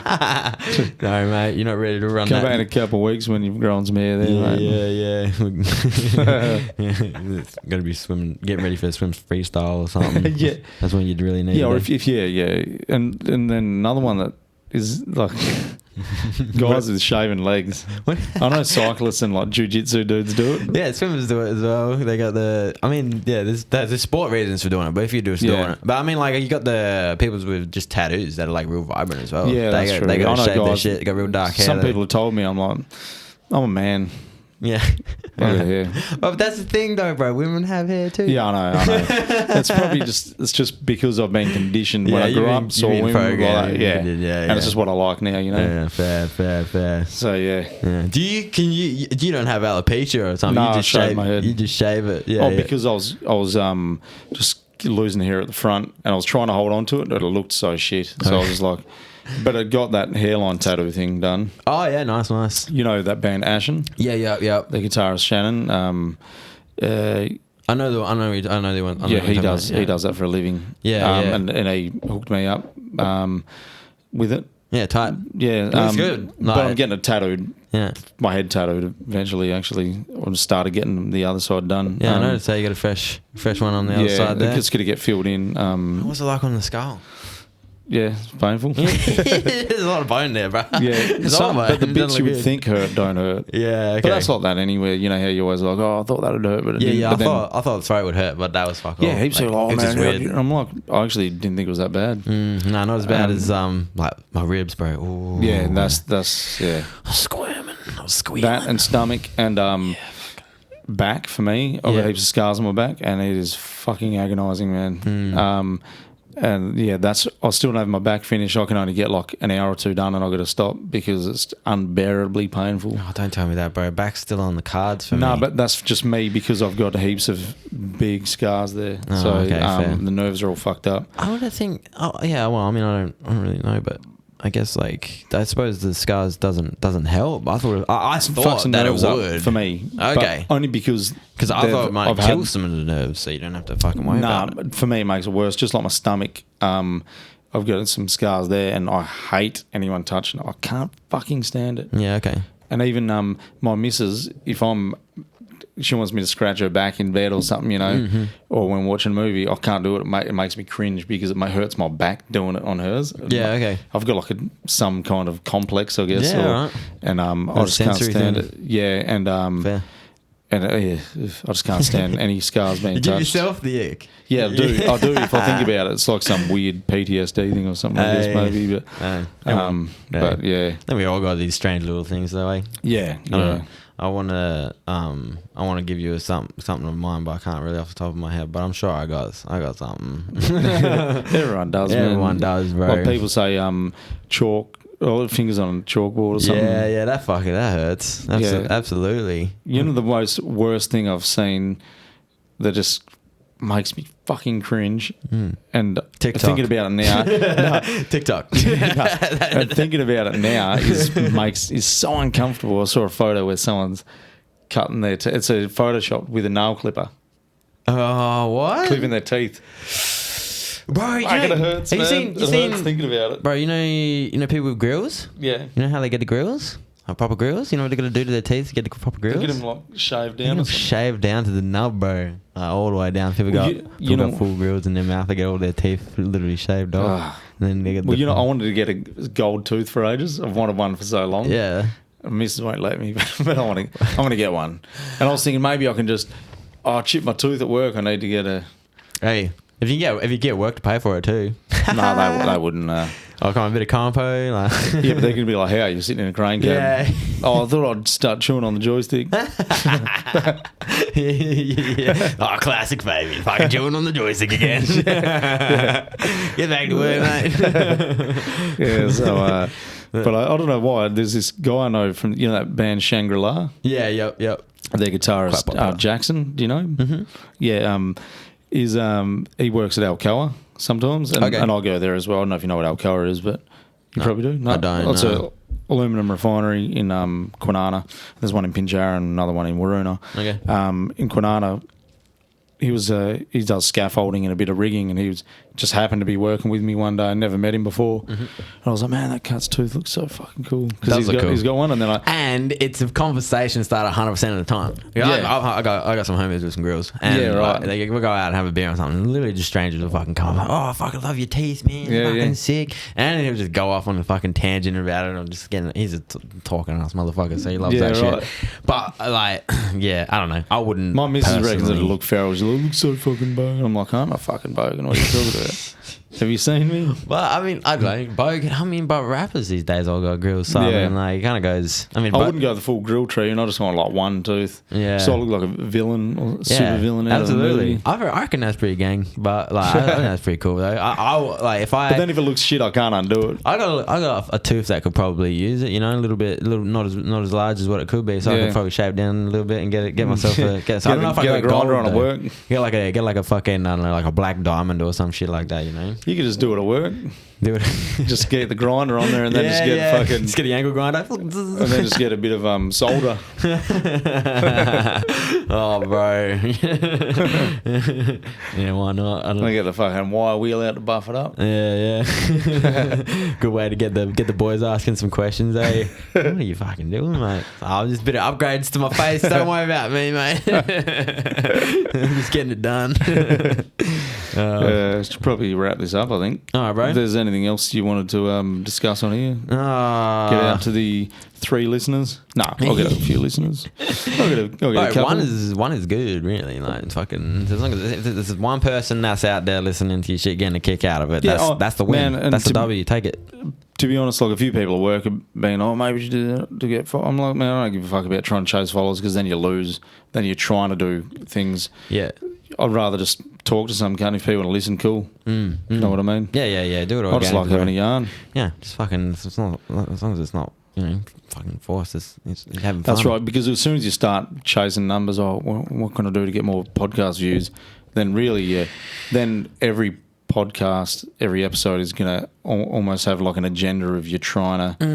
No, mate, you're not ready to run. Come back in a couple of weeks when you've grown some hair. There, mate. Yeah. Gonna be getting ready for a swim freestyle or something. Yeah, that's when you'd really need. Yeah, or if and then another one that is like guys with shaven legs. I know cyclists and like jiu-jitsu dudes do it. Yeah, swimmers do it as well. They got there's sport reasons for doing it, but if you do it, doing it. But I mean, like you got the people with just tattoos that are like real vibrant as well. Yeah, that's true. They got to shave their shit. They got real dark hair. Some people have told me, I'm like, I'm a man. Yeah. But that's the thing though, bro. Women have hair too. Yeah, I know. It's probably just because I've been conditioned when I grew up, saw women like that. And it's just what I like now, you know. Yeah, fair. So yeah. Do you don't have alopecia or something? No, you just I shave my head. You just shave it. Yeah. Because I was just losing hair at the front, and I was trying to hold on to it, but it looked so shit. So I was just like. But it got that hairline tattoo thing done. Oh yeah, nice. You know that band Ashen? Yeah. The guitarist Shannon. I know the one. He does that for a living. And he hooked me up with it. Yeah, tight. Yeah, that's good. But I'm getting it tattooed. Yeah, my head tattooed eventually. Actually, I started getting the other side done. Yeah, I noticed. So you got a fresh one on the other side there. It's going to get filled in. What's it like on the skull? Yeah, it's painful. There's a lot of bone there, bro. Yeah, but the bits you would think hurt don't hurt. Yeah, okay. But that's like that anywhere. You know how you always like, I thought that would hurt, but it didn't. I thought the throat would hurt, but that was fuck all. Yeah, heaps of man. Weird. I'm like, I actually didn't think it was that bad. No, not as bad as like my ribs, bro. Ooh. Yeah, that's yeah. I was squeaming. That and stomach and back for me. I've got heaps of scars on my back, and it is fucking agonising, man. And yeah, I still don't have my back finished. I can only get like an hour or two done, and I've got to stop because it's unbearably painful. Oh, don't tell me that, bro. Back's still on the cards for me. No, but that's just me because I've got heaps of big scars there. Oh, So okay, fair. the nerves are all fucked up. I would think. Oh, yeah. Well, I mean, I don't really know, but I guess like I suppose the scars doesn't help. I thought I thought Fucks that it nerves up would for me. Okay. But only because I thought it might kill some of the nerves, so you don't have to fucking worry about it. But for me, it makes it worse. Just like my stomach, I've got some scars there, and I hate anyone touching it. I can't fucking stand it. Yeah. Okay. And even my missus, if she wants me to scratch her back in bed or something, you know, or when watching a movie, I can't do it. It makes me cringe because it hurts my back doing it on hers. Yeah, okay. I've got like some kind of complex, I guess. Yeah, right. And I just can't stand it. Yeah, and Fair. and I just can't stand any scars being You touched. give yourself the ick. Yeah, I do. I do if I think about it. It's like some weird PTSD thing or something, I guess, maybe. But yeah. Then we all got these strange little things, though, eh? Yeah. I want to give you something of mine, but I can't really off the top of my head. But I'm sure I got something. Everyone does, man. Everyone does, bro. Like people say, chalk, or fingers on a chalkboard or something. Yeah, that hurts. Absolutely. You know the worst thing I've seen that just makes me fucking cringe, and TikTok. thinking about it now. TikTok. And thinking about it now is so uncomfortable. I saw a photo where someone's cutting their it's a Photoshop with a nail clipper. Oh, what? Clipping their teeth. Bro, It hurts, man. It hurts thinking about it. Bro, you know people with grills? Yeah. You know how they get the grills? Proper grills? You know what they're going to do to their teeth to get the proper grills? Get them like shaved They down. get them shaved down to the nub, bro. All the way down. People got full grills in their mouth. They get all their teeth literally shaved off. And then they get I wanted to get a gold tooth for ages. I've wanted one for so long. Yeah. Mrs. won't let me, but I'm going to get one. And I was thinking maybe I can just chip my tooth at work. I need to get a... Hey, if you get work to pay for it too. No, they wouldn't. Oh, come on, a bit of compo. Like. Yeah, but they're going to be like, how? You're sitting in a crane cab. Yeah. Oh, I thought I'd start chewing on the joystick. Yeah. Oh, classic, baby. Fucking chewing on the joystick again. Get back to work, mate. Yeah, so... but I don't know why. There's this guy I know from, that band Shangri-La? Yeah, yep. Their guitarist, Jackson, do you know? Mm-hmm. Yeah, he works at Alcoa sometimes, and I'll go there as well. I don't know if you know what Alcoa is, but you probably do. No, I don't. It's an aluminium refinery in Kwinana. There's one in Pinjarra and another one in Waroona. Okay. In Kwinana, he does scaffolding and a bit of rigging, and he just happened to be working with me one day. I never met him before. Mm-hmm. And I was like, man, that cat's tooth looks so fucking cool. Because he's got one, and then and it's a conversation start 100% of the time. I got some homies with some grills. And yeah, right. We'll go out and have a beer or something. Literally just strangers will fucking come like, oh, I fucking love your teeth, man. You're fucking sick. And he'll just go off on a fucking tangent about it. I'm just getting, he's a talking ass motherfucker, so he loves that shit. But I don't know. I wouldn't. My missus reckons that it look feral. She's like, it looks so fucking bogan. I'm like, I'm a fucking bogan. What are you talking about? Have you seen me? Well, I mean, I don't know. Bogan, but rappers these days all got grills. So, I mean, like, it kind of goes... I wouldn't go the full grill tree, and I just want, like, one tooth. Yeah. So I look like a villain or super villain out absolutely. of the movie. I reckon that's pretty gang, but, like, I think that's pretty cool, though. But then if it looks shit, I can't undo it. I got a tooth that could probably use it, a little bit, not as large as what it could be, so I could probably shave down a little bit and get myself a... I don't know if I get a grinder on at work. Get like a fucking, I don't know, like a black diamond or some shit like that, You could just do it at work. Do it. Just get the grinder on there and then just get the angle grinder and then just get a bit of solder. Oh, bro. Yeah, why not? I get the fucking wire wheel out to buff it up. Yeah. Good way to get the boys asking some questions, eh? What are you fucking doing, mate? Oh, just a bit of upgrades to my face. Don't worry about me, mate. I'm just getting it done. Should probably wrap this up, I think. All right, bro. If there's anything else you wanted to discuss on here, get out to the 3 listeners. I'll get a few listeners. I'll get a couple. One is good, really. Like, it's fucking, as long as if there's one person that's out there listening to your shit, getting a kick out of it, that's the win. Man, that's the W. Take it. To be honest, like a few people at work have been, maybe you should do that to get followers. I'm like, man, I don't give a fuck about trying to chase followers because then you lose. Then you're trying to do things. Yeah. I'd rather just talk to some kind of people and listen cool. You know what I mean? Yeah. Do it all. I just like having a yarn. Yeah, just fucking. It's not as long as it's not fucking forced. It's having fun. That's right. Because as soon as you start chasing numbers, what can I do to get more podcast views? Then really, then every podcast, every episode is going to almost have like an agenda of you trying to,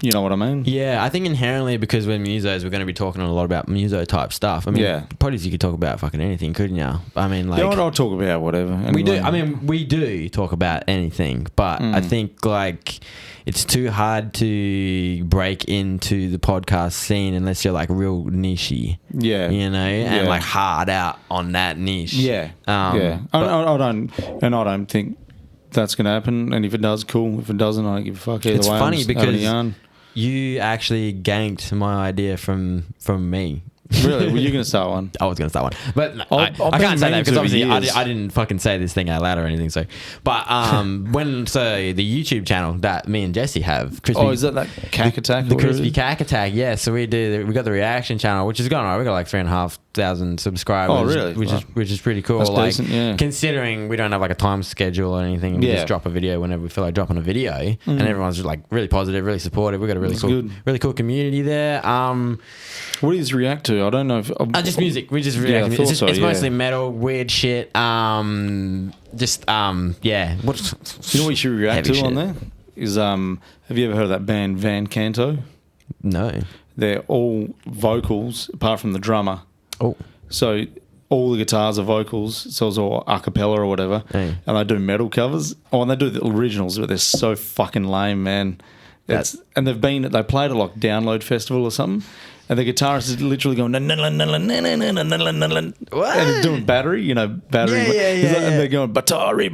you know what I mean? Yeah, I think inherently because we're musos, we're going to be talking a lot about muso type stuff. I mean, podcasts you could talk about fucking anything, couldn't you? I mean, like... Yeah, I'll talk about whatever. Anyway. We do. I mean, we do talk about anything, but I think like it's too hard to break into the podcast scene unless you're like real nichey. Yeah. You know, and like hard out on that niche. Yeah. I don't think that's going to happen. And if it does, cool. If it doesn't, I don't give a fuck either way. It's funny because you actually ganked my idea from me. Really? Were you going to start one? I was going to start one. But no, I can't say that because obviously I didn't fucking say this thing out loud or anything. So, but the YouTube channel that me and Jesse have. Is that Cack Attack? The Crispy Cack Attack, yeah. So we got the reaction channel, which is going on. We got like 3,500 subscribers. Oh, really? Which is pretty cool. That's like, decent, yeah. Considering we don't have like a time schedule or anything. We just drop a video whenever we feel like dropping a video. And everyone's just like really positive, really supportive. We've got a really cool community there. What do you react to? I don't know if... just music. We just react. It's mostly metal, weird shit. Yeah. What? You know what you should react to on there? Is, have you ever heard of that band Van Canto? No. They're all vocals, apart from the drummer. Oh. So all the guitars are vocals, so it's all a cappella or whatever. Hey. And they do metal covers. Oh, and they do the originals, but they're so fucking lame, man. And they played at like Download Festival or something. And the guitarist is literally going, what? And it's doing battery, battery. Yeah. And they're going, batari.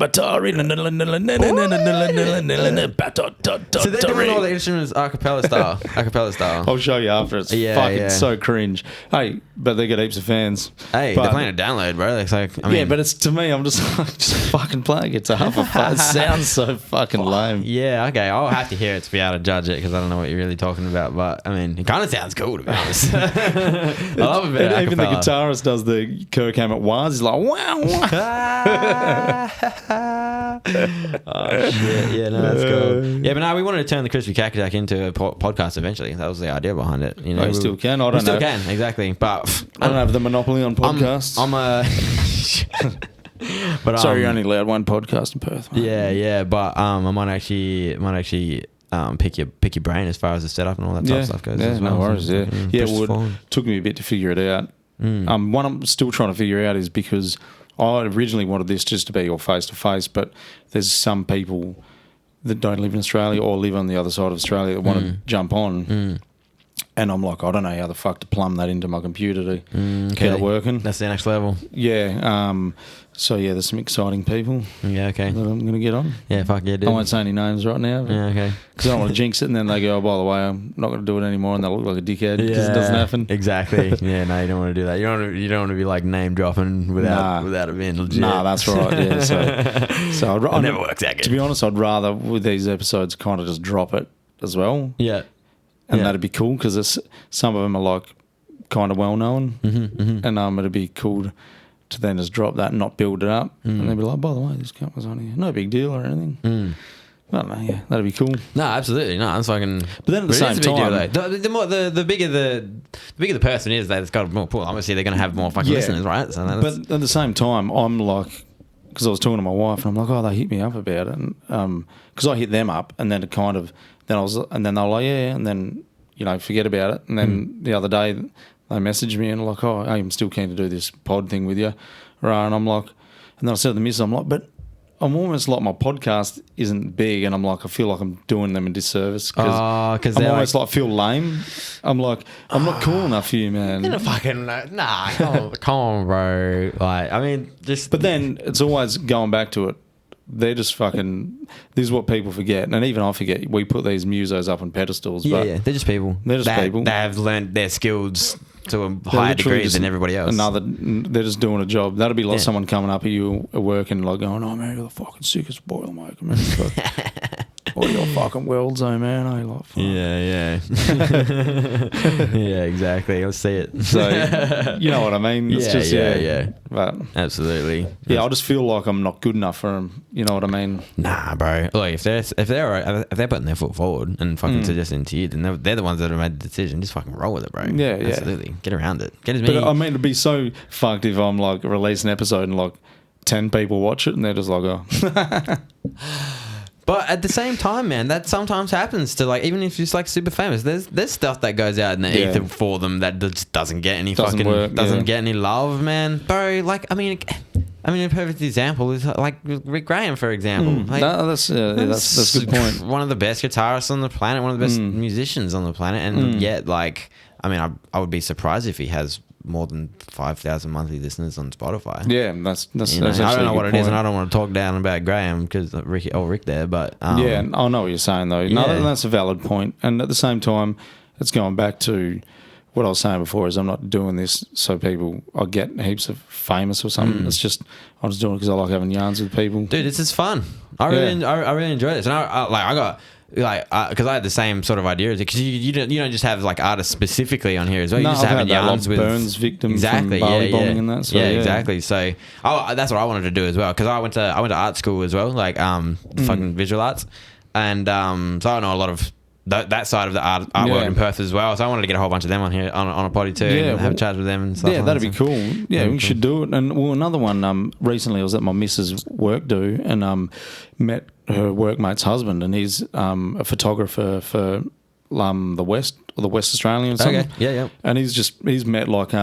So they're doing all the instruments a cappella style. I'll show you after. It's fucking so cringe. Hey, but they got heaps of fans. Hey, they're playing a Download, bro. It's like, but it's to me, I'm just fucking playing guitar for fun. It sounds so fucking lame. Yeah, okay. I'll have to hear it to be able to judge it because I don't know what you're really talking about. But I mean, it kind of sounds cool to be honest. I love a bit of even the guitarist does the Kirk Hammett wahs. He's like, wow. Oh, shit. Yeah, no, that's cool. Yeah, but no, we wanted to turn the Crispy Cack Attack into a podcast eventually. That was the idea behind it. You still can. I don't know. Still can, exactly. But I don't have the monopoly on podcasts. But sorry, you're only allowed one podcast in Perth. Mate. Yeah. But I might actually pick your brain as far as the setup and all that type of stuff goes. Yeah, as well. No worries. It took me a bit to figure it out. One I'm still trying to figure out is because I originally wanted this just to be all face to face, but there's some people that don't live in Australia or live on the other side of Australia that want to jump on. And I'm like, I don't know how the fuck to plumb that into my computer to get it working. That's the next level. Yeah. So, there's some exciting people. Yeah, okay. That I'm going to get on. Yeah, fuck yeah, dude. I won't say any names right now. Yeah, okay. Because I don't want to jinx it, and then they go, oh, by the way, I'm not going to do it anymore, and they'll look like a dickhead because it doesn't happen. Exactly. Yeah, no, you don't want to do that. You don't want to be like name dropping without it being legit. Nah, that's right. Yeah. So it never works out good. To be honest, I'd rather with these episodes kind of just drop it as well. Yeah. And that'd be cool because some of them are like kind of well known, and it'd be cool to then just drop that and not build it up, and they'd be like, by the way, this cup was on here, no big deal or anything. I don't know, yeah, that'd be cool. No, absolutely, no, that's fucking. But then at the same time, the bigger the person is, it's got more pull. Obviously, they're going to have more fucking listeners, right? So but at the same time, I'm like, because I was talking to my wife, and I'm like, oh, they hit me up about it, and because I hit them up, and then it kind of. And then they were like, yeah, and then, forget about it. And then the other day they messaged me and like, oh, I'm still keen to do this pod thing with you. Right. And I'm like, and then I said to the missus, I'm like, but I'm almost like my podcast isn't big, and I'm like, I feel like I'm doing them a disservice because I'm almost like feel lame. I'm like, I'm not cool enough for you, man. You're fucking come on, bro. Like, I mean, just. But then it's always going back to it. They're just fucking. This is what people forget, and even I forget. We put these musos up on pedestals. Yeah, they're just people. They're just people. They have learned their skills to a higher degree than everybody else. They're just doing a job. That'd be like someone coming up at you at work and like going, "Oh man, you're the fucking sickest Boilermaker, man." All your fucking worlds, though, man. I like. Fuck. Yeah. Yeah, exactly. I'll see it. So you know what I mean? It's just yeah. But Absolutely. yeah, I just feel like I'm not good enough for them. You know what I mean? Nah, bro. Like if they're putting their foot forward and fucking suggesting to you, then they're the ones that have made the decision. Just fucking roll with it, bro. Yeah, Absolutely. Get around it. Get as many. But I mean, it'd be so fucked if I'm like release an episode and like 10 people watch it and they're just like, oh. But at the same time, man, that sometimes happens to like, even if you're like super famous, there's stuff that goes out in the ether for them that just doesn't get any get any love, man. Bro, like, I mean, a perfect example is like Rick Graham, for example. Like, that's a good point. One of the best guitarists on the planet, one of the best musicians on the planet, and yet, like, I mean, I would be surprised if he has more than 5,000 monthly listeners on Spotify. Yeah, that's I don't know what it is, and I don't want to talk down about Graham because Rick there, but yeah, I know what you're saying though. No, that's a valid point, and at the same time, it's going back to what I was saying before. Is I'm not doing this so I get heaps of famous or something. It's just I'm just doing it because I like having yarns with people. Dude, it's just fun. I really enjoy this, and I got. Like, because I had the same sort of idea, because you don't just have like artists specifically on here as well. You just have yarns with Burns victims from Bali bombing and that. So, exactly. So that's what I wanted to do as well, because I went to art school as well, like fucking visual arts, and so I know a lot of that side of the art world in Perth as well. So I wanted to get a whole bunch of them on here on a potty too, and have a chat with them and stuff. Yeah, that'd be cool. Yeah, we should do it. And another one. Recently, I was at my missus' work do and met her workmate's husband, and he's a photographer for the West Australian or something. Okay. Yeah. And he's met like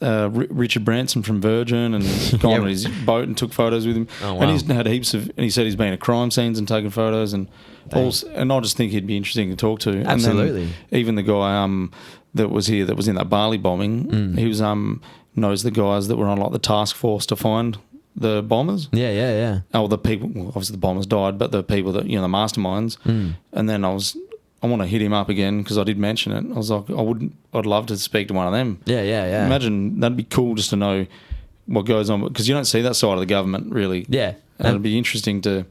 Richard Branson from Virgin and gone on his boat and took photos with him. Oh, wow. And he's had heaps of, and he said he's been at crime scenes and taken photos and and I just think he'd be interesting to talk to. Absolutely. And then even the guy that was here that was in that Bali bombing, he was knows the guys that were on like the task force to find the bombers. Yeah. Oh, the people. Well, obviously the bombers died, but the people that the masterminds. And then I want to hit him up again because I did mention it. I was like, I'd love to speak to one of them. Yeah. Imagine that'd be cool just to know what goes on because you don't see that side of the government really. Yeah, and it'd be interesting to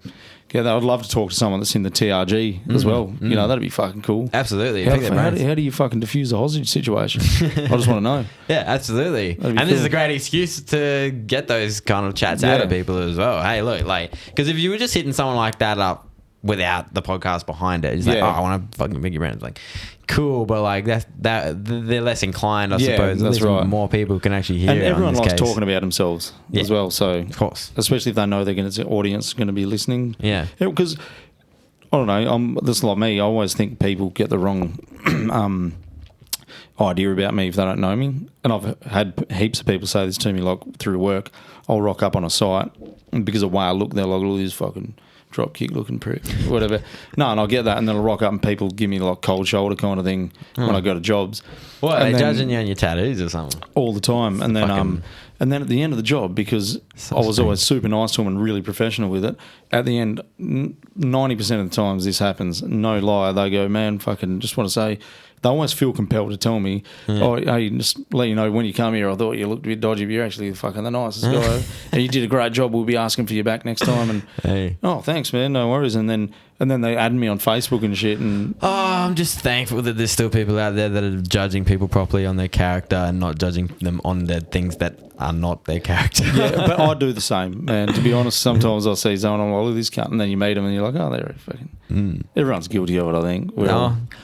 get that. I'd love to talk to someone that's in the TRG as well. You know, that'd be fucking cool. Absolutely. How do you fucking diffuse a hostage situation? I just want to know. Yeah, absolutely. And cool. this is a great excuse to get those kind of chats out of people as well. Hey, look, like, because if you were just hitting someone like that up without the podcast behind it, it's like, I want to fucking pick your brain. It's like, cool, but like that they're less inclined, I suppose. That's right. More people can actually hear. And everyone likes talking about themselves as well. So of course, especially if they know the audience is going to be listening. Yeah, because I don't know. This is like me. I always think people get the wrong idea about me if they don't know me. And I've had heaps of people say this to me, like through work. I'll rock up on a site, and because of the way I look, they're like, "Look, this fucking drop kick looking prick," whatever. No, and I'll get that, and then I'll rock up and people give me like cold shoulder kind of thing when I go to jobs. What, are they judging you on your tattoos or something? All the time. And then at the end of the job, because I was always super nice to them and really professional with it, at the end, 90% of the times this happens, no lie, they go, "Man, fucking just want to say," they almost feel compelled to tell me, "Oh, hey, just let you know, when you come here, I thought you looked a bit dodgy, but you're actually fucking the nicest guy, and you did a great job. We'll be asking for you back next time." And oh, thanks, man, no worries. And then they add me on Facebook and shit. And I'm just thankful that there's still people out there that are judging people properly on their character and not judging them on their things that are not their character. Yeah, but I do the same, man. To be honest, sometimes I see someone, I'm like, "Look at this cunt," and then you meet them and you're like, "Oh, they're fucking." Everyone's guilty of it, I think.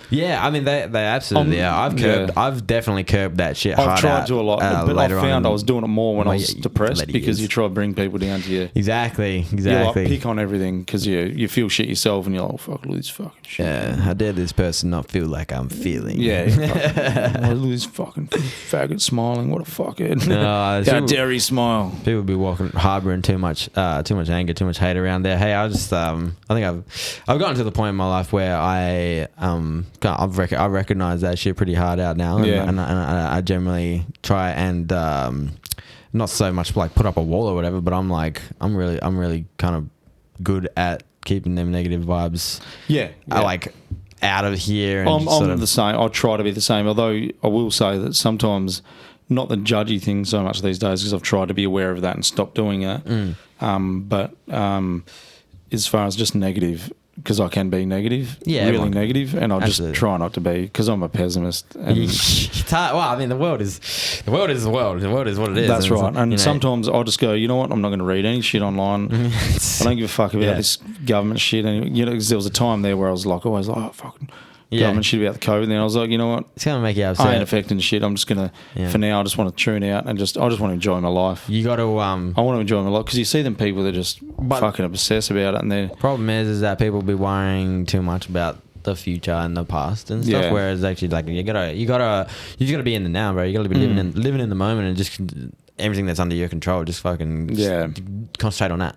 Yeah, I mean they absolutely are. I've definitely curbed that shit. I've tried to a lot, but I found I was doing it more when I was depressed because you try to bring people down to you. Exactly. You like pick on everything because you feel shit yourself and you're like, "Oh, fuck, look at this fucking shit." Yeah, how dare this person not feel like I'm feeling? Yeah, look at this fucking faggot smiling. What a fuckhead! How dare he smile? People be harboring too much anger, too much hate around there. Hey, I just I think I've gotten to the point in my life where I recognize that shit pretty hard out now, and I generally try and not so much like put up a wall or whatever, but I'm really kind of good at keeping them negative vibes. Like out of here. And I'm the same. I try to be the same. Although I will say that sometimes, not the judgy thing so much these days, because I've tried to be aware of that and stop doing it. But as far as just negative, because I can be negative, Yeah, negative, and I just try not to be because I'm a pessimist. And it's hard. Well, I mean, the world is the world. The world is what it is. That's right. And sometimes I'll just go, you know what? I'm not going to read any shit online. I don't give a fuck about this government shit. And because there was a time there where I was like, always like, oh fucking government shit about the COVID. And then I was like, you know what? It's gonna make you upset. I ain't affecting shit. I'm just gonna for now. I just want to tune out and I just want to enjoy my life. You got to. I want to enjoy my life because you see them people that just fucking obsess about it. And the problem is that people be worrying too much about the future and the past and stuff. Whereas actually, like you gotta be in the now, bro. You gotta be living in the moment and just everything that's under your control. Just fucking concentrate on that.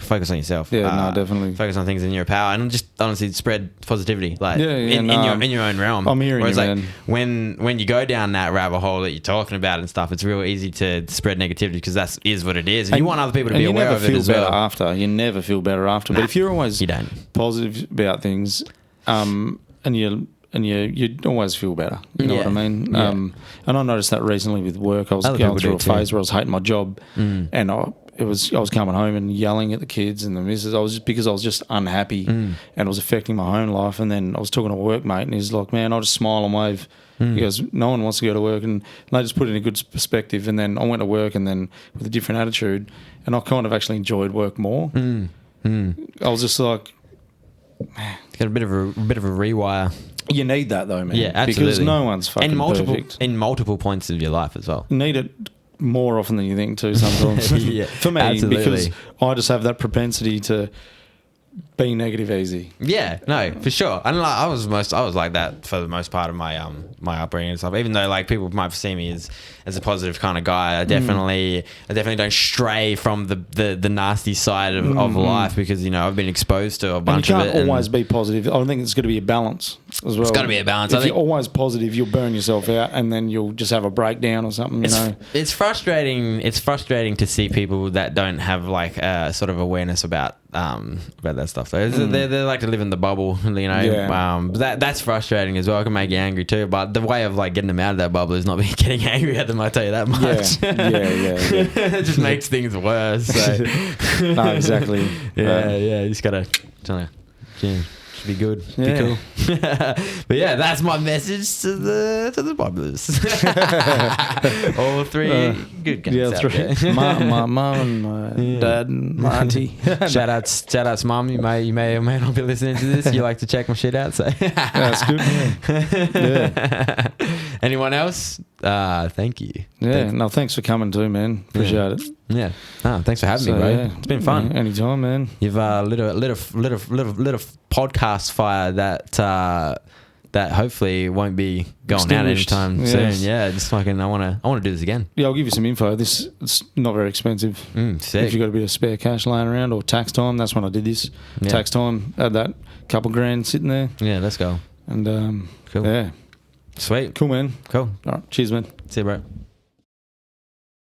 Focus on yourself. Yeah, no, definitely. Focus on things in your power and just honestly spread positivity. Like in your own realm. I'm hearing Whereas you, like man. when you go down that rabbit hole that you're talking about and stuff, it's real easy to spread negativity because that is what it is. And you want other people to be aware of it as well. You never feel better after. But if you're always positive about things, and you always feel better. You know what I mean? Yeah. And I noticed that recently with work. I was going through a phase where I was hating my job, and I was coming home and yelling at the kids and the missus. Because I was just unhappy, and it was affecting my own life. And then I was talking to a workmate, and he's like, "Man, I just smile and wave." He goes, "No one wants to go to work," and they just put it in a good perspective. And then I went to work, and then with a different attitude, and I kind of actually enjoyed work more. I was just like, man, got a bit of a rewire. You need that though, man. Yeah, absolutely. Because no one's fucking perfect. In multiple points of your life as well. You need it more often than you think too sometimes. For me, because I just have that propensity to be negative easy. Yeah, no, for sure. And like, I was like that for the most part of my my upbringing and stuff. Even though like people might see me as a positive kind of guy, I definitely don't stray from the nasty side of life because I've been exposed to a bunch of it. You can't always be positive. I think it's got to be a balance as well. It's got to be a balance. If you're always positive, you'll burn yourself out, and then you'll just have a breakdown or something. It's frustrating. It's frustrating to see people that don't have like sort of awareness about that stuff. They like to live in the bubble, that's frustrating as well. It can make you angry too, but the way of like getting them out of that bubble is not getting angry at them, I tell you that much. It just makes things worse. So. No, exactly. You just gotta be good, be cool. But yeah, that's my message to the bubblers. All three good guys. Yeah, three. My mum and my dad and my auntie. Shout outs, mum. You may or may not be listening to this. You like to check my shit out, so that's good. Yeah. Anyone else? Thank you. Yeah, thanks for coming too, man. Appreciate it. Yeah. Thanks for having me, bro. Yeah. It's been fun. Yeah, anytime, man. You've lit a podcast fire that hopefully won't be going out anytime soon. Yeah, just fucking. I want to do this again. Yeah, I'll give you some info. It's not very expensive. Sick. If you got a bit of spare cash laying around or tax time, that's when I did this. Yeah. Tax time, had that couple grand sitting there. Yeah, let's go. And cool. Yeah. Sweet. Cool, man. Cool. All right. Cheers, man. See you, bro.